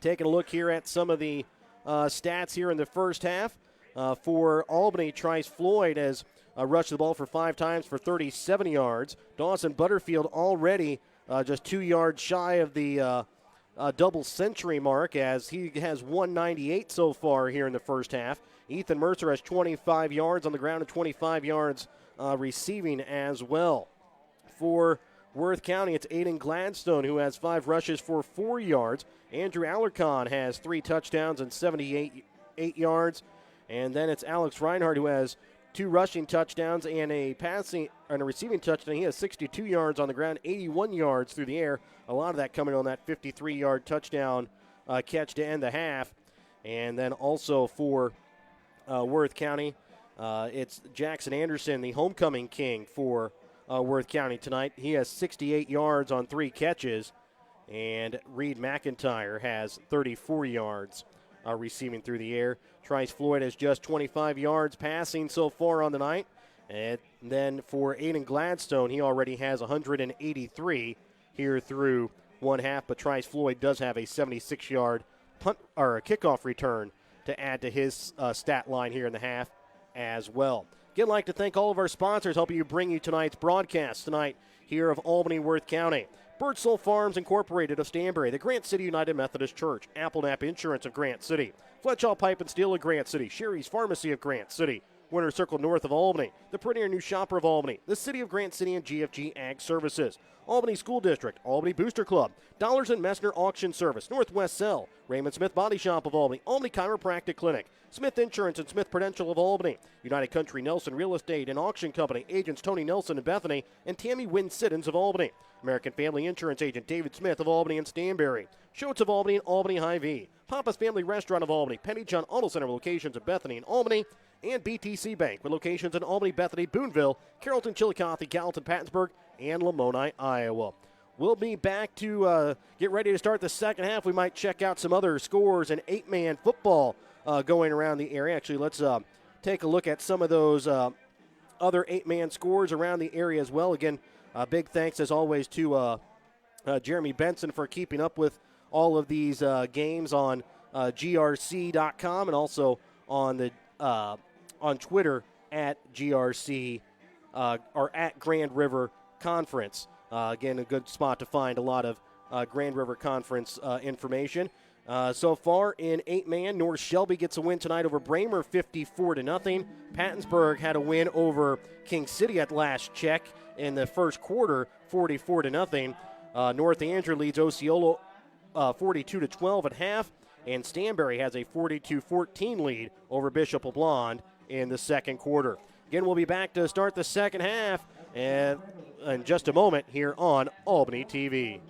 Taking a look here at some of the stats here in the first half. For Albany, Trice Floyd has rushed the ball for 5 times for 37 yards. Dawson Butterfield already just 2 yards shy of the double century mark, as he has 198 so far here in the first half. Ethan Mercer has 25 yards on the ground and 25 yards receiving as well. For Worth County, it's Aiden Gladstone who has 5 rushes for 4 yards. Andrew Alarcon has 3 touchdowns and 78 yards. And then it's Alex Reinhardt who has 2 rushing touchdowns and a receiving touchdown. He has 62 yards on the ground, 81 yards through the air. A lot of that coming on that 53-yard touchdown catch to end the half. And then also for Worth County, it's Jackson Anderson, the homecoming king for Worth County tonight. He has 68 yards on 3 catches, and Reed McIntyre has 34 yards receiving through the air. Trice Floyd has just 25 yards passing so far on the night. And then for Aiden Gladstone, he already has 183 here through one half, but Trice Floyd does have a 76-yard punt or a kickoff return to add to his stat line here in the half as well. Again, I'd like to thank all of our sponsors helping bring you tonight's broadcast tonight here of Albany Worth County. Birdsall Farms Incorporated of Stanbury, the Grant City United Methodist Church, Apple Nap Insurance of Grant City, Fletchall Pipe and Steel of Grant City, Sherry's Pharmacy of Grant City, Winter Circle North of Albany, the Premier New Shopper of Albany, the City of Grant City and GFG Ag Services, Albany School District, Albany Booster Club, Dollars and Messner Auction Service, Northwest Cell, Raymond Smith Body Shop of Albany, Albany Chiropractic Clinic, Smith Insurance and Smith Prudential of Albany, United Country Nelson Real Estate and Auction Company, agents Tony Nelson and Bethany, and Tammy Wynn Siddons of Albany, American Family Insurance agent David Smith of Albany and Stanbury, Schultz of Albany and Albany Hy-Vee, Papa's Family Restaurant of Albany, Penny John Auto Center locations of Bethany and Albany, and BTC Bank with locations in Albany, Bethany, Boonville, Carrollton, Chillicothe, Gallatin, Pattonsburg, and Lamoni, Iowa. we'll be back to get ready to start the second half. We might check out some other scores and 8-man football going around the area. Actually, let's take a look at some of those other 8-man scores around the area as well. Again, big thanks as always to Jeremy Benson for keeping up with all of these games on grc.com and also on the on Twitter at GRC or at Grand River Conference. Again, a good spot to find a lot of Grand River Conference information. So far in 8-man, North Shelby gets a win tonight over Bramer, 54-0. Pattonsburg had a win over King City at last check in the first quarter, 44-0. North Andrew leads Osceola 42-12 at half, and Stanberry has a 42-14 lead over Bishop LeBlond in the second quarter. Again, we'll be back to start the second half and in just a moment here on Albany TV.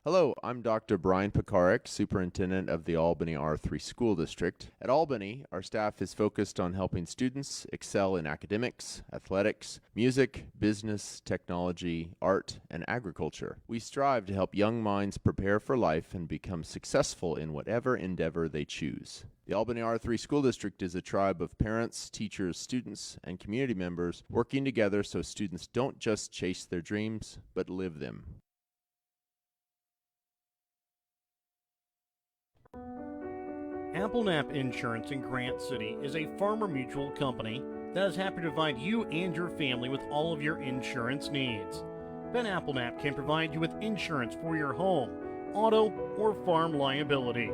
Hello, I'm Dr. Brian Pekarik, Superintendent of the Albany R3 School District. At Albany, our staff is focused on helping students excel in academics, athletics, music, business, technology, art, and agriculture. We strive to help young minds prepare for life and become successful in whatever endeavor they choose. The Albany R3 School District is a tribe of parents, teachers, students, and community members working together so students don't just chase their dreams, but live them. Applenap Insurance in Grant City is a farmer mutual company that is happy to provide you and your family with all of your insurance needs. Ben Applenap can provide you with insurance for your home, auto, or farm liability.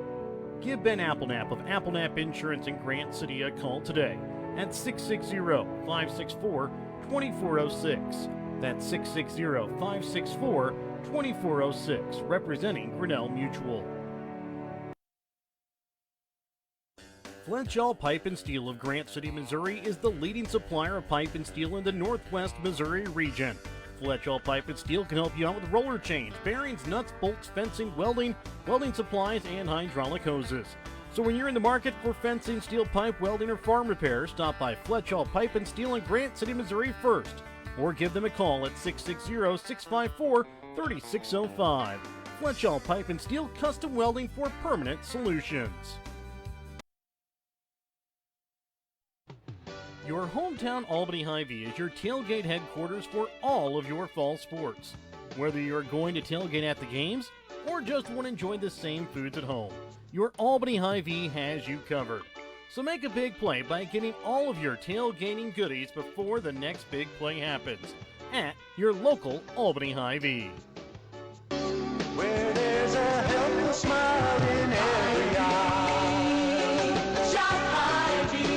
Give Ben Applenap of Applenap Insurance in Grant City a call today at 660-564-2406. That's 660-564-2406, representing Grinnell Mutual. Fletchall Pipe and Steel of Grant City, Missouri is the leading supplier of pipe and steel in the Northwest Missouri region. Fletchall Pipe and Steel can help you out with roller chains, bearings, nuts, bolts, fencing, welding supplies, and hydraulic hoses. So when you're in the market for fencing, steel pipe, welding, or farm repair, stop by Fletchall Pipe and Steel in Grant City, Missouri first, or give them a call at 660-654-3605. Fletchall Pipe and Steel, custom welding for permanent solutions. Your hometown Albany Hy-Vee is your tailgate headquarters for all of your fall sports. Whether you're going to tailgate at the games or just want to enjoy the same foods at home, your Albany Hy-Vee has you covered. So make a big play by getting all of your tailgating goodies before the next big play happens at your local Albany Hy-Vee. Where there's a helpful smile in every eye. Shop Hy-Vee.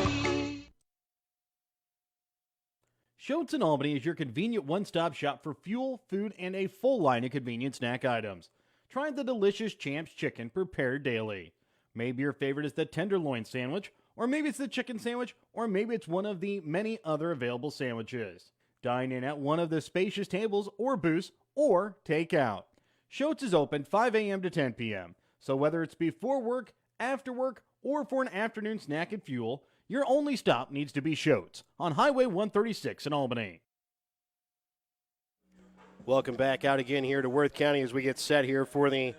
Schultz in Albany is your convenient one-stop shop for fuel, food, and a full line of convenient snack items. Try the delicious Champs Chicken prepared daily. Maybe your favorite is the tenderloin sandwich, or maybe it's the chicken sandwich, or maybe it's one of the many other available sandwiches. Dine in at one of the spacious tables or booths, or take out. Schultz is open 5 a.m. to 10 p.m., so whether it's before work, after work, or for an afternoon snack and fuel, your only stop needs to be Schultz on Highway 136 in Albany. Welcome back out again here to Worth County as we get set here for the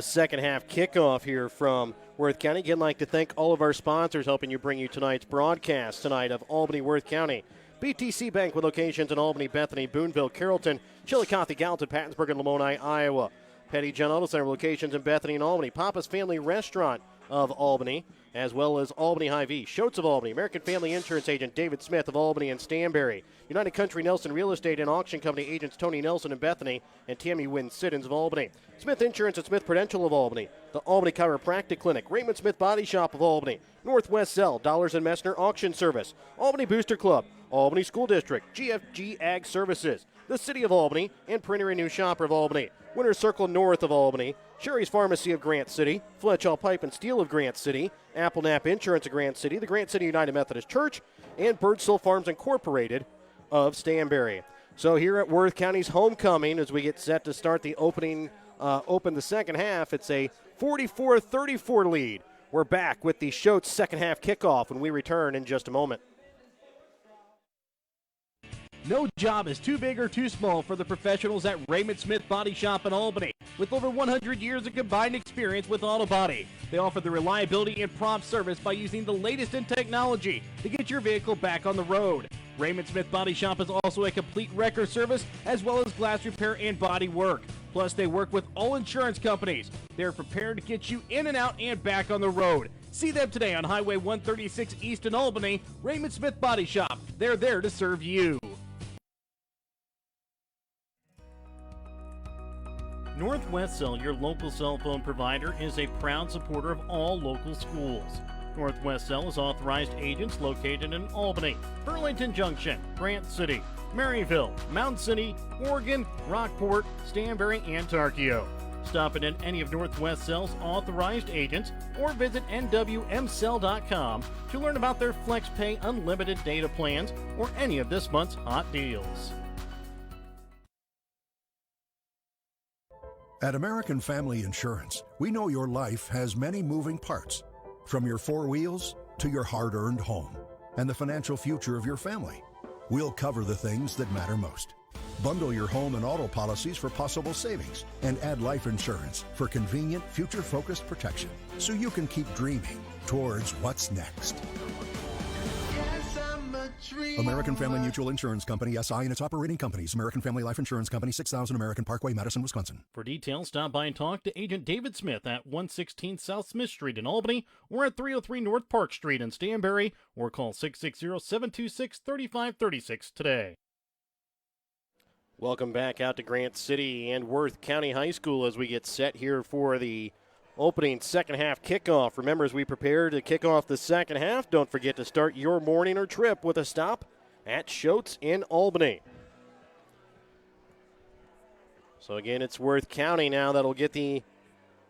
second half kickoff here from Worth County. Again, I'd like to thank all of our sponsors helping you bring you tonight's broadcast tonight of Albany, Worth County. BTC Bank with locations in Albany, Bethany, Boonville, Carrollton, Chillicothe, Gallatin, Pattonsburg, and Lamoni, Iowa. Petty John Auto Center locations in Bethany and Albany. Papa's Family Restaurant of Albany, as well as Albany Hy-Vee. Schultz of Albany, American Family Insurance Agent David Smith of Albany and Stanberry. United Country Nelson Real Estate and Auction Company agents Tony Nelson in Bethany and Tammy Wynn Siddons of Albany. Smith Insurance and Smith Prudential of Albany. The Albany Chiropractic Clinic. Raymond Smith Body Shop of Albany. Northwest Cell, Dollars and Messner Auction Service. Albany Booster Club. Albany School District. GFG Ag Services. The City of Albany and Printer and New Shopper of Albany. Winter Circle North of Albany. Sherry's Pharmacy of Grant City. Fletchall Pipe and Steel of Grant City. Applenap Insurance of Grant City. The Grant City United Methodist Church. And Birdsville Farms Incorporated of Stanberry. So here at Worth County's homecoming, as we get set to start the open the second half, it's a 44-34 lead. We're back with the Schultz second half kickoff when we return in just a moment. No job is too big or too small for the professionals at Raymond Smith Body Shop in Albany. With over 100 years of combined experience with auto body, they offer the reliability and prompt service by using the latest in technology to get your vehicle back on the road. Raymond Smith Body Shop is also a complete wrecker service as well as glass repair and body work. Plus, they work with all insurance companies. They're prepared to get you in and out and back on the road. See them today on Highway 136 East in Albany. Raymond Smith Body Shop. They're there to serve you. Northwest Cell, your local cell phone provider, is a proud supporter of all local schools. Northwest Cell is authorized agents located in Albany, Burlington Junction, Grant City, Maryville, Mound City, Oregon, Rockport, Stanberry, and Tarkio. Stop in at any of Northwest Cell's authorized agents or visit nwmcell.com to learn about their FlexPay unlimited data plans or any of this month's hot deals. At American Family Insurance, we know your life has many moving parts, from your four wheels to your hard-earned home and the financial future of your family. We'll cover the things that matter most. Bundle your home and auto policies for possible savings and add life insurance for convenient, future-focused protection so you can keep dreaming towards what's next. American Family Mutual Insurance Company, SI, and its operating companies. American Family Life Insurance Company, 6000 American Parkway, Madison, Wisconsin. For details, stop by and talk to Agent David Smith at 116 South Smith Street in Albany or at 303 North Park Street in Stanberry, or call 660-726-3536 today. Welcome back out to Grant City and Worth County High School as we get set here for the opening second half kickoff. Remember, as we prepare to kick off the second half, don't forget to start your morning or trip with a stop at Schultz in Albany. So again, it's Worth County now that'll get the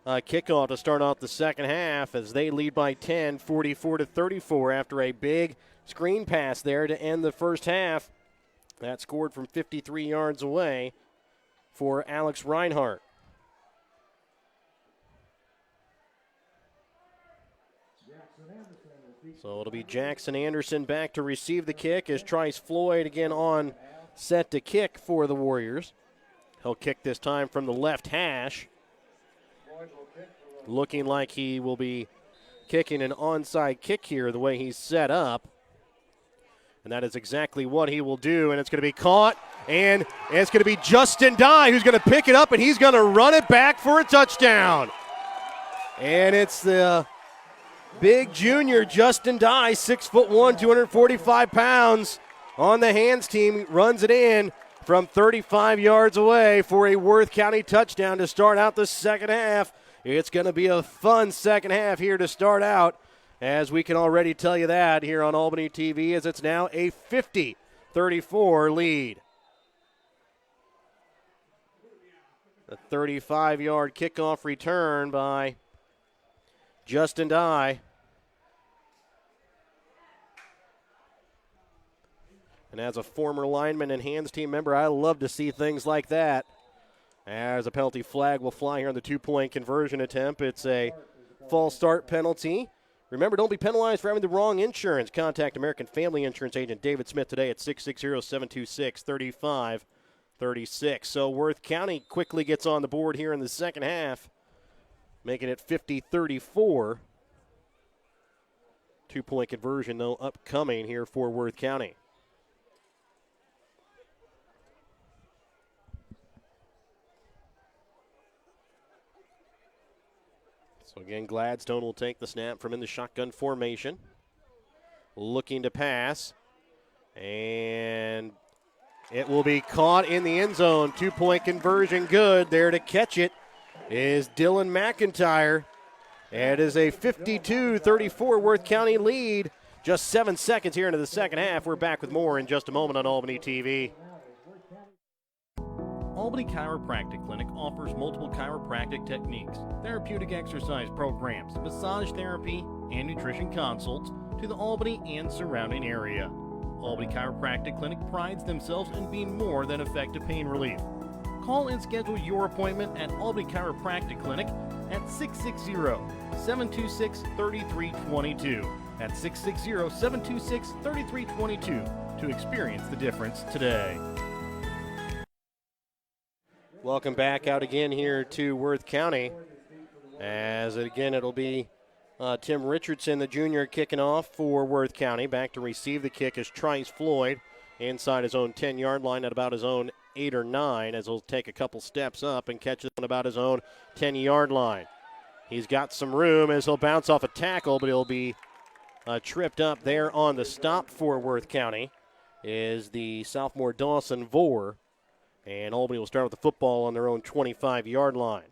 kickoff to start off the second half as they lead by 10, 44-34 after a big screen pass there to end the first half. That scored from 53 yards away for Alex Reinhardt. So it'll be Jackson Anderson back to receive the kick as Trice Floyd again on set to kick for the Warriors. He'll kick this time from the left hash. Looking like he will be kicking an onside kick here the way he's set up. And that is exactly what he will do, and it's going to be caught, and it's going to be Justin Dye who's going to pick it up, and he's going to run it back for a touchdown. And it's the big junior Justin Dye, 6'1", 245 pounds, on the hands team, runs it in from 35 yards away for a Worth County touchdown to start out the second half. It's going to be a fun second half here to start out, as we can already tell you that here on Albany TV, as it's now a 50-34 lead. A 35-yard kickoff return by Justin Dye. And as a former lineman and hands team member, I love to see things like that. As a penalty flag will fly here on the two-point conversion attempt. It's a false start penalty. Remember, don't be penalized for having the wrong insurance. Contact American Family Insurance Agent David Smith today at 660-726-3536. So Worth County quickly gets on the board here in the second half, making it 50-34. Two-point conversion, though, upcoming here for Worth County. So again, Gladstone will take the snap from in the shotgun formation. Looking to pass. And it will be caught in the end zone. Two-point conversion good. There to catch it is Dylan McIntyre. It is a 52-34 Worth County lead. Just 7 seconds here into the second half. We're back with more in just a moment on Albany TV. Albany Chiropractic Clinic offers multiple chiropractic techniques, therapeutic exercise programs, massage therapy, and nutrition consults to the Albany and surrounding area. Albany Chiropractic Clinic prides themselves in being more than effective pain relief. Call and schedule your appointment at Albany Chiropractic Clinic at 660-726-3322. That's 660-726-3322. to experience the difference today. Welcome back out again here to Worth County. As again, it'll be Tim Richardson, the junior, kicking off for Worth County. Back to receive the kick is Trice Floyd inside his own 10-yard line at about his own 8 or 9, as he'll take a couple steps up and catch it on about his own 10-yard line. He's got some room as he'll bounce off a tackle, but he'll be tripped up there on the stop for Worth County is the sophomore Dawson Vore. And Albany will start with the football on their own 25-yard line.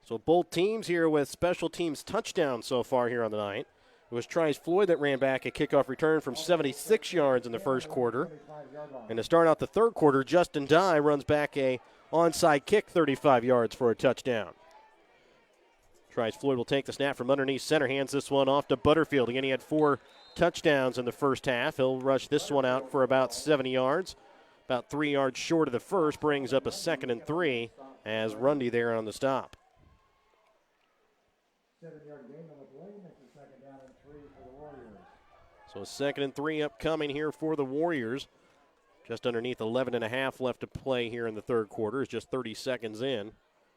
So both teams here with special teams touchdowns so far here on the night. It was Trice Floyd that ran back a kickoff return from 76 yards in the first quarter. And to start out the third quarter, Justin Dye runs back a onside kick 35 yards for a touchdown. Trice Floyd will take the snap from underneath center, hands this one off to Butterfield. Again, he had 4 touchdowns in the first half. He'll rush this one out for about 70 yards. About 3 yards short of the first, brings up a 2nd and 3 as Rundy there on the stop. 7-yard gain on the play, makes it 2nd down and 3 for the Warriors. So 2nd and 3 upcoming here for the Warriors. Just underneath 11 and a half left to play here in the third quarter. It's just 30 seconds in.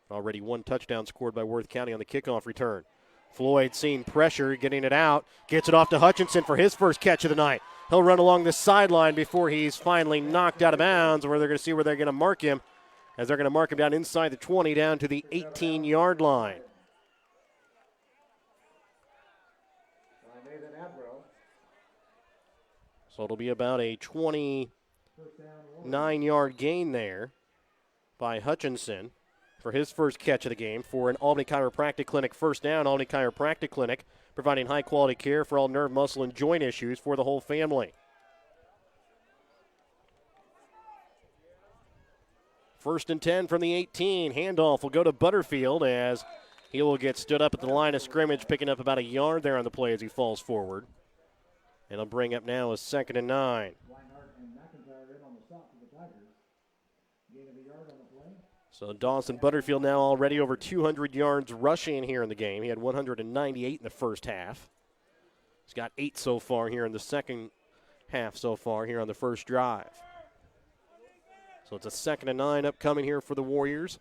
Already 1 touchdown scored by Worth County on the kickoff return. Floyd seeing pressure, getting it out, gets it off to Hutchinson for his first catch of the night. He'll run along the sideline before he's finally knocked out of bounds, where they're going to see where they're going to mark him, as they're going to mark him down inside the 20 down to the 18-yard line. So it'll be about a 29-yard gain there by Hutchinson for his first catch of the game for an Albany Chiropractic Clinic first down. Albany Chiropractic Clinic providing high-quality care for all nerve, muscle, and joint issues for the whole family. First and 10 from the 18. Handoff will go to Butterfield as he will get stood up at the line of scrimmage, picking up about a yard there on the play as he falls forward. And he'll bring up now a 2nd and 9. So Dawson Butterfield now already over 200 yards rushing here in the game. He had 198 in the first half. He's got 8 so far here in the second half so far here on the first drive. So it's a 2nd and 9 upcoming here for the Warriors.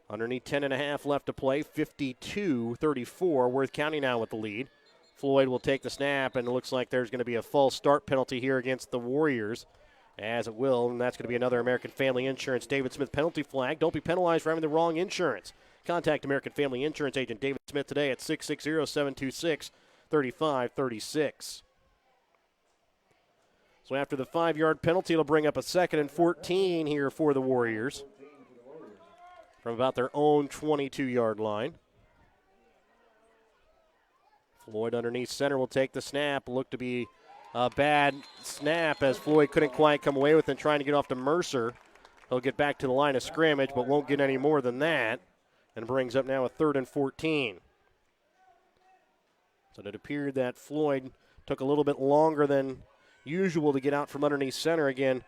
Underneath 10 and a half left to play, 52-34. Worth County now with the lead. Floyd will take the snap, and it looks like there's going to be a false start penalty here against the Warriors, as it will, and that's going to be another American Family Insurance David Smith penalty flag. Don't be penalized for having the wrong insurance. Contact American Family Insurance agent David Smith today at 660-726-3536. So after the 5-yard penalty, it'll bring up a 2nd and 14 here for the Warriors from about their own 22-yard line. Floyd underneath center will take the snap. Look to be a bad snap as Floyd couldn't quite come away with it, trying to get off to Mercer. He'll get back to the line of scrimmage, but won't get any more than that, and brings up now a 3rd and 14. So it appeared that Floyd took a little bit longer than usual to get out from underneath center. Again,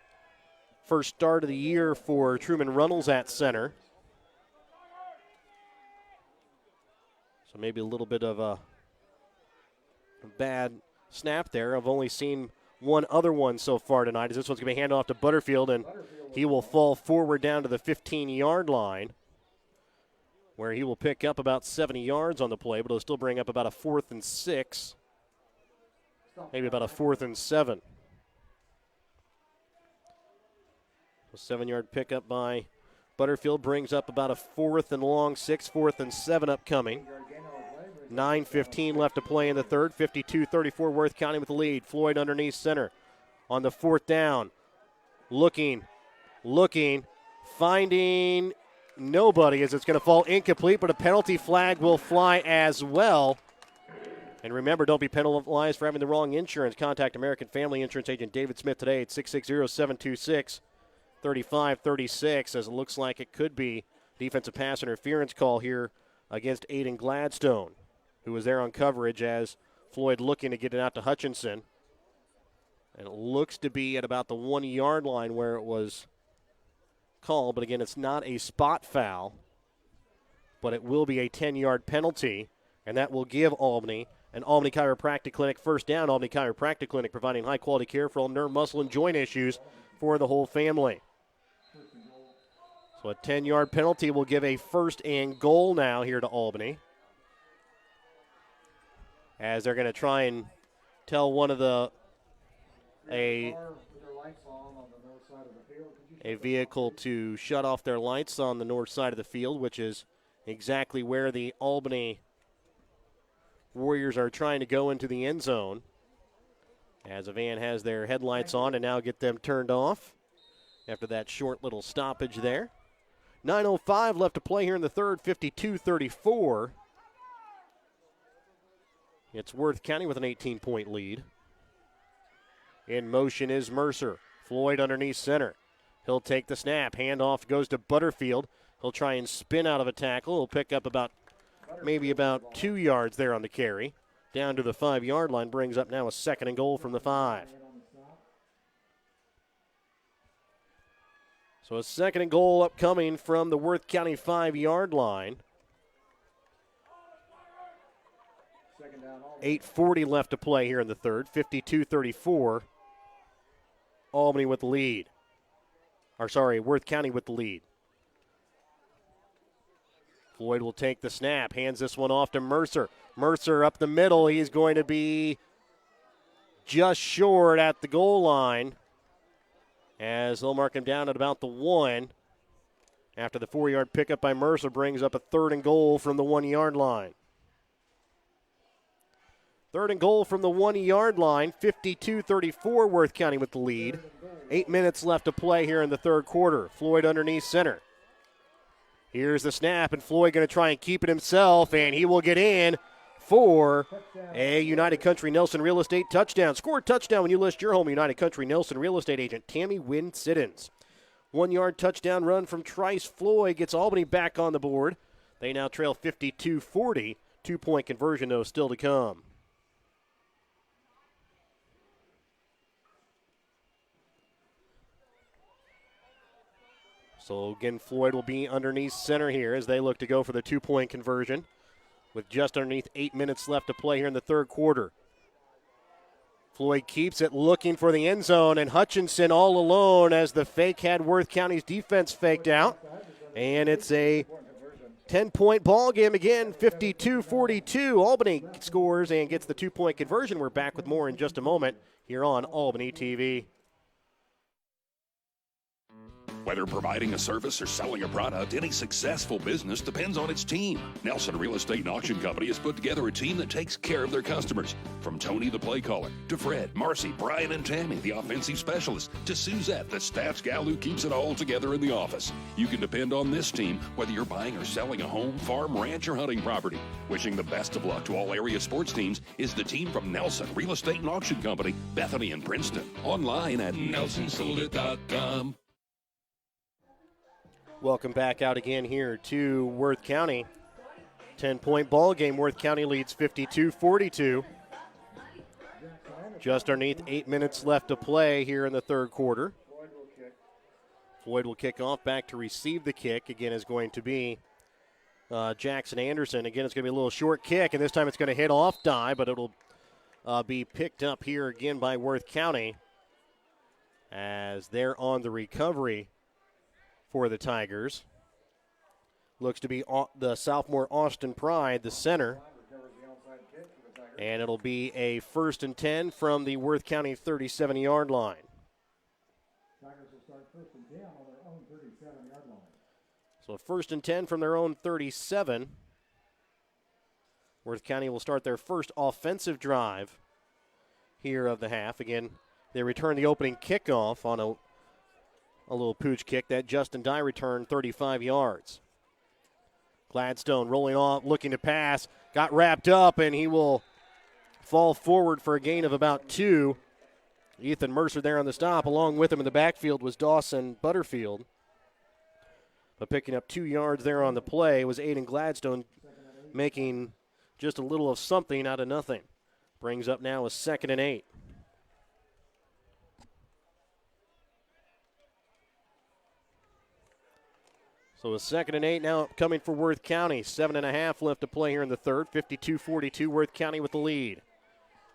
first start of the year for Truman Runnels at center. So maybe a little bit of a bad snap there. I've only seen one other one so far tonight, as this one's going to be handed off to Butterfield, and he will fall forward down to the 15-yard line, where he will pick up about 70 yards on the play, but he'll still bring up about a 4th and 6, maybe about a 4th and 7. A 7-yard pickup by Butterfield brings up about a 4th and long 6, 4th and 7 upcoming. 9:15 left to play in the third. 52-34 Worth County with the lead. Floyd underneath center on the 4th down. Looking, finding nobody as it's going to fall incomplete, but a penalty flag will fly as well. And remember, don't be penalized for having the wrong insurance. Contact American Family Insurance agent David Smith today at 660-726-3536, as it looks like it could be defensive pass interference call here against Aiden Gladstone, who was there on coverage as Floyd looking to get it out to Hutchinson. And it looks to be at about the 1-yard line where it was called. But again, it's not a spot foul, but it will be a 10-yard penalty, and that will give Albany An Albany Chiropractic Clinic first down. Albany Chiropractic Clinic providing high-quality care for all nerve, muscle, and joint issues for the whole family. So a 10-yard penalty will give a first and goal now here to Albany, as they're going to try and tell one of a vehicle to shut off their lights on the north side of the field, which is exactly where the Albany Warriors are trying to go into the end zone, as a van has their headlights on and now get them turned off after that short little stoppage there. 9:05 left to play here in the third, 52-34. It's Worth County with an 18-point lead. In motion is Mercer. Floyd underneath center. He'll take the snap. Handoff goes to Butterfield. He'll try and spin out of a tackle. He'll pick up maybe about 2 yards there on the carry. Down to the 5-yard line. Brings up now a second and goal from the 5. So a second and goal upcoming from the Worth County 5-yard line. 8:40 left to play here in the third. 52-34. Albany with the lead. Worth County with the lead. Floyd will take the snap, hands this one off to Mercer. Mercer up the middle. He's going to be just short at the goal line, as they'll mark him down at about the 1. After the 4-yard pickup by Mercer brings up a third and goal from the 1-yard line. Third and goal from the 1-yard line, 52-34, Worth County with the lead. 8 minutes left to play here in the third quarter. Floyd underneath center. Here's the snap, and Floyd going to try and keep it himself, and he will get in for a United Country Nelson Real Estate touchdown. Score a touchdown when you list your home United Country Nelson Real Estate agent Tammy Wynn Siddons. 1-yard touchdown run from Trice Floyd gets Albany back on the board. They now trail 52-40. 2-point conversion, though, still to come. So again, Floyd will be underneath center here as they look to go for the 2-point conversion with just underneath 8 minutes left to play here in the third quarter. Floyd keeps it, looking for the end zone, and Hutchinson all alone as the fake had Worth County's defense faked out. And it's a 10-point ball game again, 52-42. Albany scores and gets the 2-point conversion. We're back with more in just a moment here on Albany TV. Whether providing a service or selling a product, any successful business depends on its team. Nelson Real Estate and Auction Company has put together a team that takes care of their customers. From Tony, the play caller, to Fred, Marcy, Brian, and Tammy, the offensive specialist, to Suzette, the stats gal who keeps it all together in the office. You can depend on this team, whether you're buying or selling a home, farm, ranch, or hunting property. Wishing the best of luck to all area sports teams is the team from Nelson Real Estate and Auction Company, Bethany and Princeton. Online at nelsonsold.com. Welcome back out again here to Worth County. 10-point ball game. Worth County leads 52-42. Just underneath 8 minutes left to play here in the third quarter. Floyd will kick off. Back to receive the kick again is going to be Jackson Anderson. Again, it's going to be a little short kick, and this time it's going to hit off die, but it'll be picked up here again by Worth County as they're on the recovery for the Tigers. Looks to be the sophomore Austin Pride, the center. And it'll be a 1st and 10 from the Worth County 37-yard line. Tigers will start 1st and 10 on their own 37-yard line. So 1st and 10 from their own 37. Worth County will start their first offensive drive here of the half. Again, they return the opening kickoff on a little pooch kick that Justin Dye returned 35 yards. Gladstone rolling off, looking to pass, got wrapped up, and he will fall forward for a gain of about 2. Ethan Mercer there on the stop. Along with him in the backfield was Dawson Butterfield. But picking up 2 yards there on the play was Aiden Gladstone, making just a little of something out of nothing. Brings up now a 2nd and 8. So a 2nd and 8 now coming for Worth County. 7.5 left to play here in the third. 52-42, Worth County with the lead.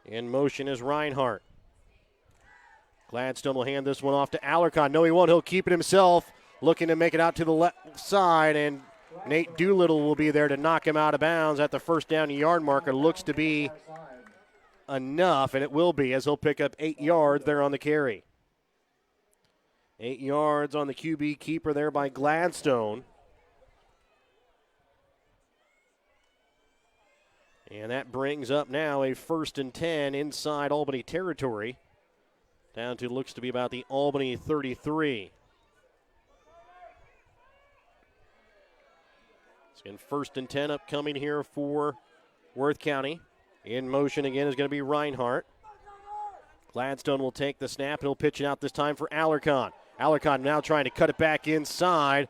In motion is Reinhardt. Gladstone will hand this one off to Alarcon. No, he won't. He'll keep it himself. Looking to make it out to the left side, and Nate Doolittle will be there to knock him out of bounds at the first down yard marker. Looks to be enough, and it will be, as he'll pick up 8 yards there on the carry. 8 yards on the QB keeper there by Gladstone. And that brings up now a 1st and 10 inside Albany territory. Down to looks to be about the Albany 33. So again, 1st and 10 upcoming here for Worth County. In motion again is going to be Reinhardt. Gladstone will take the snap, and he'll pitch it out this time for Alarcon. Alarcon now trying to cut it back inside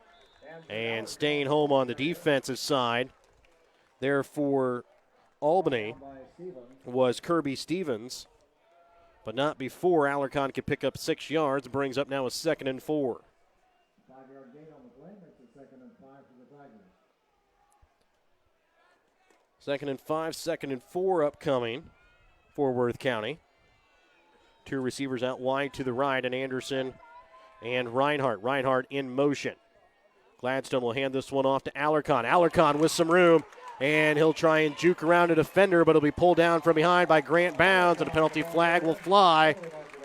and staying home on the defensive side. There for Albany was Kirby Stevens, but not before Alarcon could pick up 6 yards. Brings up now a 2nd and 4. 5-yard gain on the play makes it 2nd and 5 for the Tigers. 2nd and 5, 2nd and 4 upcoming for Worth County. 2 receivers out wide to the right, and Anderson and Reinhardt. Reinhardt in motion. Gladstone will hand this one off to Alarcon. Alarcon with some room, and he'll try and juke around a defender, but he'll be pulled down from behind by Grant Bounds, and a penalty flag will fly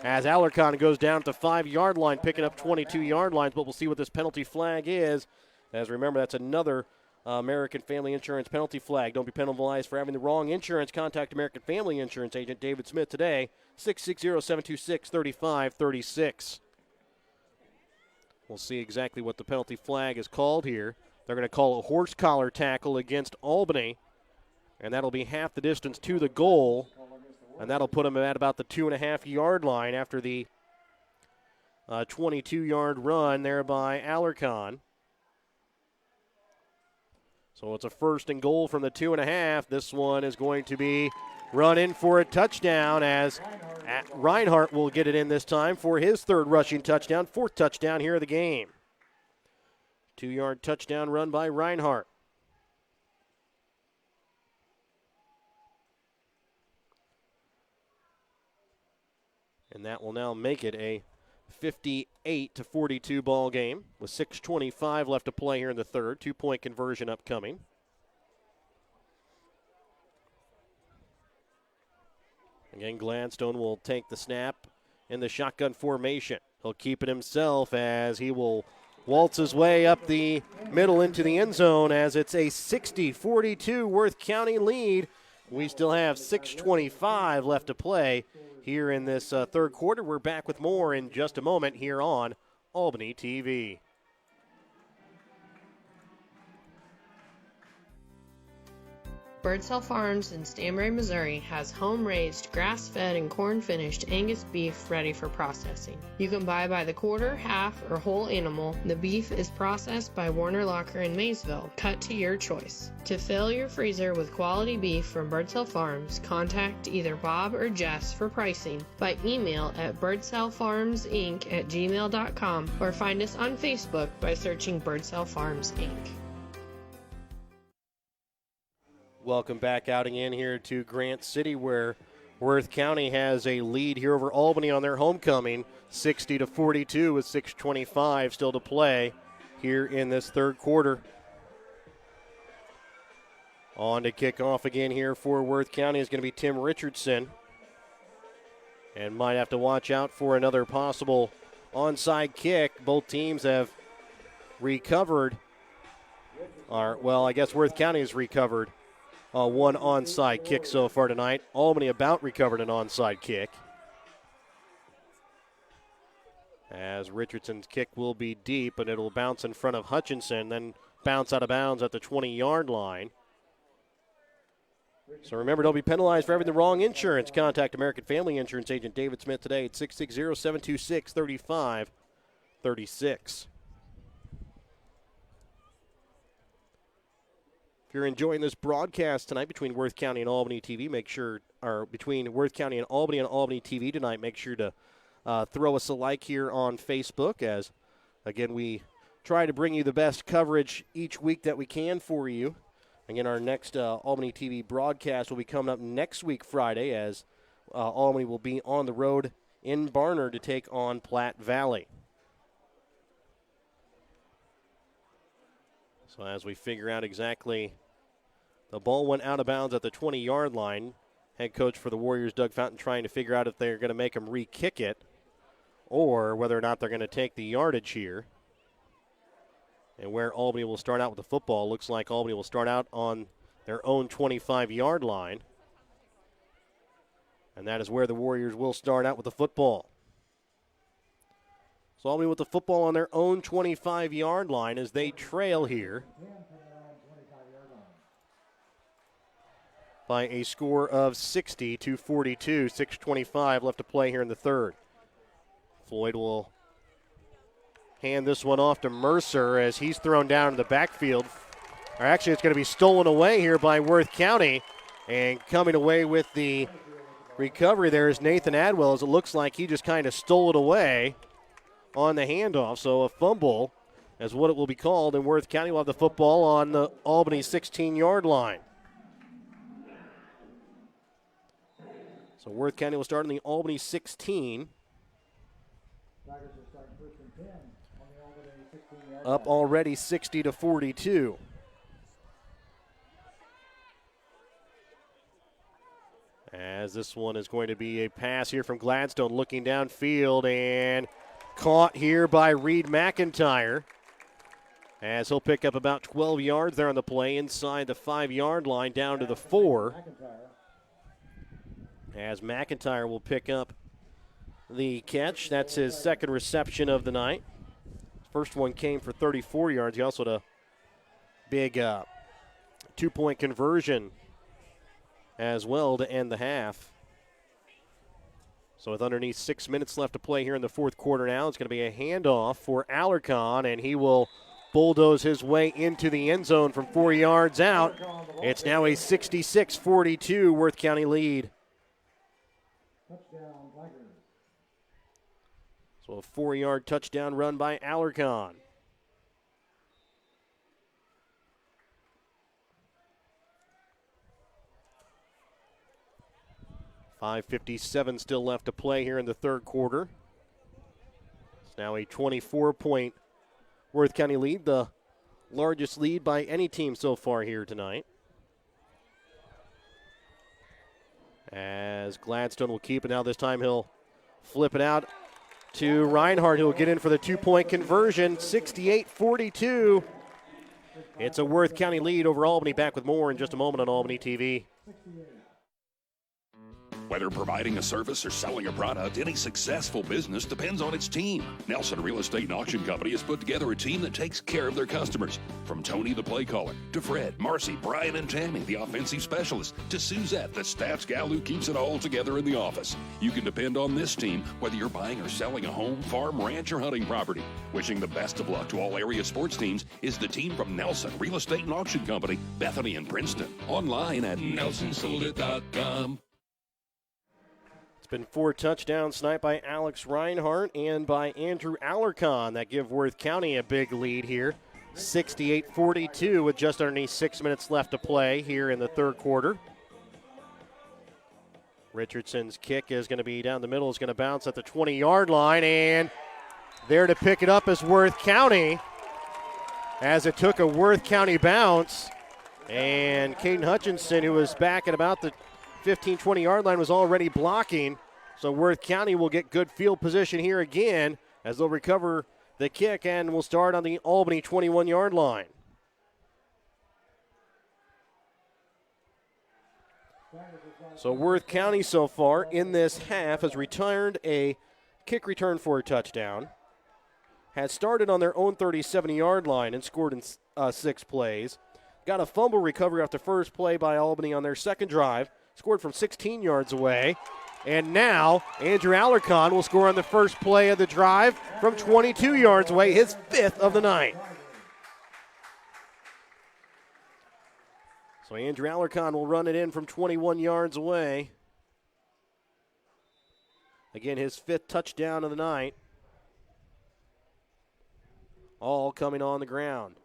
as Alarcon goes down at the 5-yard line, picking up 22 yard lines, but we'll see what this penalty flag is. As remember, that's another American Family Insurance penalty flag. Don't be penalized for having the wrong insurance. Contact American Family Insurance agent David Smith today, 660-726-3536. We'll see exactly what the penalty flag is called here. They're going to call a horse collar tackle against Albany, and that'll be half the distance to the goal, and that'll put them at about the 2.5-yard line after the 22-yard run there by Alarcon. So it's a 1st and goal from the 2.5. This one is going to be run in for a touchdown, as Reinhardt will get it in this time for his 3rd rushing touchdown, 4th touchdown here of the game. 2-yard touchdown run by Reinhardt. And that will now make it a 58-42 ball game with 6:25 left to play here in the third. 2-point conversion upcoming. Again, Gladstone will take the snap in the shotgun formation. He'll keep it himself as he will waltz his way up the middle into the end zone as it's a 60-42 Worth County lead. We still have 6:25 left to play here in this third quarter. We're back with more in just a moment here on Albany TV. Birdsell Farms in Stanbury, Missouri has home-raised, grass-fed, and corn-finished Angus beef ready for processing. You can buy by the quarter, half, or whole animal. The beef is processed by Warner Locker in Maysville, cut to your choice. To fill your freezer with quality beef from Birdsell Farms, contact either Bob or Jess for pricing by email at birdsellfarmsinc@gmail.com or find us on Facebook by searching Birdsell Farms Inc. Welcome back out again here to Grant City, where Worth County has a lead here over Albany on their homecoming, 60-42 with 6:25 still to play here in this third quarter. On to kick off again here for Worth County is going to be Tim Richardson. And might have to watch out for another possible onside kick. Both teams have recovered. I guess Worth County has recovered one onside kick so far tonight. Albany about recovered an onside kick. As Richardson's kick will be deep, and it'll bounce in front of Hutchinson, then bounce out of bounds at the 20-yard line. So remember, don't be penalized for having the wrong insurance. Contact American Family Insurance agent David Smith today at 660-726-3536. If you're enjoying this broadcast tonight between Worth County and Albany TV, between Worth County and Albany TV tonight, make sure to throw us a like here on Facebook, as, again, we try to bring you the best coverage each week that we can for you. Again, our next Albany TV broadcast will be coming up next week, Friday, as Albany will be on the road in Barnard to take on Platte Valley. So as we figure out exactly, the ball went out of bounds at the 20-yard line. Head coach for the Warriors, Doug Fountain, trying to figure out if they're going to make them re-kick it or whether or not they're going to take the yardage here. And where Albany will start out with the football, looks like Albany will start out on their own 25-yard line. And that is where the Warriors will start out with the football. So Albany with the football on their own 25-yard line as they trail here by a score of 60-42. 6:25 left to play here in the third. Floyd will hand this one off to Mercer as he's thrown down in the backfield. Or actually, it's going to be stolen away here by Worth County. And coming away with the recovery there is Nathan Adwell, as it looks like he just kind of stole it away on the handoff. So a fumble is what it will be called, and Worth County will have the football on the Albany 16-yard line. So Worth County will start on the Albany 16. Up already 60-42. As this one is going to be a pass here from Gladstone, looking downfield and caught here by Reed McIntyre. As he'll pick up about 12 yards there on the play inside the 5-yard line down to the 4. As McIntyre will pick up the catch. That's his second reception of the night. First one came for 34 yards. He also had a big 2-point conversion as well to end the half. So with underneath 6 minutes left to play here in the fourth quarter now, it's going to be a handoff for Alarcon, and he will bulldoze his way into the end zone from 4 yards out. It's now a 66-42 Worth County lead. So a 4-yard touchdown run by Alarcon. .5:57 still left to play here in the third quarter. It's now a 24-point Worth County lead, the largest lead by any team so far here tonight. As Gladstone will keep it now, this time he'll flip it out to Reinhardt, who will get in for the 2-point conversion, 68-42. It's a Worth County lead over Albany. Back with more in just a moment on Albany TV. Whether providing a service or selling a product, any successful business depends on its team. Nelson Real Estate and Auction Company has put together a team that takes care of their customers. From Tony, the play caller, to Fred, Marcy, Brian, and Tammy, the offensive specialist, to Suzette, the stats gal who keeps it all together in the office. You can depend on this team whether you're buying or selling a home, farm, ranch, or hunting property. Wishing the best of luck to all area sports teams is the team from Nelson Real Estate and Auction Company, Bethany and Princeton. Online at nelsonsoldit.com. It's been 4 touchdowns tonight by Alex Reinhardt and by Andrew Alarcon that give Worth County a big lead here. 68-42 with just underneath 6 minutes left to play here in the third quarter. Richardson's kick is going to be down the middle. It's going to bounce at the 20-yard line, and there to pick it up is Worth County as it took a Worth County bounce. And Caden Hutchinson, who was back at about the 15, 20-yard line, was already blocking. So Worth County will get good field position here again as they'll recover the kick and will start on the Albany 21-yard line. So Worth County so far in this half has returned a kick return for a touchdown, has started on their own 37-yard line and scored in 6 plays, got a fumble recovery off the first play by Albany on their second drive, scored from 16 yards away. And now Andrew Alarcon will score on the first play of the drive from 22 yards away, his 5th of the night. So Andrew Alarcon will run it in from 21 yards away. Again, his 5th touchdown of the night. all coming on the ground.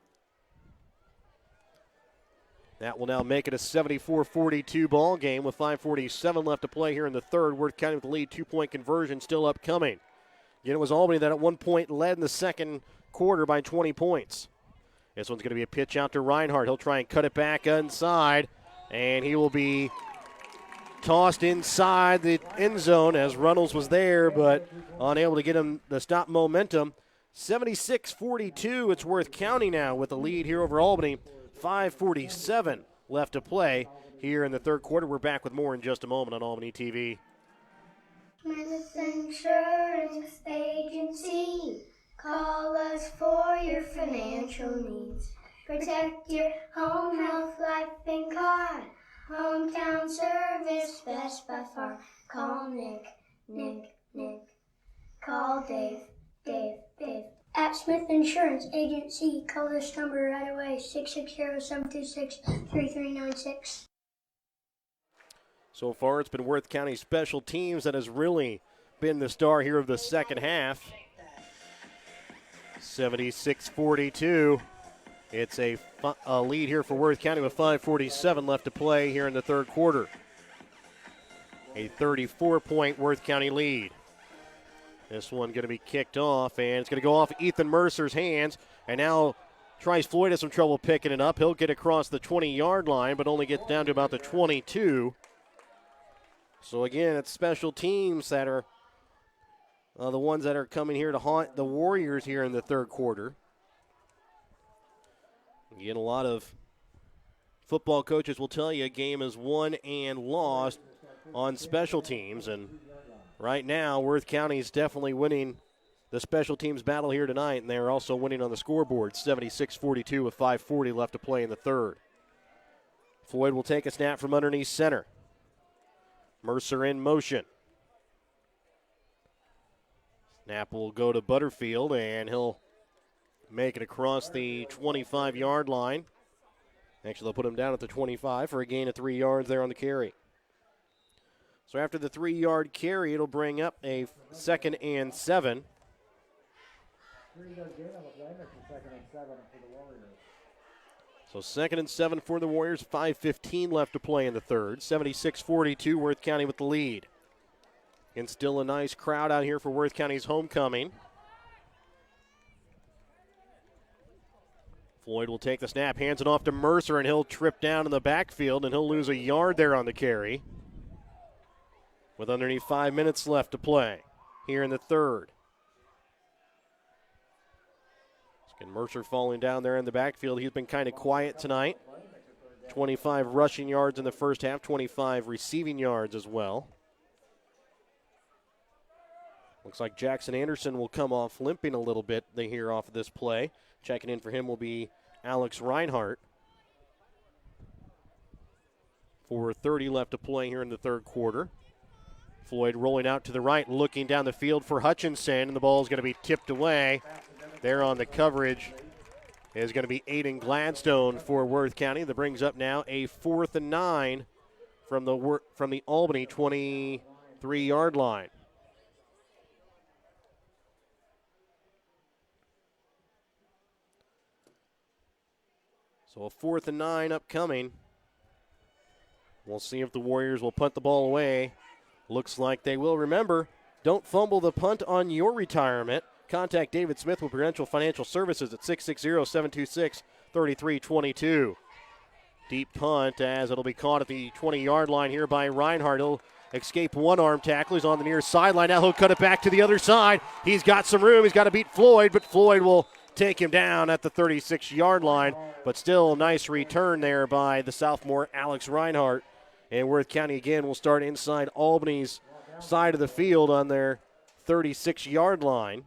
That will now make it a 74-42 ball game with 5:47 left to play here in the third. Worth County with the lead, 2-point conversion still upcoming. Again, it was Albany that at one point led in the second quarter by 20 points. This one's going to be a pitch out to Reinhardt. He'll try and cut it back inside, and he will be tossed inside the end zone as Runnels was there, but unable to get him to stop momentum. 76-42, it's Worth County now with the lead here over Albany. 5:47 left to play here in the third quarter. We're back with more in just a moment on Albany TV. Smith Insurance Agency. Call us for your financial needs. Protect your home, health, life, and car. Hometown service, best by far. Call Nick. Call Dave. At Smith Insurance Agency, call this number right away, 660-726-3396. So far, it's been Worth County Special Teams that has really been the star here of the second half. 76-42. It's a lead here for Worth County with 5:47 left to play here in the third quarter. A 34-point Worth County lead. This one going to be kicked off, and it's going to go off Ethan Mercer's hands. And now Trice Floyd has some trouble picking it up. He'll get across the 20-yard line, but only gets down to about the 22. So again, it's special teams that are the ones that are coming here to haunt the Warriors here in the third quarter. Again, a lot of football coaches will tell you a game is won and lost on special teams, and right now, Worth County is definitely winning the special teams battle here tonight, and they're also winning on the scoreboard, 76-42 with 5:40 left to play in the third. Floyd will take a snap from underneath center. Mercer in motion. Snap will go to Butterfield, and he'll make it across the 25-yard line. Actually, they'll put him down at the 25 for a gain of 3 yards there on the carry. So after the 3-yard carry, it'll bring up a 2nd and 7. 3-yard gain on the play, makes it 2nd and 7 for the Warriors. So 2nd and 7 for the Warriors, 5:15 left to play in the third. 76-42, Worth County with the lead. And still a nice crowd out here for Worth County's homecoming. Floyd will take the snap, hands it off to Mercer, and he'll trip down in the backfield, and he'll lose a yard there on the carry. With underneath 5 minutes left to play here in the third. And Mercer falling down there in the backfield. He's been kind of quiet tonight. 25 rushing yards in the first half, 25 receiving yards as well. Looks like Jackson Anderson will come off limping a little bit here off of this play. Checking in for him will be Alex Reinhardt. 4:30 left to play here in the third quarter. Floyd rolling out to the right, looking down the field for Hutchinson, and the ball is going to be tipped away. There on the coverage is going to be Aiden Gladstone for Worth County. That brings up now a 4th and 9 from the Albany 23-yard line. So a 4th and 9 upcoming. We'll see if the Warriors will punt the ball away. Looks like they will. Remember, don't fumble the punt on your retirement. Contact David Smith with Prudential Financial Services at 660-726-3322. Deep punt as it'll be caught at the 20-yard line here by Reinhardt. He'll escape one-arm tackle. He's on the near sideline. Now he'll cut it back to the other side. He's got some room. He's got to beat Floyd, but Floyd will take him down at the 36-yard line. But still, nice return there by the sophomore Alex Reinhardt. And Worth County again will start inside Albany's side of the field on their 36-yard line.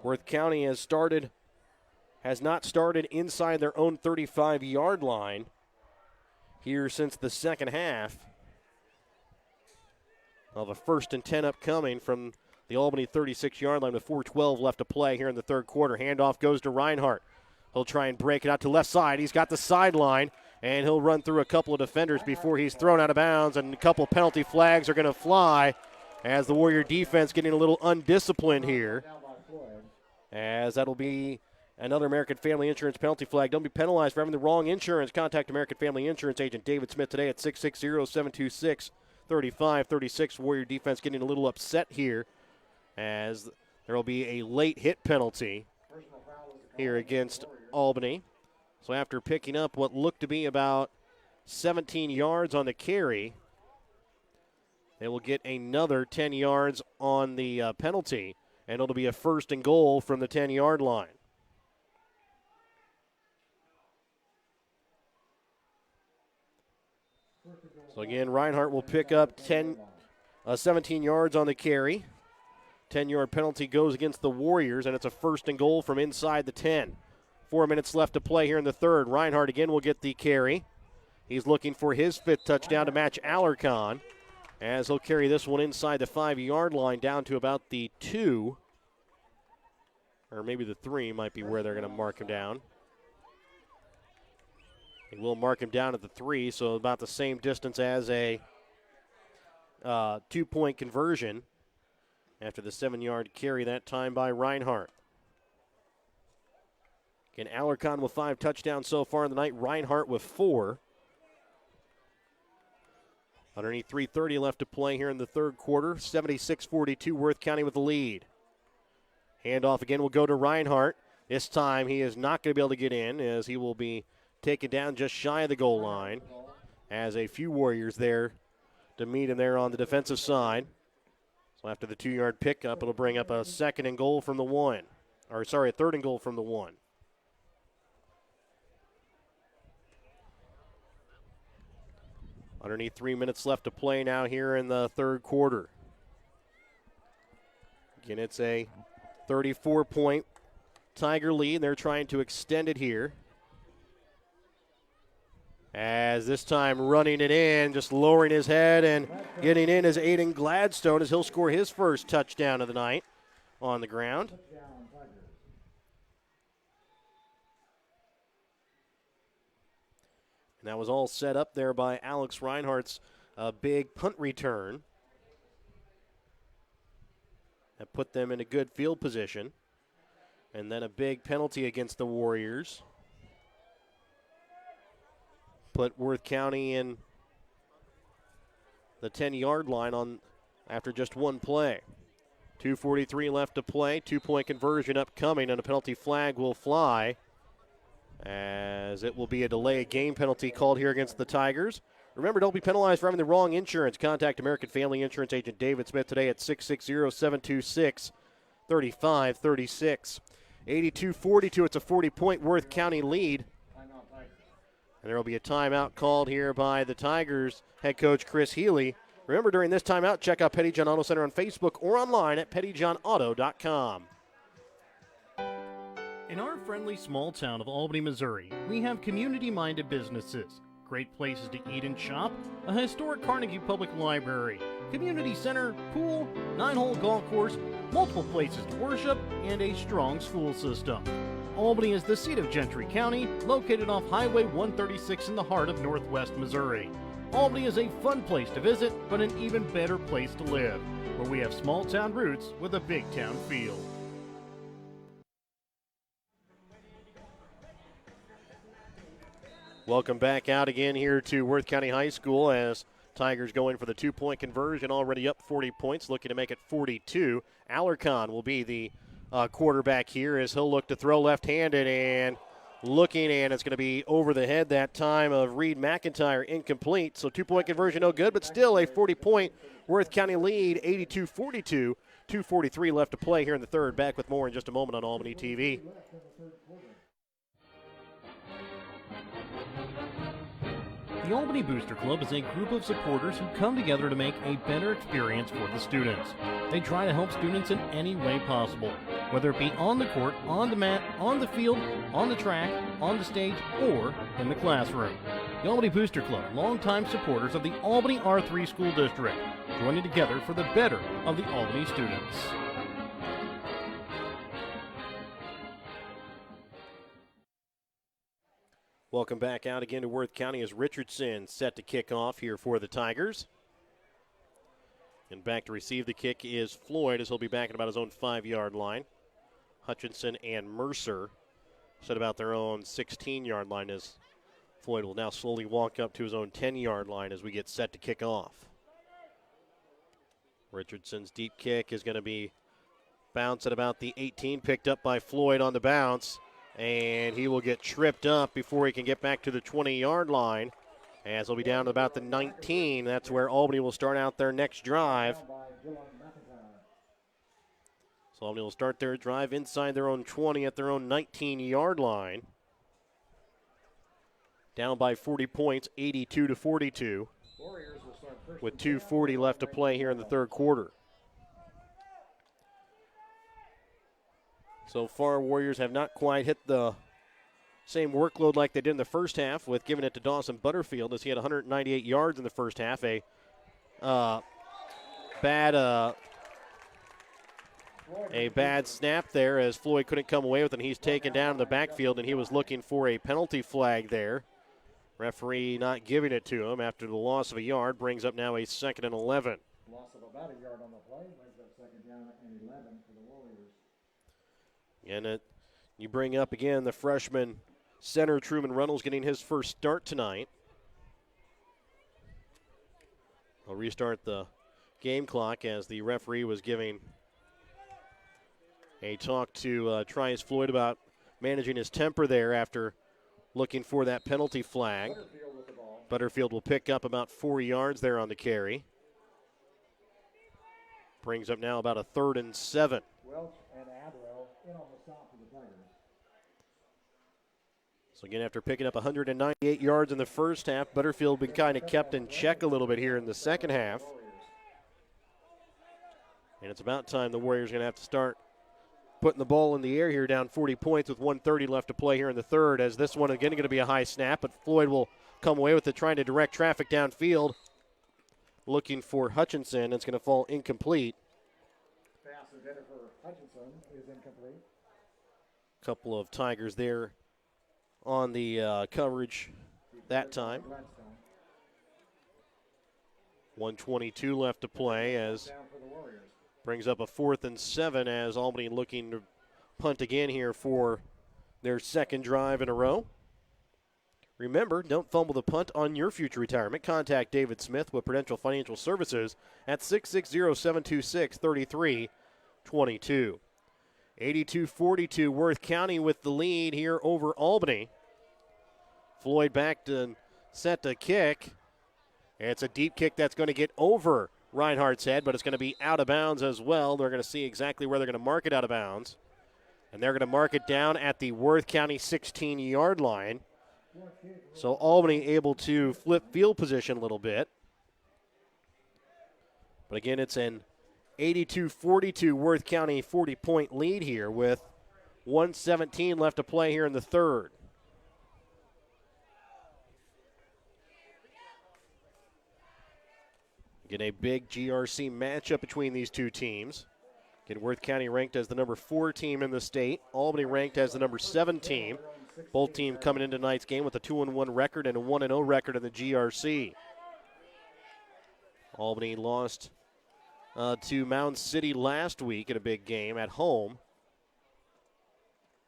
Worth County has not started inside their own 35-yard line here since the second half. Well, the 1st and 10 upcoming from the Albany 36-yard line with 4:12 left to play here in the third quarter. Handoff goes to Reinhardt. He'll try and break it out to left side. He's got the sideline, and he'll run through a couple of defenders before he's thrown out of bounds, and a couple penalty flags are going to fly. as the Warrior defense getting a little undisciplined here. As that'll be another American Family Insurance penalty flag. Don't be penalized for having the wrong insurance. Contact American Family Insurance agent David Smith today at 660-726-3536. Warrior defense getting a little upset here as there will be a late hit penalty here against Albany. So after picking up what looked to be about 17 yards on the carry, they will get another 10 yards on the penalty, and it'll be a 1st and goal from the 10-yard line. So again, Reinhardt will pick up 17 yards on the carry. 10-yard penalty goes against the Warriors, and it's a 1st and goal from inside the 10. 4 minutes left to play here in the third. Reinhardt again will get the carry. He's looking for his 5th touchdown to match Alarcon, as he'll carry this one inside the 5-yard line down to about the 2, or maybe the 3 might be where they're going to mark him down. They will mark him down at the 3, so about the same distance as a 2-point conversion after the 7-yard carry that time by Reinhardt. Again, Alarcon with 5 touchdowns so far in the night. Reinhardt with 4. Underneath 3:30 left to play here in the third quarter. 76-42, Worth County with the lead. Handoff again will go to Reinhardt. This time he is not going to be able to get in, as he will be taken down just shy of the goal line, as a few Warriors there to meet him there on the defensive side. So after the 2-yard pickup, it'll bring up a 2nd and goal from the 1. Or, sorry, a 3rd and goal from the 1. Underneath 3 minutes left to play now here in the third quarter. Again, it's a 34-point Tiger lead. They're trying to extend it here. As this time running it in, just lowering his head and getting in is Aiden Gladstone, as he'll score his first touchdown of the night on the ground. And that was all set up there by Alex Reinhardt's big punt return. That put them in a good field position. And then a big penalty against the Warriors put Worth County in the 10-yard line on after just one play. 2:43 left to play. 2-point conversion upcoming, and a penalty flag will fly, as it will be a delay of game penalty called here against the Tigers. Remember, don't be penalized for having the wrong insurance. Contact American Family Insurance agent David Smith today at 660-726-3536. 82-42, it's a 40-point Worth County lead. And there will be a timeout called here by the Tigers head coach Chris Healy. Remember, during this timeout, check out Petty John Auto Center on Facebook or online at pettyjohnauto.com. In our friendly small town of Albany, Missouri, we have community-minded businesses, great places to eat and shop, a historic Carnegie Public Library, community center, pool, 9-hole golf course, multiple places to worship, and a strong school system. Albany is the seat of Gentry County, located off Highway 136 in the heart of northwest Missouri. Albany is a fun place to visit, but an even better place to live, where we have small town roots with a big town feel. Welcome back out again here to Worth County High School, as Tigers going for the 2-point conversion, already up 40 points, looking to make it 42. Alarcon will be the quarterback here, as he'll look to throw left-handed, and looking, and it's going to be over the head that time of Reed McIntyre, incomplete. So 2-point conversion, no good, but still a 40-point Worth County lead, 82-42. 2:43 left to play here in the third. Back with more in just a moment on Albany TV. The Albany Booster Club is a group of supporters who come together to make a better experience for the students. They try to help students in any way possible, whether it be on the court, on the mat, on the field, on the track, on the stage, or in the classroom. The Albany Booster Club, longtime supporters of the Albany R3 School District, joining together for the better of the Albany students. Welcome back out again to Worth County, as Richardson set to kick off here for the Tigers. And back to receive the kick is Floyd, as he'll be back at about his own 5-yard line. Hutchinson and Mercer set about their own 16-yard line, as Floyd will now slowly walk up to his own 10-yard line as we get set to kick off. Richardson's deep kick is going to be bounced at about the 18, picked up by Floyd on the bounce, and he will get tripped up before he can get back to the 20-yard line, as he'll be down to about the 19. That's where Albany will start out their next drive. So Albany will start their drive inside their own 20 at their own 19-yard line. Down by 40 points, 82-42, with 2:40 left to play here in the third quarter. So far, Warriors have not quite hit the same workload like they did in the first half, with giving it to Dawson Butterfield, as he had 198 yards in the first half. A bad snap there, as Floyd couldn't come away with it, and he's taken down in the backfield, and he was looking for a penalty flag there. Referee not giving it to him after the loss of a yard. Brings up now a 2nd and 11. Loss of about a yard on the play, brings up 2nd down and 11 for the Warriors. And you bring up again the freshman center, Truman Runnels, getting his first start tonight. I'll restart the game clock, as the referee was giving a talk to Trice Floyd about managing his temper there after looking for that penalty flag. Butterfield will pick up about 4 yards there on the carry. Brings up now about a 3rd and 7. Welch and Adwell in on the stop for the Tigers. So again, after picking up 198 yards in the first half, Butterfield been kind of kept in check a little bit here in the second half. And it's about time the Warriors are going to have to start putting the ball in the air here, down 40 points with 1:30 left to play here in the third, as this one again going to be a high snap, but Floyd will come away with it, trying to direct traffic downfield, looking for Hutchinson. It's going to fall incomplete. Pass intended for Hutchinson is incomplete. Couple of Tigers there on the coverage that time. 1:22 left to play, as brings up a 4th and 7, as Albany looking to punt again here for their second drive in a row. Remember, don't fumble the punt on your future retirement. Contact David Smith with Prudential Financial Services at 660-726-3322. 82-42, Worth County with the lead here over Albany. Floyd back to set to kick. It's a deep kick that's going to get over Reinhardt's head, but it's going to be out of bounds as well. They're going to see exactly where they're going to mark it out of bounds. And they're going to mark it down at the Worth County 16-yard line. So Albany able to flip field position a little bit. But again, it's an 82-42 Worth County 40-point lead here, with 1:17 left to play here in the third. Again, a big GRC matchup between these two teams. Again, Worth County ranked as the number 4 team in the state. Albany ranked as the number 7 team. Both teams coming into tonight's game with a 2-1 record and a 1-0 record in the GRC. Albany lost to Mound City last week in a big game at home.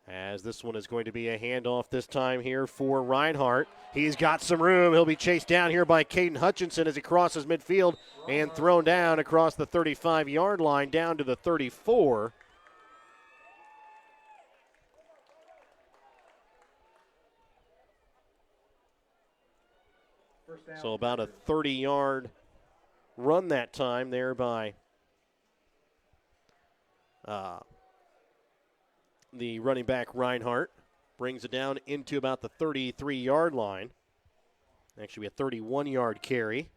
As this one is going to be a handoff this time here for Reinhardt. He's got some room. He'll be chased down here by Caden Hutchinson as he crosses midfield and thrown down across the 35-yard line down to the 34. So about a 30-yard run that time there by the running back Reinhardt. Brings it down into about the 33-yard line. Actually, a 31-yard carry.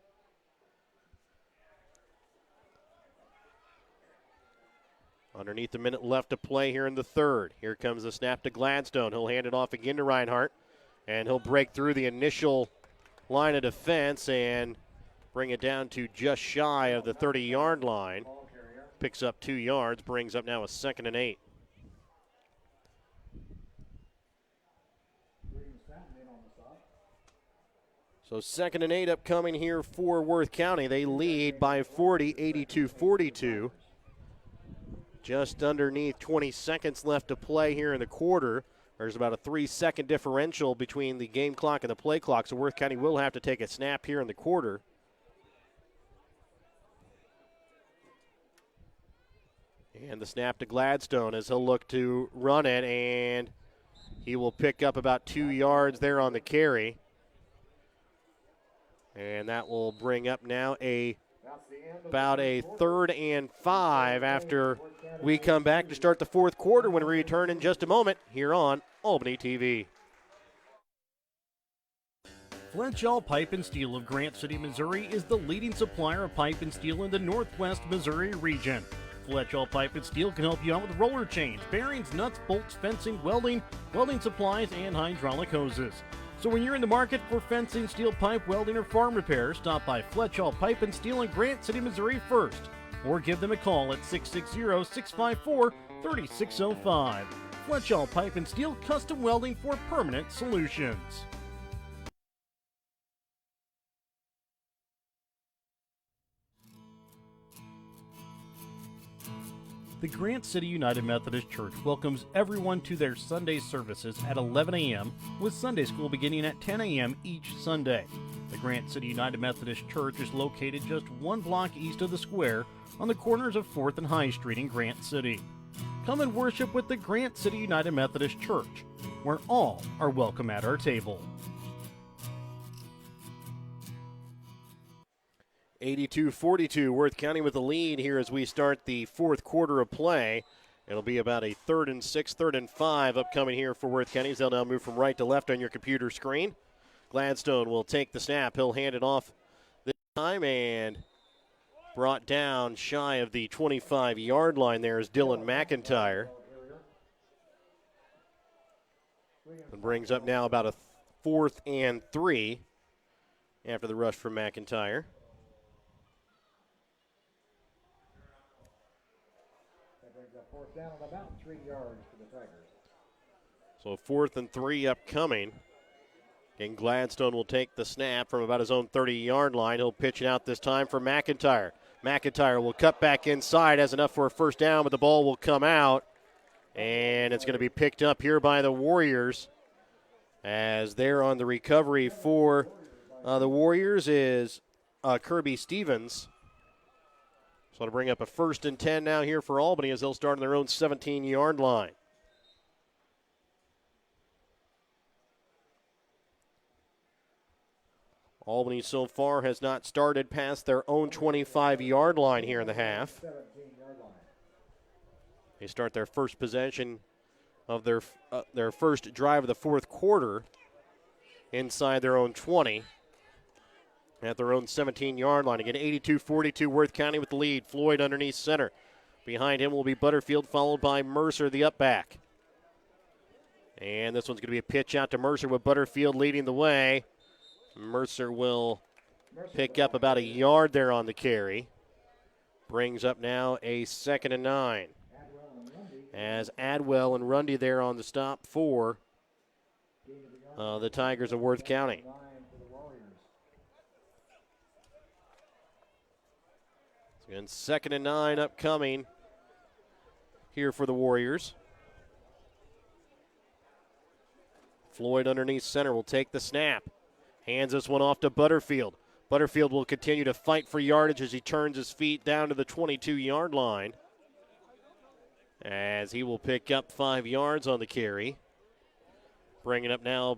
Underneath a minute left to play here in the third. Here comes the snap to Gladstone. He'll hand it off again to Reinhardt, and he'll break through the initial line of defense and bring it down to just shy of the 30-yard line. Picks up 2 yards, brings up now a 2nd and 8. So 2nd and 8 upcoming here for Worth County. They lead by 40, 82-42. Just underneath 20 seconds left to play here in the quarter. There's about a 3-second differential between the game clock and the play clock, so Worth County will have to take a snap here in the quarter. And the snap to Gladstone as he'll look to run it, and he will pick up about 2 yards there on the carry. And that will bring up now about a 3rd and 5 after we come back to start the 4th quarter when we return in just a moment here on Albany TV. Fletchall Pipe and Steel of Grant City, Missouri is the leading supplier of pipe and steel in the Northwest Missouri region. Fletchall Pipe and Steel can help you out with roller chains, bearings, nuts, bolts, fencing, welding supplies, and hydraulic hoses. So when you're in the market for fencing, steel pipe, welding, or farm repair, stop by Fletchall Pipe and Steel in Grant City, Missouri first, or give them a call at 660-654-3605. Fletchall Pipe and Steel, custom welding for permanent solutions. The Grant City United Methodist Church welcomes everyone to their Sunday services at 11 a.m. with Sunday school beginning at 10 a.m. each Sunday. The Grant City United Methodist Church is located just 1 block east of the square on the corners of 4th and High Street in Grant City. Come and worship with the Grant City United Methodist Church, where all are welcome at our table. 82-42, Worth County with the lead here as we start the 4th quarter of play. It'll be about a 3rd and 6, 3rd and 5 upcoming here for Worth County. They'll now move from right to left on your computer screen. Gladstone will take the snap. He'll hand it off this time and brought down shy of the 25-yard line there is Dylan McIntyre. And brings up now about a 4th and 3 after the rush from McIntyre. Down at about 3 yards for the Tigers. So 4th and 3 upcoming. And Gladstone will take the snap from about his own 30-yard line. He'll pitch it out this time for McIntyre. McIntyre will cut back inside, has enough for a first down, but the ball will come out. And it's going to be picked up here by the Warriors. As they're on the recovery for the Warriors is Kirby Stevens. So to bring up a 1st and 10 now here for Albany as they'll start on their own 17-yard line. Albany so far has not started past their own 25-yard line here in the half. They start their first possession of their first drive of the 4th quarter inside their own 20. At their own 17-yard line. Again, 82-42, Worth County with the lead. Floyd underneath center. Behind him will be Butterfield, followed by Mercer, the up back. And this one's going to be a pitch out to Mercer with Butterfield leading the way. Mercer will pick up about a yard there on the carry. Brings up now a 2nd and 9. As Adwell and Rundy there on the stop for the Tigers of Worth County. And 2nd and 9 upcoming here for the Warriors. Floyd underneath center will take the snap. Hands this one off to Butterfield. Butterfield will continue to fight for yardage as he turns his feet down to the 22-yard line. As he will pick up 5 yards on the carry. Bringing up now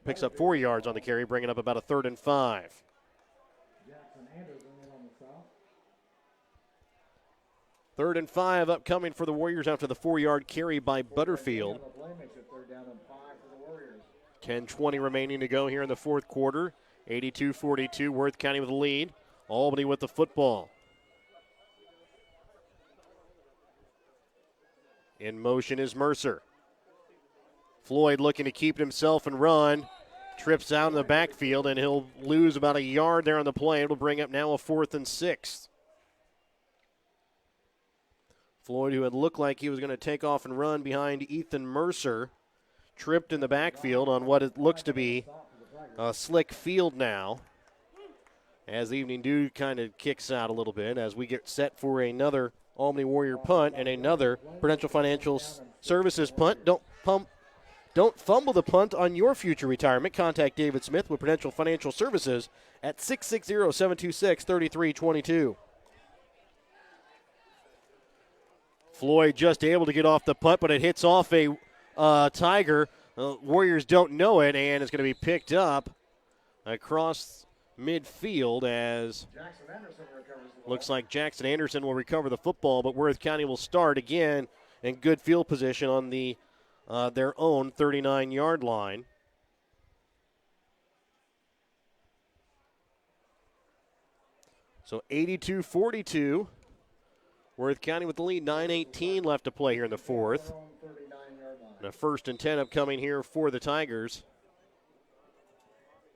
picks up 4 yards on the carry, bringing up about a 3rd and 5. 3rd and 5 upcoming for the Warriors after the 4-yard carry by Butterfield. 10:20 remaining to go here in the 4th quarter. 82-42, Worth County with the lead. Albany with the football. In motion is Mercer. Floyd looking to keep it himself and run. Trips out in the backfield, and he'll lose about a yard there on the play. It'll bring up now a 4th and 6. Floyd, who had looked like he was going to take off and run behind Ethan Mercer, tripped in the backfield on what it looks to be slick field now, as the evening dew kind of kicks out a little bit as we get set for another Albany Warrior punt and another Prudential Financial Services punt. Don't fumble the punt on your future retirement. Contact David Smith with Prudential Financial Services at 660-726-3322. Floyd just able to get off the punt, but it hits off a Tiger. Warriors don't know it, and it's going to be picked up across midfield as looks like Jackson Anderson will recover the football, but Worth County will start again in good field position on their own 39-yard line. So 82-42. Worth County with the lead, 9:18 left to play here in the fourth. And a 1st and 10 upcoming here for the Tigers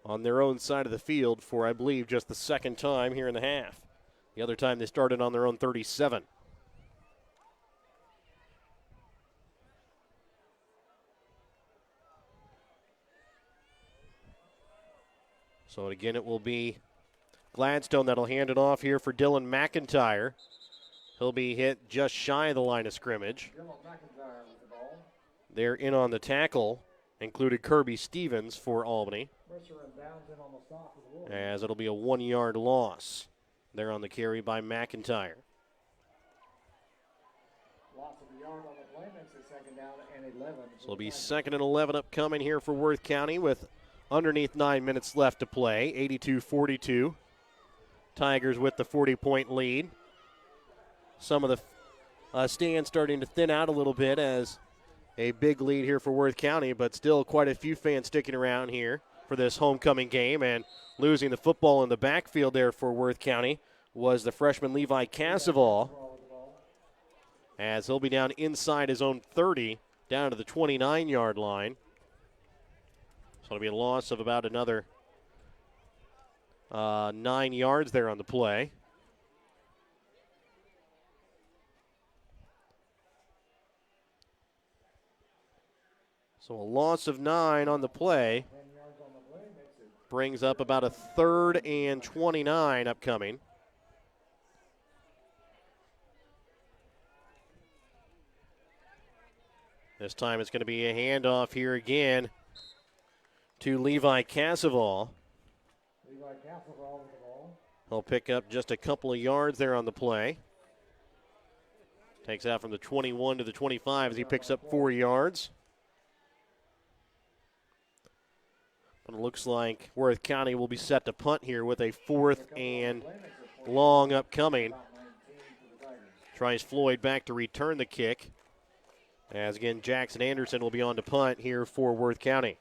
on their own side of the field for, I believe, just the second time here in the half. The other time they started on their own 37. So again, it will be Gladstone that'll hand it off here for Dylan McIntyre. He'll be hit just shy of the line of scrimmage. They're in on the tackle, included Kirby Stevens for Albany, as it'll be a 1-yard loss. They're on the carry by McIntyre. So it'll be 2nd and 11 upcoming here for Worth County with underneath 9 minutes left to play. 82-42. Tigers with the 40-point lead. Some of the stands starting to thin out a little bit as a big lead here for Worth County, but still quite a few fans sticking around here for this homecoming game. And losing the football in the backfield there for Worth County was the freshman Levi Casseval, as he'll be down inside his own 30, down to the 29-yard line. So it'll be a loss of about another 9 yards there on the play. So a loss of 9 on the play brings up about a 3rd and 29 upcoming. This time it's going to be a handoff here again to Levi Casseval. He'll pick up just a couple of yards there on the play. Takes out from the 21 to the 25 as he picks up 4 yards. But it looks like Worth County will be set to punt here with a 4th and long upcoming. Tries Floyd back to return the kick. As again, Jackson Anderson will be on to punt here for Worth County.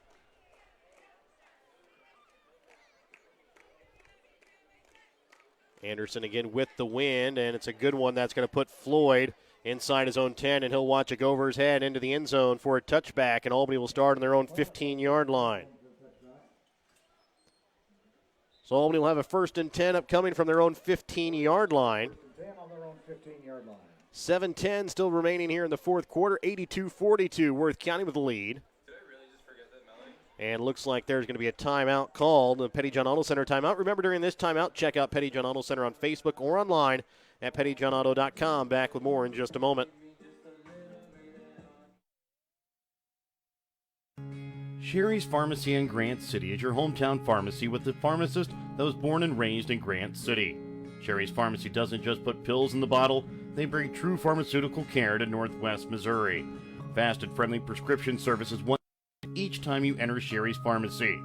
Anderson again with the win, and it's a good one that's going to put Floyd inside his own 10, and he'll watch it go over his head into the end zone for a touchback, and Albany will start on their own 15-yard line. So Albany will have a 1st and 10 upcoming from their own 15-yard line. 7:10 still remaining here in the fourth quarter. 82-42, Worth County with the lead. And looks like there's going to be a timeout called, the Petty John Auto Center timeout. Remember, during this timeout, check out Petty John Auto Center on Facebook or online at pettyjohnauto.com. Back with more in just a moment. Sherry's Pharmacy in Grant City is your hometown pharmacy with the pharmacist that was born and raised in Grant City. Sherry's Pharmacy doesn't just put pills in the bottle, they bring true pharmaceutical care to Northwest Missouri. Fast and friendly prescription services each time you enter Sherry's Pharmacy.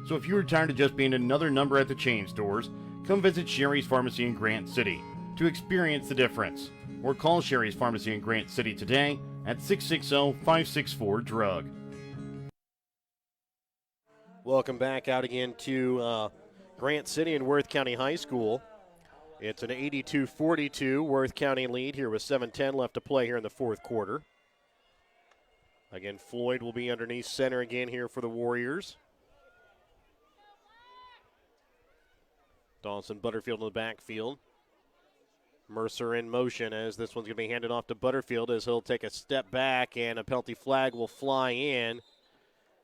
So if you're tired of just being another number at the chain stores, come visit Sherry's Pharmacy in Grant City to experience the difference. Or call Sherry's Pharmacy in Grant City today at 660-564-DRUG. Welcome back out again to Grant City and Worth County High School. It's an 82-42 Worth County lead here with 7:10 left to play here in the fourth quarter. Again, Floyd will be underneath center again here for the Warriors. Dawson Butterfield in the backfield. Mercer in motion as this one's going to be handed off to Butterfield as he'll take a step back and a penalty flag will fly in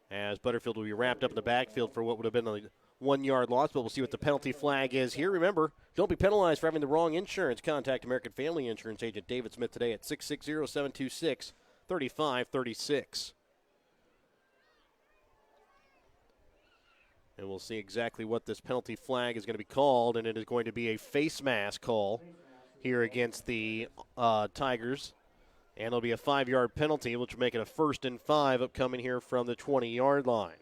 as Butterfield will be wrapped up in the backfield for what would have been a 1 yard loss, but we'll see what the penalty flag is here. Remember, don't be penalized for having the wrong insurance. Contact American Family Insurance agent David Smith today at 660-726-3536. And we'll see exactly what this penalty flag is going to be called, and it is going to be a face mask call here against the Tigers. And it'll be a 5-yard penalty, which will make it a 1st and 5 upcoming here from the 20-yard line.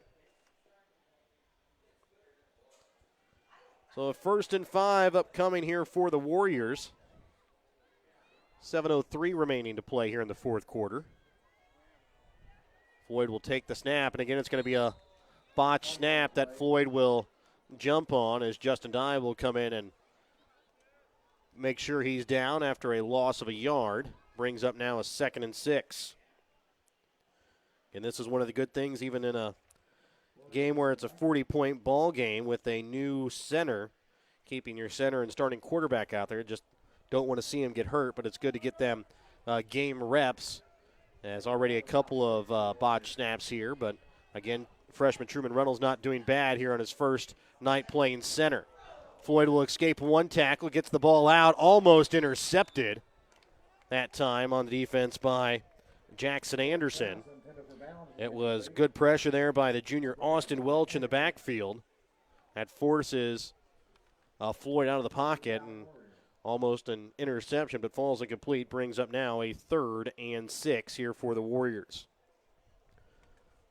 So a 1st and 5 upcoming here for the Warriors. 7:03 remaining to play here in the fourth quarter. Floyd will take the snap, and again it's going to be a botched snap that Floyd will jump on as Justin Dye will come in and make sure he's down after a loss of a yard. Brings up now a 2nd and 6. And this is one of the good things, even in a game where it's a 40-point ball game with a new center, keeping your center and starting quarterback out there. Just don't want to see him get hurt, but it's good to get them game reps. There's already a couple of botched snaps here, but again, freshman Truman Reynolds not doing bad here on his first night playing center. Floyd will escape one tackle, gets the ball out, almost intercepted that time on the defense by Jackson Anderson. It was good pressure there by the junior Austin Welch in the backfield. That forces Floyd out of the pocket and almost an interception, but falls incomplete. Brings up now a 3rd and 6 here for the Warriors.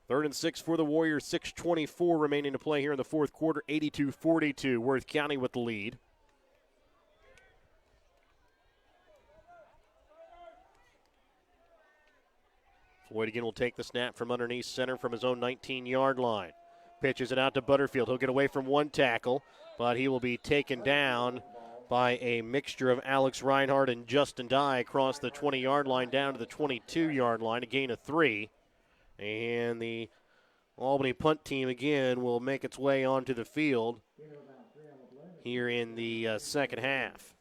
3rd and 6 for the Warriors, 6:24 remaining to play here in the fourth quarter, 82-42. Worth County with the lead. Floyd again will take the snap from underneath center from his own 19-yard line. Pitches it out to Butterfield. He'll get away from one tackle, but he will be taken down by a mixture of Alex Reinhardt and Justin Dye across the 20-yard line down to the 22-yard line, a gain of 3. And the Albany punt team again will make its way onto the field here in the second half.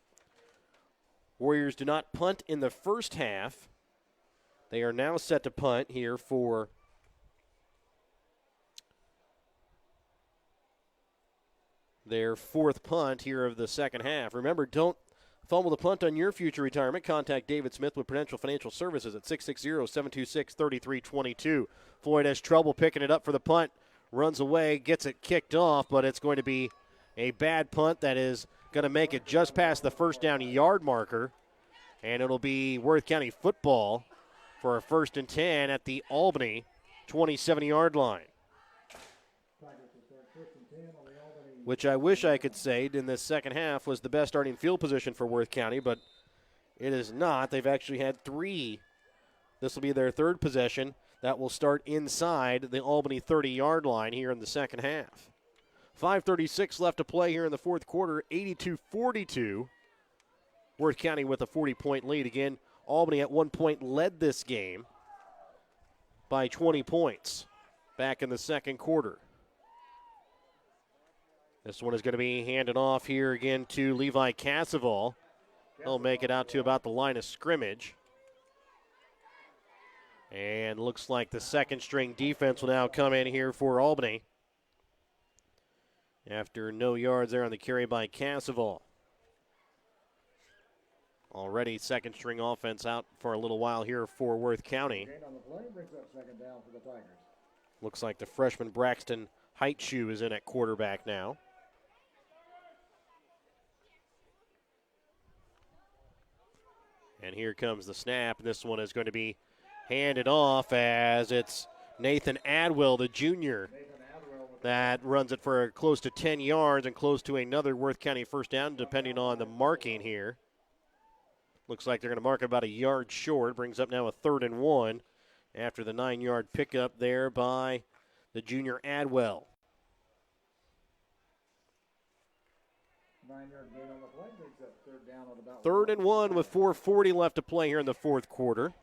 Warriors do not punt in the first half. They are now set to punt here for their 4th punt here of the second half. Remember, don't fumble the punt on your future retirement. Contact David Smith with Prudential Financial Services at 660-726-3322. Floyd has trouble picking it up for the punt, runs away, gets it kicked off, but it's going to be a bad punt that is going to make it just past the first down yard marker, and it'll be Worth County football for a 1st and 10 at the Albany 27-yard line. Which I wish I could say in this second half was the best starting field position for Worth County, but it is not. They've actually had 3. This will be their 3rd possession that will start inside the Albany 30-yard line here in the second half. 5:36 left to play here in the fourth quarter, 82-42. Worth County with a 40-point lead. Again, Albany at one point led this game by 20 points back in the second quarter. This one is going to be handed off here again to Levi Casseval. He'll make it out to about the line of scrimmage. And looks like the second-string defense will now come in here for Albany after no yards there on the carry by Casseval. Already second-string offense out for a little while here for Worth County. Looks like the freshman Braxton Heightshoe is in at quarterback now. And here comes the snap. This one is going to be handed off as it's Nathan Adwell, the junior, that runs it for close to 10 yards and close to another Worth County first down, depending on the marking here. Looks like they're going to mark about a yard short. Brings up now a 3rd and 1 after the 9-yard pickup there by the junior Adwell. 9-yard gain on the play, brings up 3rd down at about 3rd and 1 with 4:40 left to play here in the fourth quarter.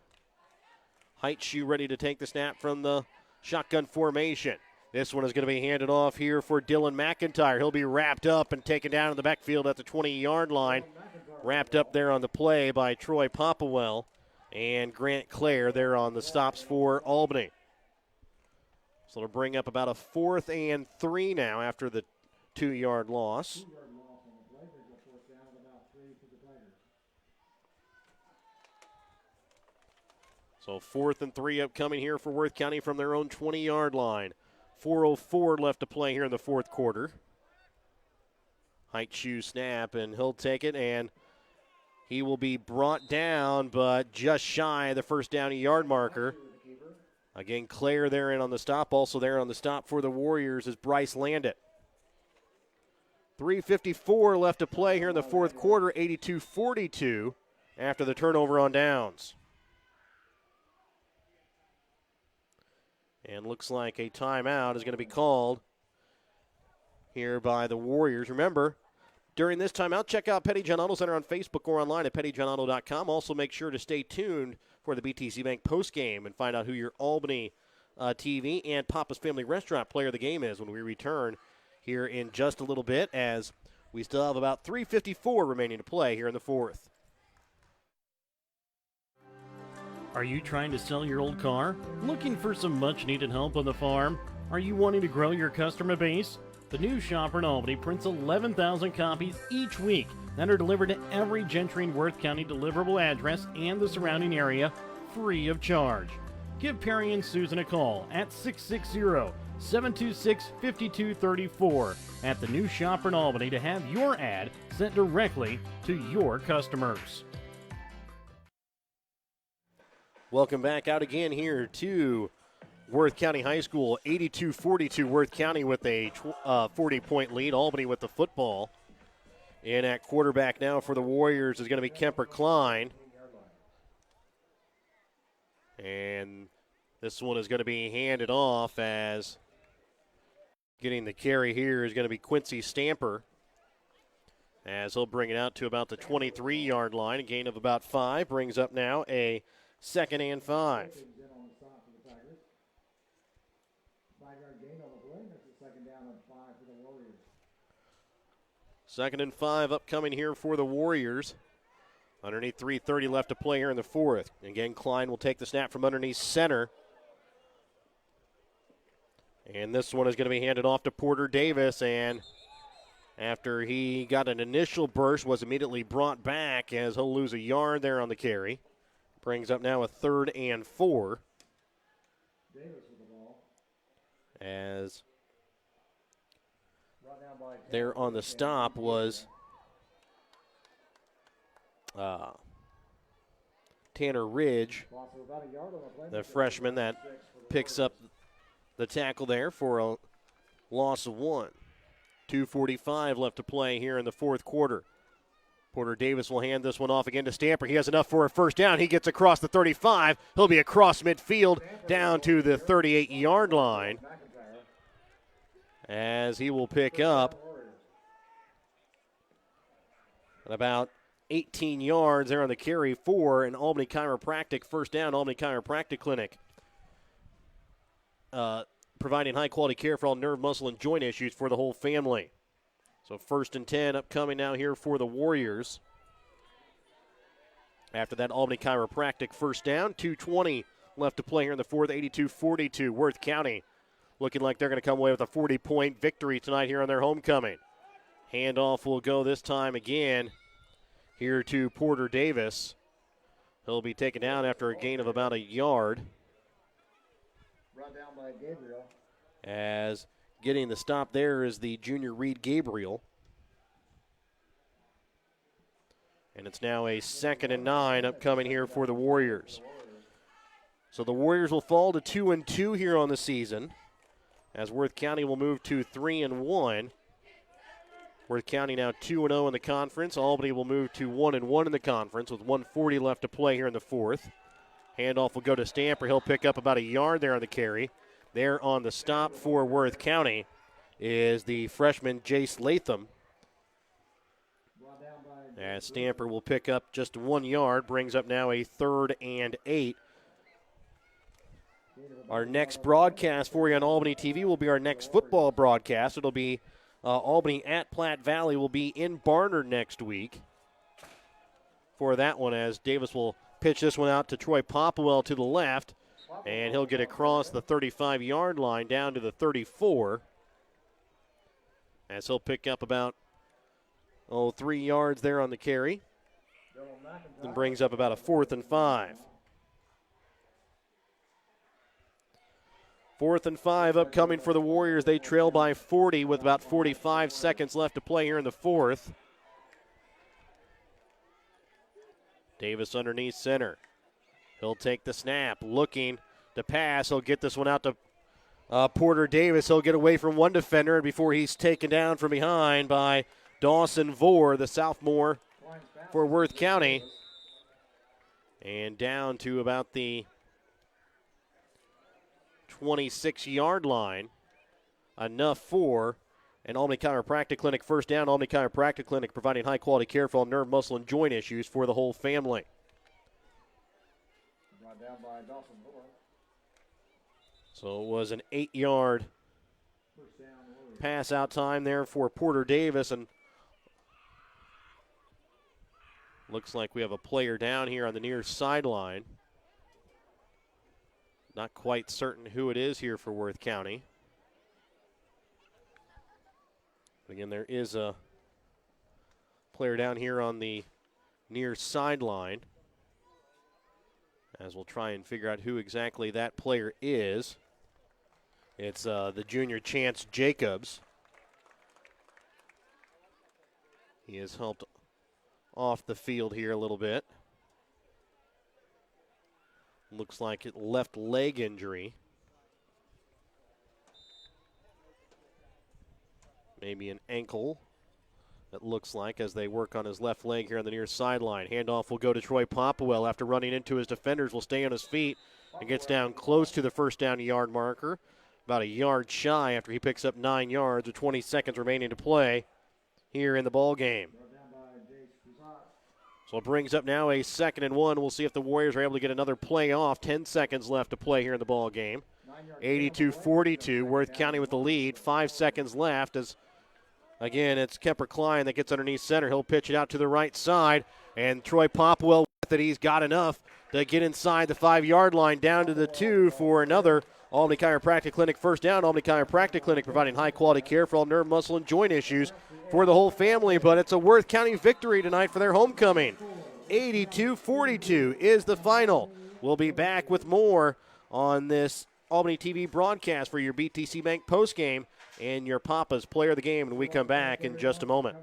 Heightshoe ready to take the snap from the shotgun formation. This one is going to be handed off here for Dylan McIntyre. He'll be wrapped up and taken down in the backfield at the 20-yard line. Wrapped up there on the play by Troy Popplewell and Grant Clare there on the stops for Albany. So it'll bring up about a 4th and 3 now after the 2-yard loss. So 4th and 3 upcoming here for Worth County from their own 20-yard line. 4:04 left to play here in the fourth quarter. Height shoe snap, and he'll take it, and he will be brought down, but just shy of the first down yard marker. Again, Claire there in on the stop. Also there on the stop for the Warriors is Bryce Landit. 3:54 left to play here in the fourth quarter, 82-42 after the turnover on downs. And looks like a timeout is going to be called here by the Warriors. Remember, during this timeout, check out Petty John Auto Center on Facebook or online at pettyjohnauto.com. Also, make sure to stay tuned for the BTC Bank postgame and find out who your Albany TV and Papa's Family Restaurant player of the game is when we return here in just a little bit, as we still have about 3:54 remaining to play here in the fourth. Are you trying to sell your old car? Looking for some much-needed help on the farm? Are you wanting to grow your customer base? The New Shopper in Albany prints 11,000 copies each week that are delivered to every Gentry and Worth County deliverable address and the surrounding area free of charge. Give Perry and Susan a call at 660-726-5234 at the New Shopper in Albany to have your ad sent directly to your customers. Welcome back out again here to Worth County High School. 82-42 Worth County with a 40-point lead. Albany with the football. And at quarterback now for the Warriors is going to be Kemper Klein. And this one is going to be handed off, as getting the carry here is going to be Quincy Stamper, as he'll bring it out to about the 23-yard line. A gain of about 5 brings up now a 2nd and 5. Second and 5 upcoming here for the Warriors. Underneath 3:30 left to play here in the fourth. Again, Klein will take the snap from underneath center. And this one is going to be handed off to Porter Davis, and after he got an initial burst, was immediately brought back as he'll lose a yard there on the carry. Brings up now a 3rd and 4. As there on the stop was Tanner Ridge, the freshman that picks up the tackle there for a loss of 1. 2:45 left to play here in the fourth quarter. Porter Davis will hand this one off again to Stamper. He has enough for a first down. He gets across the 35. He'll be across midfield down to the 38-yard line, as he will pick up about 18 yards there on the carry for an Albany Chiropractic first down. Albany Chiropractic Clinic, providing high-quality care for all nerve, muscle, and joint issues for the whole family. So 1st and 10 upcoming now here for the Warriors. After that Albany Chiropractic first down, 2:20 left to play here in the fourth, 82-42. Worth County looking like they're going to come away with a 40-point victory tonight here on their homecoming. Handoff will go this time again here to Porter Davis. He'll be taken down after a gain of about a yard. Brought down by Gabriel. As getting the stop there is the junior Reed Gabriel. And it's now a 2nd and 9 upcoming here for the Warriors. So the Warriors will fall to 2-2 here on the season, as Worth County will move to 3-1. Worth County now 2-0 in the conference. Albany will move to 1-1 in the conference with 1:40 left to play here in the fourth. Handoff will go to Stamper. He'll pick up about a yard there on the carry. There on the stop for Worth County is the freshman Jace Latham. As Stamper will pick up just 1 yard, brings up now a 3rd and 8. Our next broadcast for you on Albany TV will be our next football broadcast. It'll be Albany at Platte Valley. Will be in Barnard next week for that one, as Davis will pitch this one out to Troy Popwell to the left. And he'll get across the 35-yard line down to the 34. As he'll pick up about 3 yards there on the carry. And brings up about a 4th and 5. 4th and 5 upcoming for the Warriors. They trail by 40 with about 45 seconds left to play here in the 4th. Davis underneath center. He'll take the snap, looking to pass. He'll get this one out to Porter Davis. He'll get away from one defender before he's taken down from behind by Dawson Vore, the sophomore for Worth County. And down to about the 26-yard line. Enough for an Albany Chiropractic Clinic first down. Albany Chiropractic Clinic providing high-quality care for all nerve, muscle, and joint issues for the whole family. Brought down by Dawson Vore. So it was an 8-yard pass out time there for Porter Davis, and looks like we have a player down here on the near sideline. Not quite certain who it is here for Worth County. Again, there is a player down here on the near sideline, as we'll try and figure out who exactly that player is. It's the junior Chance Jacobs. He has helped off the field here a little bit. Looks like it left leg injury. Maybe an ankle, it looks like, as they work on his left leg here on the near sideline. Handoff will go to Troy Popwell after running into his defenders. Will stay on his feet and gets down close to the first down yard marker. About a yard shy after he picks up 9 yards with 20 seconds remaining to play here in the ball game. So it brings up now a 2nd and 1. We'll see if the Warriors are able to get another play off. 10 seconds left to play here in the ball game. 82-42, Worth County with the lead. 5 seconds left as, again, it's Kemper Klein that gets underneath center. He'll pitch it out to the right side, and Troy Popwell with it. He's got enough to get inside the 5-yard line down to the 2 for another Albany Chiropractic Clinic first down. Albany Chiropractic Clinic providing high-quality care for all nerve, muscle, and joint issues for the whole family, but it's a Worth County victory tonight for their homecoming. 82-42 is the final. We'll be back with more on this Albany TV broadcast for your BTC Bank postgame and your Papa's Player of the Game when we come back in just a moment.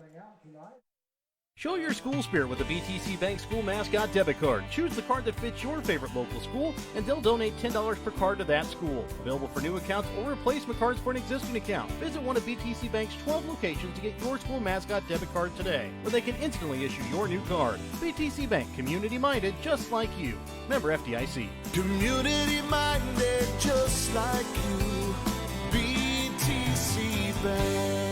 Show your school spirit with the BTC Bank School Mascot Debit Card. Choose the card that fits your favorite local school, and they'll donate $10 per card to that school. Available for new accounts or replacement cards for an existing account. Visit one of BTC Bank's 12 locations to get your school mascot debit card today, where they can instantly issue your new card. BTC Bank, community-minded, just like you. Member FDIC. Community-minded, just like you. BTC Bank.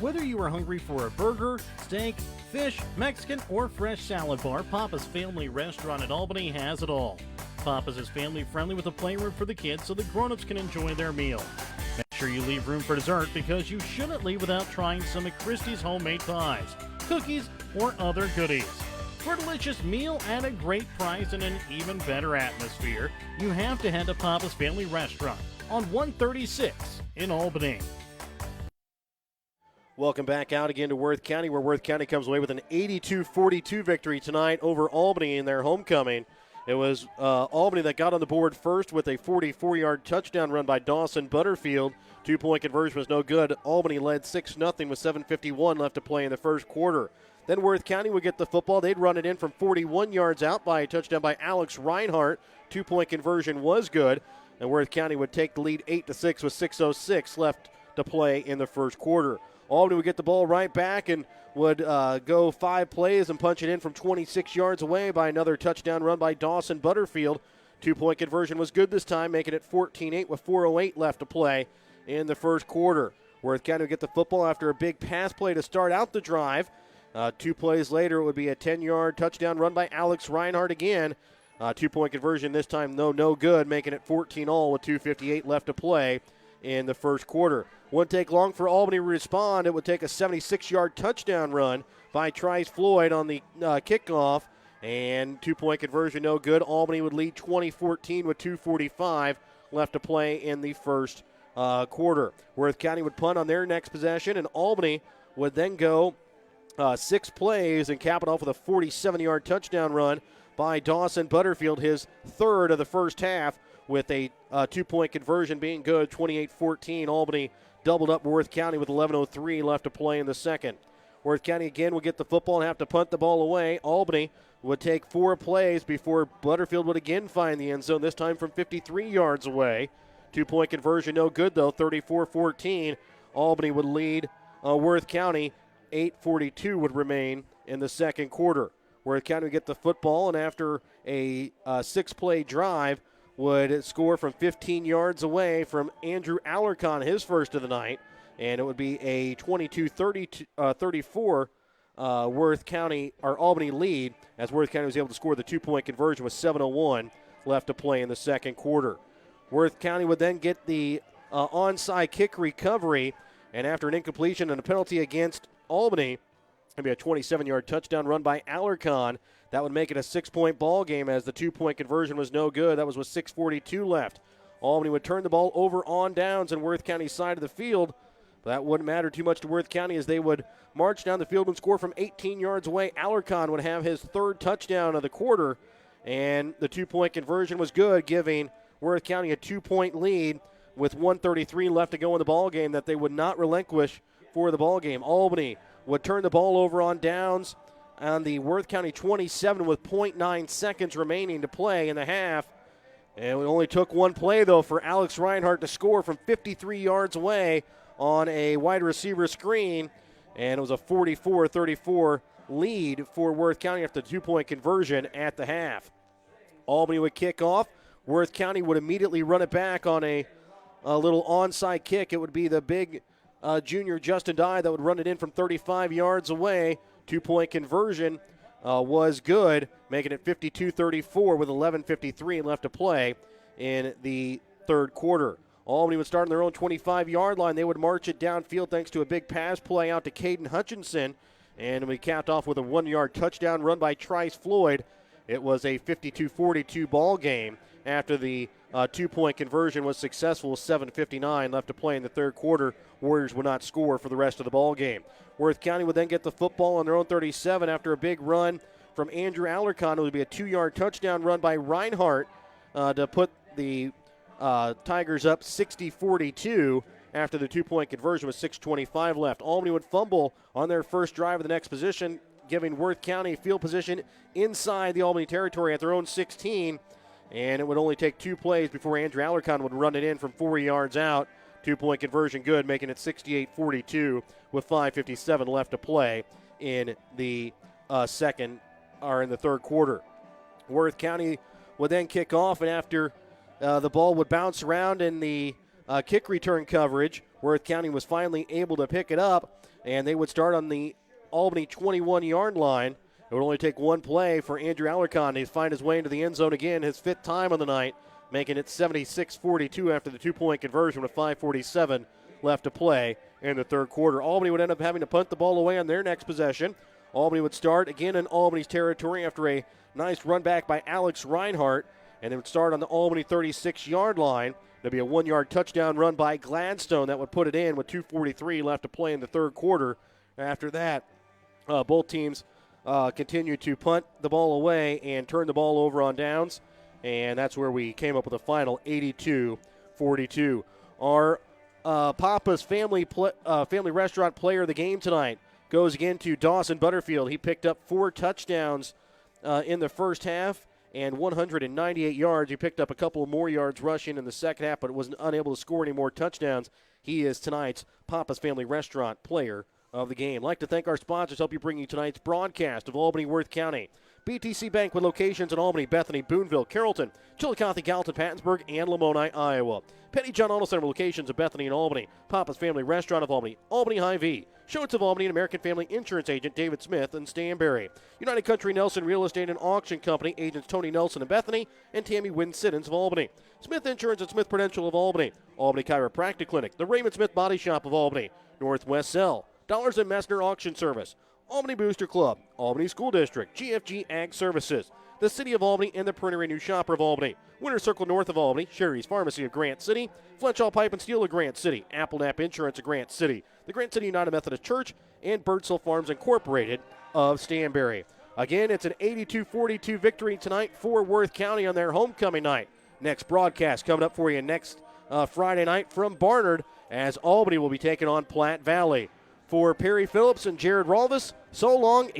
Whether you are hungry for a burger, steak, fish, Mexican, or fresh salad bar, Papa's Family Restaurant in Albany has it all. Papa's is family-friendly with a playroom for the kids so the grown-ups can enjoy their meal. Make sure you leave room for dessert because you shouldn't leave without trying some of Christie's homemade pies, cookies, or other goodies. For a delicious meal at a great price and an even better atmosphere, you have to head to Papa's Family Restaurant on 136 in Albany. Welcome back out again to Worth County, where Worth County comes away with an 82-42 victory tonight over Albany in their homecoming. It was Albany that got on the board first with a 44-yard touchdown run by Dawson Butterfield. 2-point conversion was no good. Albany led 6-0 with 7:51 left to play in the first quarter. Then Worth County would get the football. They'd run it in from 41 yards out by a touchdown by Alex Reinhart. 2-point conversion was good, and Worth County would take the lead 8-6 with 6:06 left to play in the first quarter. Albany would get the ball right back and would go 5 plays and punch it in from 26 yards away by another touchdown run by Dawson Butterfield. 2-point conversion was good this time, making it 14-8 with 4:08 left to play in the first quarter. Worth County would get the football after a big pass play to start out the drive. 2 plays later, it would be a 10-yard touchdown run by Alex Reinhart again. 2-point conversion this time, no good, making it 14-all with 2:58 left to play in the first quarter. Wouldn't take long for Albany to respond. It would take a 76-yard touchdown run by Trice Floyd on the kickoff, and two-point conversion no good. Albany would lead 20-14 with 2:45 left to play in the first quarter. Worth County would punt on their next possession, and Albany would then go 6 plays and cap it off with a 47-yard touchdown run by Dawson Butterfield, his third of the first half, with a two-point conversion being good. 28-14. Albany doubled up Worth County with 11:03 left to play in the second. Worth County again will get the football and have to punt the ball away. Albany would take 4 plays before Butterfield would again find the end zone, this time from 53 yards away. Two-point conversion no good, though. 34-14. Albany would lead Worth County. 8:42 would remain in the second quarter. Worth County would get the football, and after a 6-play drive, would score from 15 yards away from Andrew Alarcon, his first of the night, and it would be a 22-34 Worth County or Albany lead, as Worth County was able to score the 2-point conversion with 7:01 left to play in the second quarter. Worth County would then get the onside kick recovery, and after an incompletion and a penalty against Albany, it'd be a 27-yard touchdown run by Alarcon. That would make it a 6-point ball game, as the 2-point conversion was no good. That was with 6:42 left. Albany would turn the ball over on downs on Worth County's side of the field. But that wouldn't matter too much to Worth County, as they would march down the field and score from 18 yards away. Alarcon would have his third touchdown of the quarter, and the 2-point conversion was good, giving Worth County a 2-point lead with 1:33 left to go in the ball game that they would not relinquish for the ball game. Albany would turn the ball over on downs on the Worth County 27 with 0.9 seconds remaining to play in the half. And it only took 1 play, though, for Alex Reinhardt to score from 53 yards away on a wide receiver screen. And it was a 44-34 lead for Worth County after the 2-point conversion at the half. Albany would kick off. Worth County would immediately run it back on a little onside kick. It would be the big junior Justin Dye that would run it in from 35 yards away. 2-point conversion was good, making it 52-34 with 11:53 left to play in the third quarter. Albany would start on their own 25-yard line. They would march it downfield thanks to a big pass play out to Caden Hutchinson, and we capped off with a 1-yard touchdown run by Trice Floyd. It was a 52-42 ball game after the 2-point conversion was successful. 7:59 left to play in the third quarter. Warriors would not score for the rest of the ball game. Worth County would then get the football on their own 37 after a big run from Andrew Alarcon. It would be a 2-yard touchdown run by Reinhardt to put the Tigers up 60-42 after the 2-point conversion with 6:25 left. Albany would fumble on their first drive of the next position, giving Worth County field position inside the Albany territory at their own 16. And it would only take 2 plays before Andrew Alarcon would run it in from 4 yards out. 2-point conversion good, making it 68-42 with 5:57 left to play in the in the third quarter. Worth County would then kick off, and after the ball would bounce around in the kick return coverage, Worth County was finally able to pick it up, and they would start on the Albany 21-yard line. It would only take 1 play for Andrew Alarcon to find his way into the end zone again, his 5th time on the night, making it 76-42 after the 2-point conversion with 5:47 left to play in the third quarter. Albany would end up having to punt the ball away on their next possession. Albany would start again in Albany's territory after a nice run back by Alex Reinhardt, and they would start on the Albany 36-yard line. There'd be a 1-yard touchdown run by Gladstone that would put it in with 2:43 left to play in the third quarter. After that, both teams continued to punt the ball away and turn the ball over on downs, and that's where we came up with a final 82-42. Our Papa's Family Restaurant player of the game tonight goes again to Dawson Butterfield. He picked up 4 touchdowns in the first half and 198 yards. He picked up a couple more yards rushing in the second half, but was unable to score any more touchdowns. He is tonight's Papa's Family Restaurant player of the game. I'd like to thank our sponsors, help you bring you tonight's broadcast of Albany Worth County. BTC Bank with locations in Albany, Bethany, Boonville, Carrollton, Chillicothe, Gallatin, Pattonsburg, and Lamoni, Iowa. Petty John Auto Center with locations in Bethany and Albany. Papa's Family Restaurant of Albany, Albany High-V, Schultz of Albany and American Family Insurance Agent David Smith in Stanberry. United Country Nelson Real Estate and Auction Company agents Tony Nelson of Bethany and Tammy Wynn-Siddons of Albany. Smith Insurance and Smith Prudential of Albany. Albany Chiropractic Clinic. The Raymond Smith Body Shop of Albany. Northwest Cell. Dollars and Messner Auction Service. Albany Booster Club. Albany School District. GFG Ag Services. The City of Albany and the Printer New Shopper of Albany. Winter Circle North of Albany. Sherry's Pharmacy of Grant City. Fletchall Pipe and Steel of Grant City. Apple Nap Insurance of Grant City. The Grant City United Methodist Church and Birdsell Farms Incorporated of Stanberry. Again, it's an 82-42 victory tonight for Worth County on their homecoming night. Next broadcast coming up for you next Friday night from Barnard as Albany will be taking on Platte Valley. For Perry Phillips and Jared Rolvis, so long.